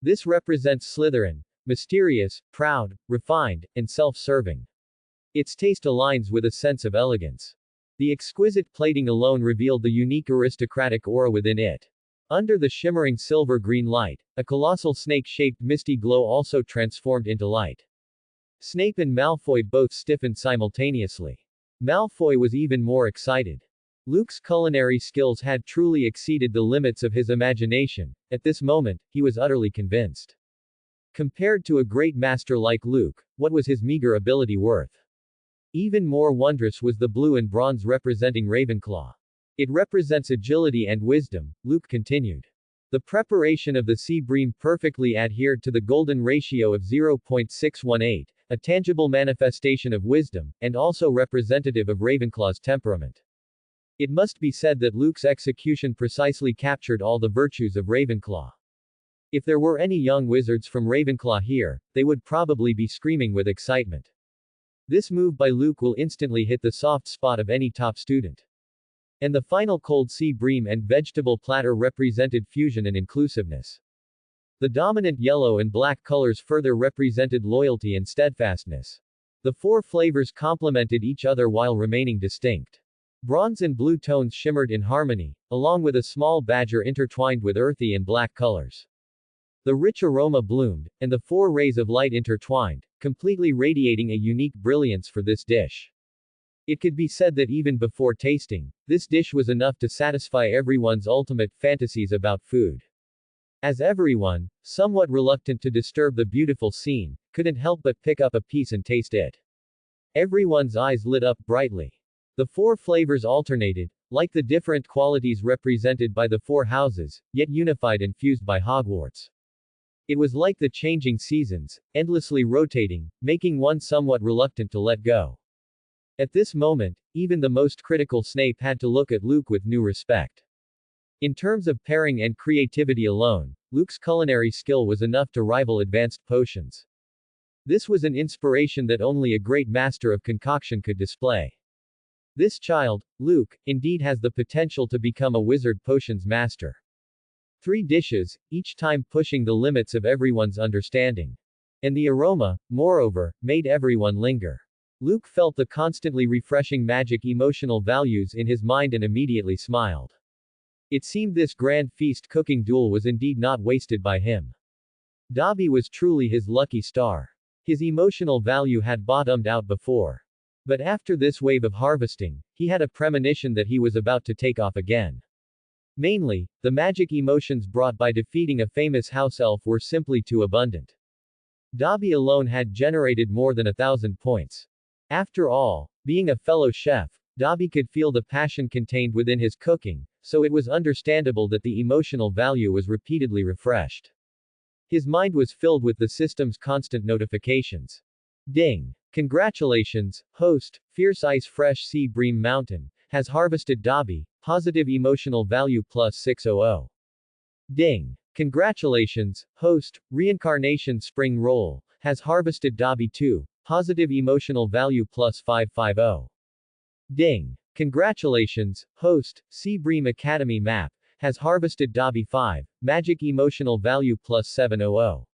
"This represents Slytherin, mysterious, proud, refined, and self-serving. Its taste aligns with a sense of elegance." The exquisite plating alone revealed the unique aristocratic aura within it. Under the shimmering silver-green light, a colossal snake-shaped misty glow also transformed into light. Snape and Malfoy both stiffened simultaneously. Malfoy was even more excited. Luke's culinary skills had truly exceeded the limits of his imagination. At this moment, he was utterly convinced. Compared to a great master like Luke, what was his meager ability worth? Even more wondrous was the blue and bronze representing Ravenclaw. "It represents agility and wisdom," Luke continued. The preparation of the sea bream perfectly adhered to the golden ratio of 0.618, a tangible manifestation of wisdom, and also representative of Ravenclaw's temperament. It must be said that Luke's execution precisely captured all the virtues of Ravenclaw. If there were any young wizards from Ravenclaw here, they would probably be screaming with excitement. This move by Luke will instantly hit the soft spot of any top student. And the final cold sea bream and vegetable platter represented fusion and inclusiveness. The dominant yellow and black colors further represented loyalty and steadfastness. The four flavors complemented each other while remaining distinct. Bronze and blue tones shimmered in harmony, along with a small badger intertwined with earthy and black colors. The rich aroma bloomed, and the four rays of light intertwined, completely radiating a unique brilliance for this dish. It could be said that even before tasting, this dish was enough to satisfy everyone's ultimate fantasies about food. As everyone, somewhat reluctant to disturb the beautiful scene, couldn't help but pick up a piece and taste it. Everyone's eyes lit up brightly. The four flavors alternated, like the different qualities represented by the four houses, yet unified and fused by Hogwarts. It was like the changing seasons, endlessly rotating, making one somewhat reluctant to let go. At this moment, even the most critical Snape had to look at Luke with new respect. In terms of pairing and creativity alone, Luke's culinary skill was enough to rival advanced potions. This was an inspiration that only a great master of concoction could display. This child, Luke, indeed has the potential to become a wizard potions master. 3 dishes, each time pushing the limits of everyone's understanding. And the aroma, moreover, made everyone linger. Luke felt the constantly refreshing magic emotional values in his mind and immediately smiled. It seemed this grand feast cooking duel was indeed not wasted by him. Dobby was truly his lucky star. His emotional value had bottomed out before. But after this wave of harvesting, he had a premonition that he was about to take off again. Mainly, the magic emotions brought by defeating a famous house elf were simply too abundant. Dobby alone had generated more than 1,000 points. After all, being a fellow chef, Dobby could feel the passion contained within his cooking, so it was understandable that the emotional value was repeatedly refreshed. His mind was filled with the system's constant notifications. Ding! Congratulations, host, Fierce Ice Fresh Sea Bream Mountain, has harvested Dobby, positive emotional value plus 600. Ding! Congratulations, host, Reincarnation Spring Roll, has harvested Dobby 2, positive emotional value plus 550. Ding! Congratulations, host, Sea Bream Academy Map, has harvested Dobby 5, magic emotional value plus 700.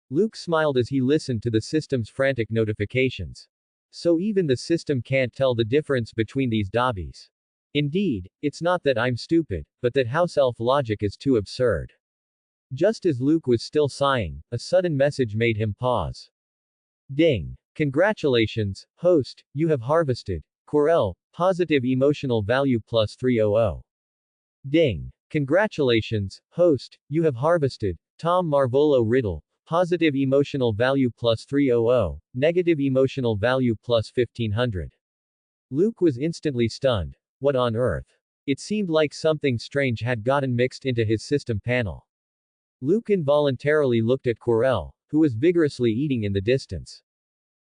Luke smiled as he listened to the system's frantic notifications. So even the system can't tell the difference between these Dobbies. Indeed, it's not that I'm stupid, but that house elf logic is too absurd. Just as Luke was still sighing, a sudden message made him pause. Ding! Congratulations, host, you have harvested Quirrell, positive emotional value plus 300. Ding! Congratulations, host, you have harvested Tom Marvolo Riddle, positive emotional value plus 300, negative emotional value plus 1500. Luke was instantly stunned. What on earth? It seemed like something strange had gotten mixed into his system panel. Luke involuntarily looked at Quirrell, who was vigorously eating in the distance.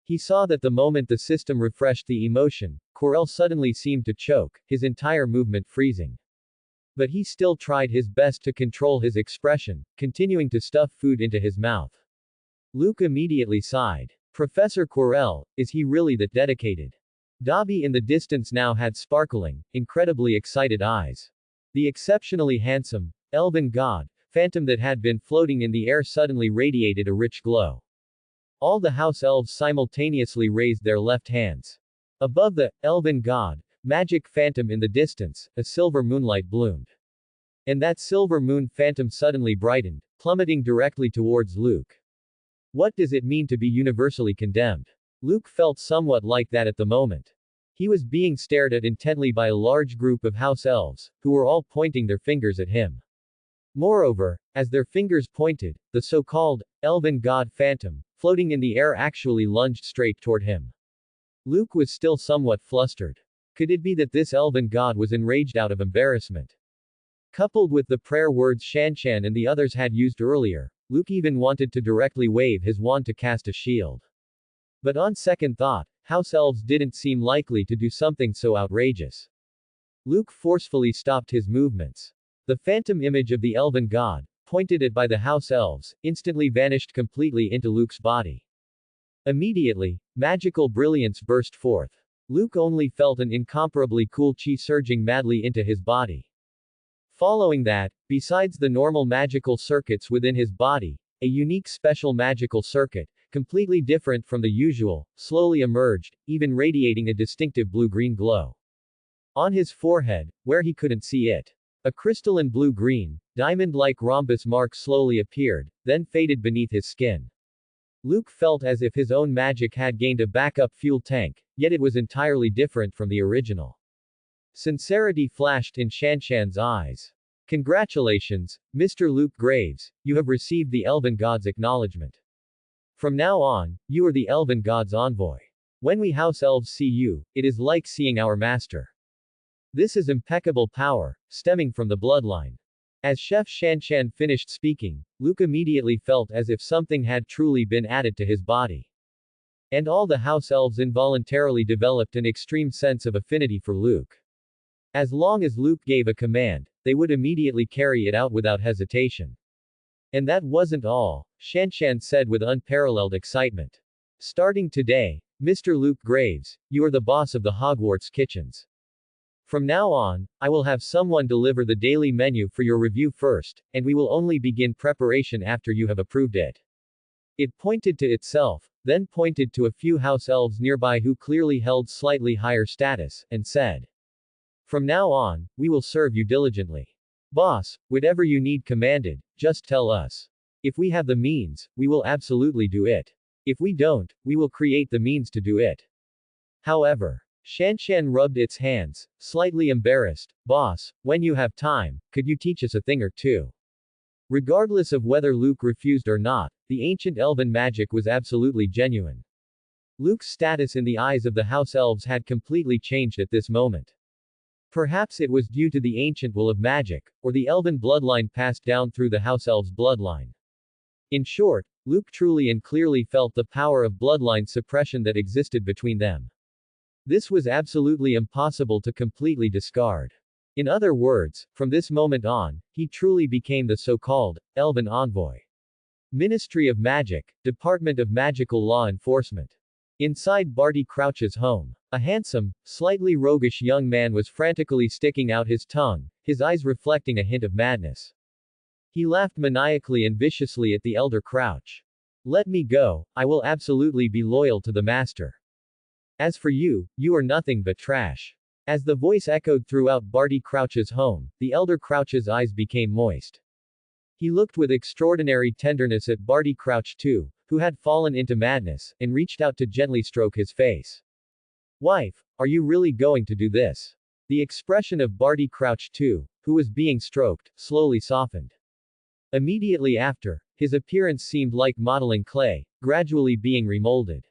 He saw that the moment the system refreshed the emotion, Quirrell suddenly seemed to choke, his entire movement freezing. But he still tried his best to control his expression, continuing to stuff food into his mouth. Luke immediately sighed. Professor Quirrell, is he really that dedicated? Dobby in the distance now had sparkling, incredibly excited eyes. The exceptionally handsome, elven god, phantom that had been floating in the air suddenly radiated a rich glow. All the house elves simultaneously raised their left hands. Above the elven god, magic phantom in the distance, a silver moonlight bloomed. And that silver moon phantom suddenly brightened, plummeting directly towards Luke. What does it mean to be universally condemned? Luke felt somewhat like that at the moment. He was being stared at intently by a large group of house elves, who were all pointing their fingers at him. Moreover, as their fingers pointed, the so-called elven god phantom, floating in the air actually lunged straight toward him. Luke was still somewhat flustered. Could it be that this elven god was enraged out of embarrassment? Coupled with the prayer words Shanshan and the others had used earlier, Luke even wanted to directly wave his wand to cast a shield. But on second thought, house elves didn't seem likely to do something so outrageous. Luke forcefully stopped his movements. The phantom image of the elven god, pointed at by the house elves, instantly vanished completely into Luke's body. Immediately, magical brilliance burst forth. Luke only felt an incomparably cool chi surging madly into his body. Following that, besides the normal magical circuits within his body, a unique special magical circuit, completely different from the usual, slowly emerged, even radiating a distinctive blue-green glow. On his forehead, where he couldn't see it, a crystalline blue-green, diamond-like rhombus mark slowly appeared, then faded beneath his skin. Luke felt as if his own magic had gained a backup fuel tank, yet it was entirely different from the original. Sincerity flashed in Shanshan's eyes. Congratulations, Mr. Luke Graves, you have received the Elven God's acknowledgement. From now on, you are the Elven God's envoy. When we House Elves see you, it is like seeing our master. This is impeccable power, stemming from the bloodline. As Chef Shanshan finished speaking, Luke immediately felt as if something had truly been added to his body. And all the House Elves involuntarily developed an extreme sense of affinity for Luke. As long as Luke gave a command, they would immediately carry it out without hesitation. And that wasn't all, Shanshan said with unparalleled excitement. Starting today, Mr. Luke Graves, you are the boss of the Hogwarts kitchens. From now on, I will have someone deliver the daily menu for your review first, and we will only begin preparation after you have approved it. It pointed to itself, then pointed to a few house elves nearby who clearly held slightly higher status, and said, from now on, we will serve you diligently. Boss, whatever you need commanded, just tell us. If we have the means, we will absolutely do it. If we don't, we will create the means to do it. However, Shanshan rubbed its hands, slightly embarrassed. Boss, when you have time, could you teach us a thing or two? Regardless of whether Luke refused or not, the ancient elven magic was absolutely genuine. Luke's status in the eyes of the house elves had completely changed at this moment. Perhaps it was due to the ancient will of magic, or the elven bloodline passed down through the house elves' bloodline. In short, Luke truly and clearly felt the power of bloodline suppression that existed between them. This was absolutely impossible to completely discard. In other words, from this moment on, he truly became the so-called Elven Envoy. Ministry of Magic, Department of Magical Law Enforcement. Inside Barty Crouch's home, a handsome, slightly roguish young man was frantically sticking out his tongue, his eyes reflecting a hint of madness. He laughed maniacally and viciously at the elder Crouch. Let me go, I will absolutely be loyal to the master. As for you, you are nothing but trash. As the voice echoed throughout Barty Crouch's home, the elder Crouch's eyes became moist. He looked with extraordinary tenderness at Barty Crouch too, who had fallen into madness, and reached out to gently stroke his face. Wife, are you really going to do this? The expression of Barty Crouch too, who was being stroked, slowly softened. Immediately after, his appearance seemed like modeling clay, gradually being remolded.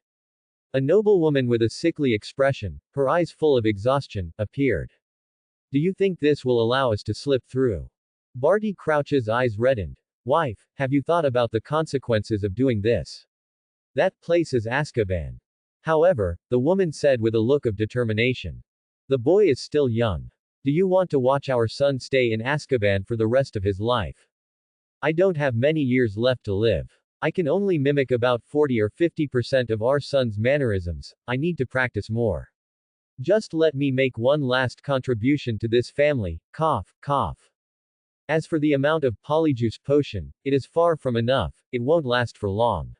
A noblewoman with a sickly expression, her eyes full of exhaustion, appeared. Do you think this will allow us to slip through? Barty Crouch's eyes reddened. Wife, have you thought about the consequences of doing this? That place is Azkaban. However, the woman said with a look of determination. The boy is still young. Do you want to watch our son stay in Azkaban for the rest of his life? I don't have many years left to live. I can only mimic about 40 or 50% of our son's mannerisms. I need to practice more. Just let me make one last contribution to this family, cough, cough. As for the amount of polyjuice potion, it is far from enough, it won't last for long.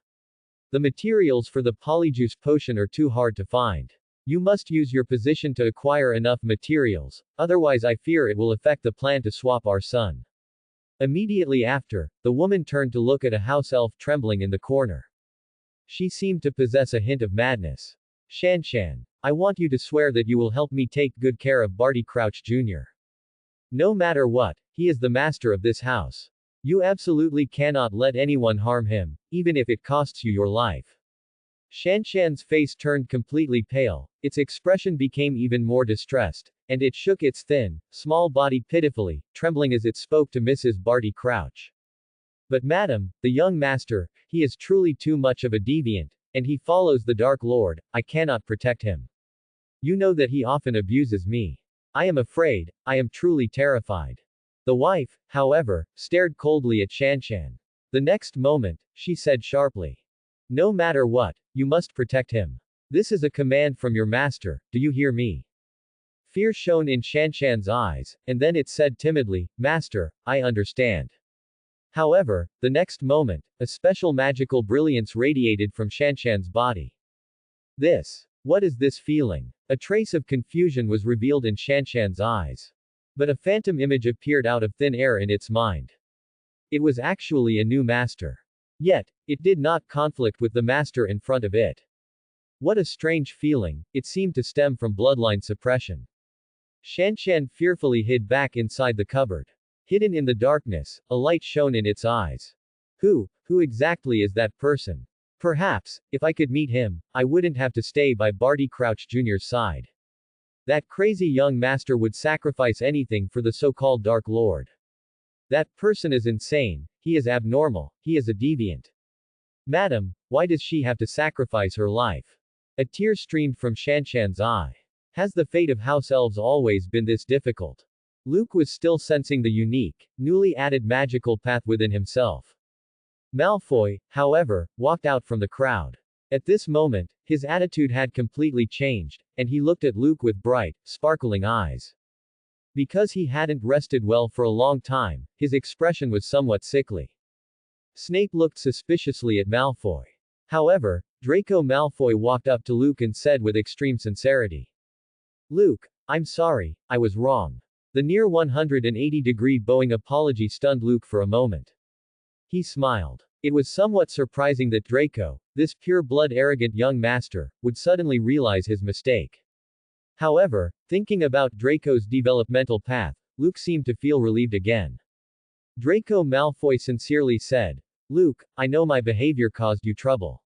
The materials for the polyjuice potion are too hard to find. You must use your position to acquire enough materials, otherwise I fear it will affect the plan to swap our son. Immediately after, the woman turned to look at a house elf trembling in the corner. She seemed to possess a hint of madness. Shanshan, I want you to swear that you will help me take good care of Barty Crouch Jr. No matter what, he is the master of this house. You absolutely cannot let anyone harm him, even if it costs you your life. Shanshan's face turned completely pale, its expression became even more distressed, and it shook its thin, small body pitifully, trembling as it spoke to Mrs. Barty Crouch. But madam, the young master, he is truly too much of a deviant, and he follows the Dark Lord, I cannot protect him. You know that he often abuses me. I am afraid, I am truly terrified. The wife, however, stared coldly at Shanshan. The next moment, she said sharply. No matter what, you must protect him. This is a command from your master, do you hear me? Fear shone in Shanshan's eyes, and then it said timidly, Master, I understand. However, the next moment, a special magical brilliance radiated from Shanshan's body. What is this feeling? A trace of confusion was revealed in Shanshan's eyes. But a phantom image appeared out of thin air in its mind. It was actually a new master. Yet, it did not conflict with the master in front of it. What a strange feeling, it seemed to stem from bloodline suppression. Shanshan fearfully hid back inside the cupboard. Hidden in the darkness, a light shone in its eyes. Who exactly is that person? Perhaps, if I could meet him, I wouldn't have to stay by Barty Crouch Jr.'s side. That crazy young master would sacrifice anything for the so-called Dark Lord. That person is insane, he is abnormal, he is a deviant. Madam, why does she have to sacrifice her life? A tear streamed from Shanshan's eye. Has the fate of house elves always been this difficult? Luke was still sensing the unique, newly added magical path within himself. Malfoy, however, walked out from the crowd. At this moment, his attitude had completely changed, and he looked at Luke with bright, sparkling eyes. Because he hadn't rested well for a long time, his expression was somewhat sickly. Snape looked suspiciously at Malfoy. However, Draco Malfoy walked up to Luke and said with extreme sincerity. Luke, I'm sorry, I was wrong. The near 180-degree bowing apology stunned Luke for a moment. He smiled. It was somewhat surprising that Draco, this pure-blood arrogant young master, would suddenly realize his mistake. However, thinking about Draco's developmental path, Luke seemed to feel relieved again. Draco Malfoy sincerely said, Luke, I know my behavior caused you trouble.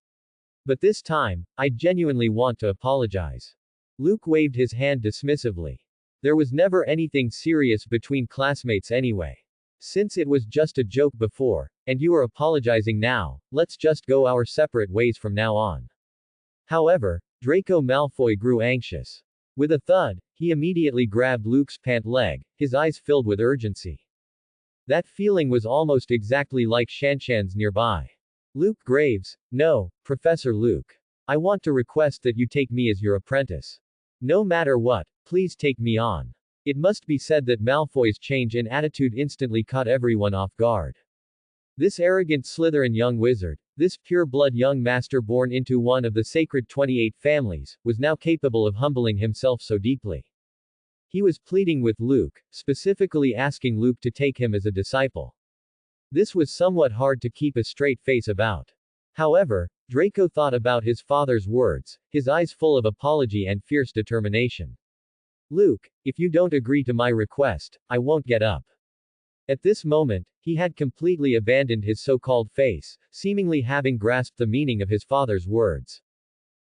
But this time, I genuinely want to apologize. Luke waved his hand dismissively. There was never anything serious between classmates anyway. Since it was just a joke before, and you are apologizing now, let's just go our separate ways from now on. However, Draco Malfoy grew anxious. With a thud, he immediately grabbed Luke's pant leg, his eyes filled with urgency. That feeling was almost exactly like Shanshan's nearby. Luke Graves, no, Professor Luke. I want to request that you take me as your apprentice. No matter what, please take me on. It must be said that Malfoy's change in attitude instantly caught everyone off guard. This arrogant Slytherin young wizard, this pure-blood young master born into one of the sacred 28 families, was now capable of humbling himself so deeply. He was pleading with Luke, specifically asking Luke to take him as a disciple. This was somewhat hard to keep a straight face about. However, Draco thought about his father's words, his eyes full of apology and fierce determination. Luke, if you don't agree to my request, I won't get up. At this moment, he had completely abandoned his so-called face, seemingly having grasped the meaning of his father's words.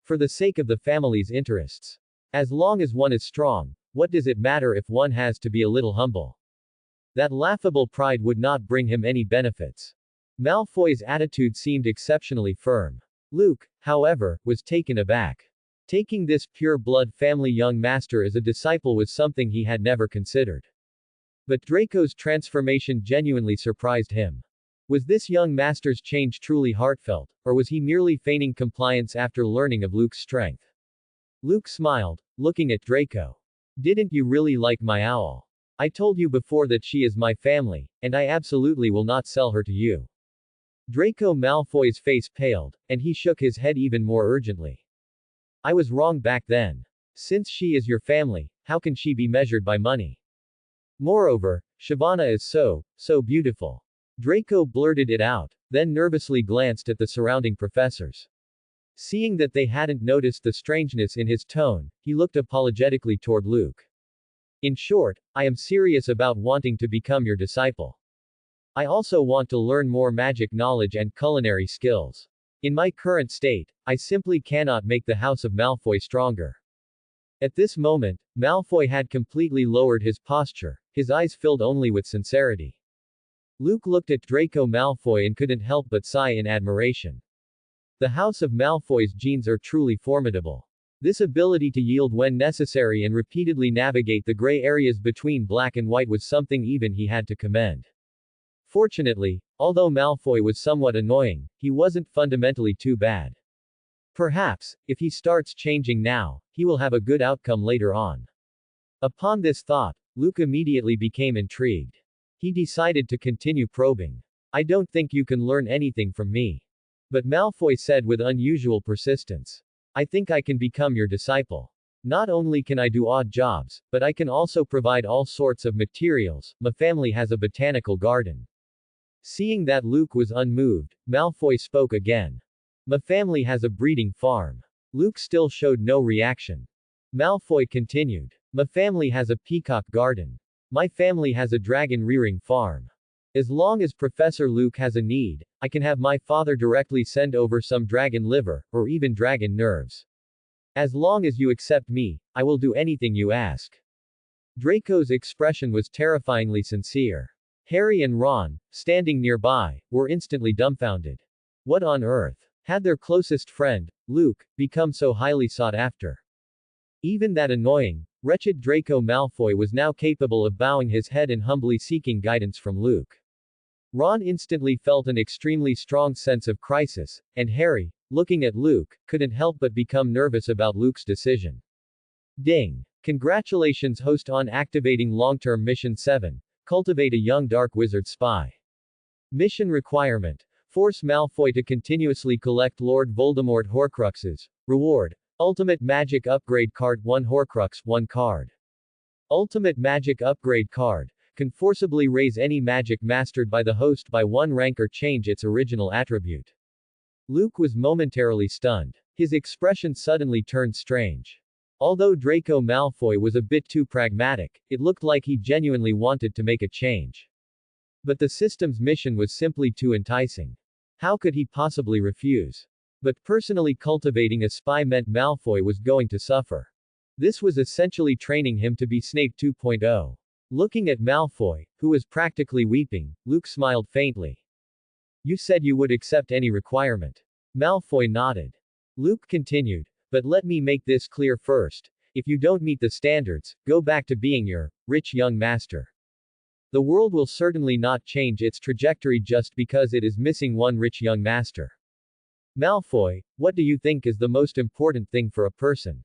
For the sake of the family's interests. As long as one is strong, what does it matter if one has to be a little humble? That laughable pride would not bring him any benefits. Malfoy's attitude seemed exceptionally firm. Luke, however, was taken aback. Taking this pure-blood family young master as a disciple was something he had never considered. But Draco's transformation genuinely surprised him. Was this young master's change truly heartfelt, or was he merely feigning compliance after learning of Luke's strength? Luke smiled, looking at Draco. Didn't you really like my owl? I told you before that she is my family, and I absolutely will not sell her to you. Draco Malfoy's face paled, and he shook his head even more urgently. I was wrong back then. Since she is your family, how can she be measured by money? Moreover, Shyvana is so beautiful. Draco blurted it out, then nervously glanced at the surrounding professors. Seeing that they hadn't noticed the strangeness in his tone, he looked apologetically toward Luke. In short, I am serious about wanting to become your disciple. I also want to learn more magic knowledge and culinary skills. In my current state, I simply cannot make the House of Malfoy stronger. At this moment, Malfoy had completely lowered his posture, his eyes filled only with sincerity. Luke looked at Draco Malfoy and couldn't help but sigh in admiration. The House of Malfoy's genes are truly formidable. This ability to yield when necessary and repeatedly navigate the gray areas between black and white was something even he had to commend. Fortunately, although Malfoy was somewhat annoying, he wasn't fundamentally too bad. Perhaps, if he starts changing now, he will have a good outcome later on. Upon this thought, Luke immediately became intrigued. He decided to continue probing. I don't think you can learn anything from me. But Malfoy said with unusual persistence. I think I can become your disciple. Not only can I do odd jobs, but I can also provide all sorts of materials. My family has a botanical garden. Seeing that Luke was unmoved, Malfoy spoke again. My family has a breeding farm. Luke still showed no reaction. Malfoy continued. My family has a peacock garden. My family has a dragon rearing farm. As long as Professor Luke has a need, I can have my father directly send over some dragon liver, or even dragon nerves. As long as you accept me, I will do anything you ask. Draco's expression was terrifyingly sincere. Harry and Ron, standing nearby, were instantly dumbfounded. What on earth had their closest friend, Luke, become so highly sought after? Even that annoying, wretched Draco Malfoy was now capable of bowing his head and humbly seeking guidance from Luke. Ron instantly felt an extremely strong sense of crisis, and Harry, looking at Luke, couldn't help but become nervous about Luke's decision. Ding! Congratulations, host, on activating long-term Mission 7. Cultivate a young dark wizard spy. Mission requirement. Force Malfoy to continuously collect Lord Voldemort Horcruxes. Reward. Ultimate Magic Upgrade Card 1 Horcrux 1 card. Ultimate Magic Upgrade Card. Can forcibly raise any magic mastered by the host by 1 rank or change its original attribute. Luke was momentarily stunned. His expression suddenly turned strange. Although Draco Malfoy was a bit too pragmatic, it looked like he genuinely wanted to make a change. But the system's mission was simply too enticing. How could he possibly refuse? But personally cultivating a spy meant Malfoy was going to suffer. This was essentially training him to be Snape 2.0. Looking at Malfoy, who was practically weeping, Luke smiled faintly. You said you would accept any requirement. Malfoy nodded. Luke continued, but let me make this clear first. If you don't meet the standards, go back to being your rich young master. The world will certainly not change its trajectory just because it is missing one rich young master. Malfoy, what do you think is the most important thing for a person?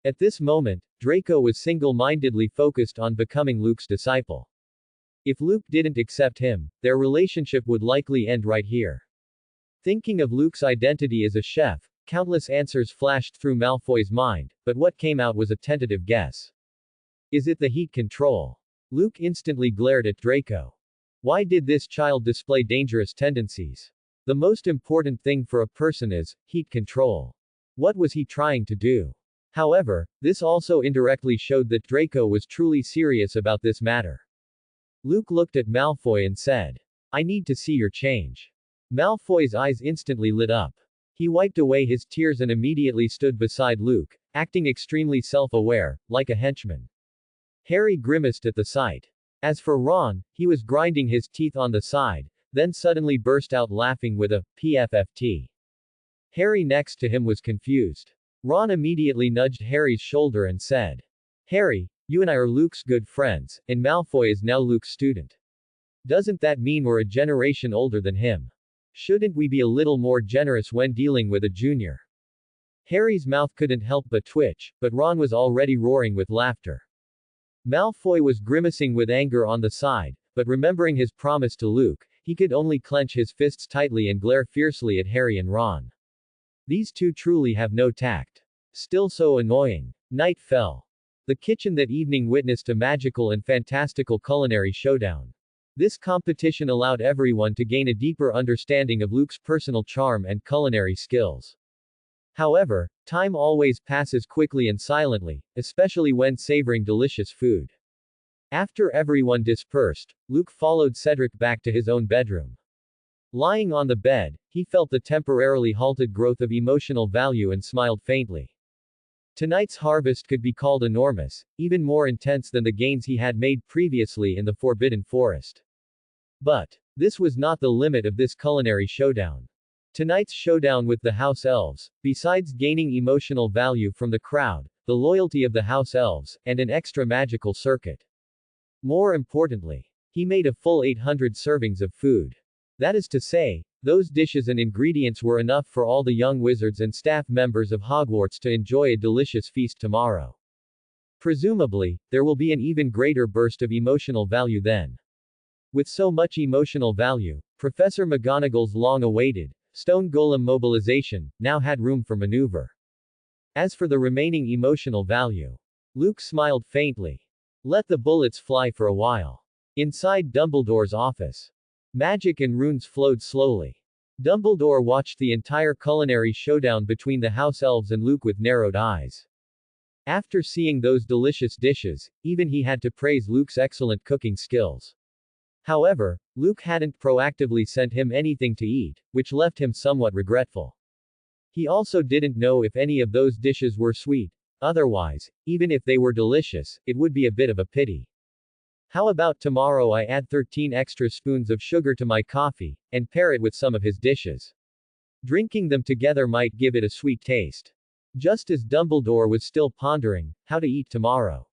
At this moment, Draco was single-mindedly focused on becoming Luke's disciple. If Luke didn't accept him, their relationship would likely end right here. Thinking of Luke's identity as a chef, countless answers flashed through Malfoy's mind, but what came out was a tentative guess. Is it the heat control? Luke instantly glared at Draco. Why did this child display dangerous tendencies? The most important thing for a person is heat control. What was he trying to do? However, this also indirectly showed that Draco was truly serious about this matter. Luke looked at Malfoy and said, I need to see your change. Malfoy's eyes instantly lit up. He wiped away his tears and immediately stood beside Luke, acting extremely self-aware, like a henchman. Harry grimaced at the sight. As for Ron, he was grinding his teeth on the side, then suddenly burst out laughing with a PFFT. Harry next to him was confused. Ron immediately nudged Harry's shoulder and said, Harry, you and I are Luke's good friends, and Malfoy is now Luke's student. Doesn't that mean we're a generation older than him? Shouldn't we be a little more generous when dealing with a junior? Harry's mouth couldn't help but twitch, but Ron was already roaring with laughter. Malfoy was grimacing with anger on the side, but remembering his promise to Luke, he could only clench his fists tightly and glare fiercely at Harry and Ron. These two truly have no tact. Still so annoying. Night fell. The kitchen that evening witnessed a magical and fantastical culinary showdown. This competition allowed everyone to gain a deeper understanding of Luke's personal charm and culinary skills. However, time always passes quickly and silently, especially when savoring delicious food. After everyone dispersed, Luke followed Cedric back to his own bedroom. Lying on the bed, he felt the temporarily halted growth of emotional value and smiled faintly. Tonight's harvest could be called enormous, even more intense than the gains he had made previously in the Forbidden Forest. But this was not the limit of this culinary showdown. Tonight's showdown with the House Elves, besides gaining emotional value from the crowd, the loyalty of the House Elves, and an extra magical circuit. More importantly, he made a full 800 servings of food. That is to say, those dishes and ingredients were enough for all the young wizards and staff members of Hogwarts to enjoy a delicious feast tomorrow. Presumably, there will be an even greater burst of emotional value then. With so much emotional value, Professor McGonagall's long-awaited, stone golem mobilization, now had room for maneuver. As for the remaining emotional value, Luke smiled faintly. Let the bullets fly for a while. Inside Dumbledore's office, magic and runes flowed slowly. Dumbledore watched the entire culinary showdown between the house elves and Luke with narrowed eyes. After seeing those delicious dishes, even he had to praise Luke's excellent cooking skills. However, Luke hadn't proactively sent him anything to eat, which left him somewhat regretful. He also didn't know if any of those dishes were sweet. Otherwise, even if they were delicious, it would be a bit of a pity. How about tomorrow I add 13 extra spoons of sugar to my coffee, and pair it with some of his dishes? Drinking them together might give it a sweet taste. Just as Dumbledore was still pondering how to eat tomorrow,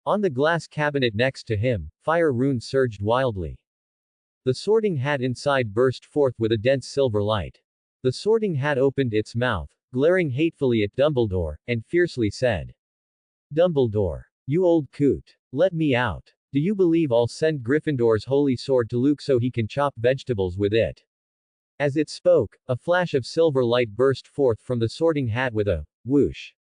on the glass cabinet next to him, fire runes surged wildly. The Sorting Hat inside burst forth with a dense silver light. The Sorting Hat opened its mouth, glaring hatefully at Dumbledore, and fiercely said, "Dumbledore, you old coot. Let me out. Do you believe I'll send Gryffindor's holy sword to Luke so he can chop vegetables with it?" As it spoke, a flash of silver light burst forth from the Sorting Hat with a whoosh.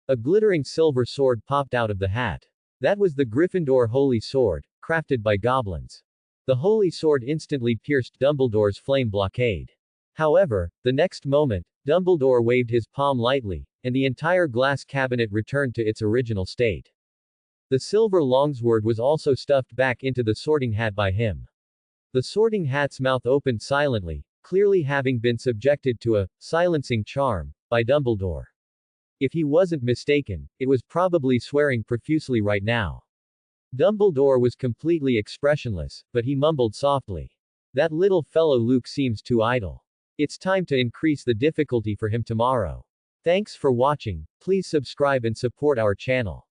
A glittering silver sword popped out of the hat. That was the Gryffindor holy sword, crafted by goblins. The holy sword instantly pierced Dumbledore's flame blockade. However, the next moment, Dumbledore waved his palm lightly, and the entire glass cabinet returned to its original state. The silver longsword was also stuffed back into the Sorting Hat by him. The Sorting Hat's mouth opened silently, clearly having been subjected to a silencing charm by Dumbledore. If he wasn't mistaken, it was probably swearing profusely right now. Dumbledore was completely expressionless, but he mumbled softly. That little fellow Luke seems too idle. It's time to increase the difficulty for him tomorrow. Thanks for watching. Please subscribe and support our channel.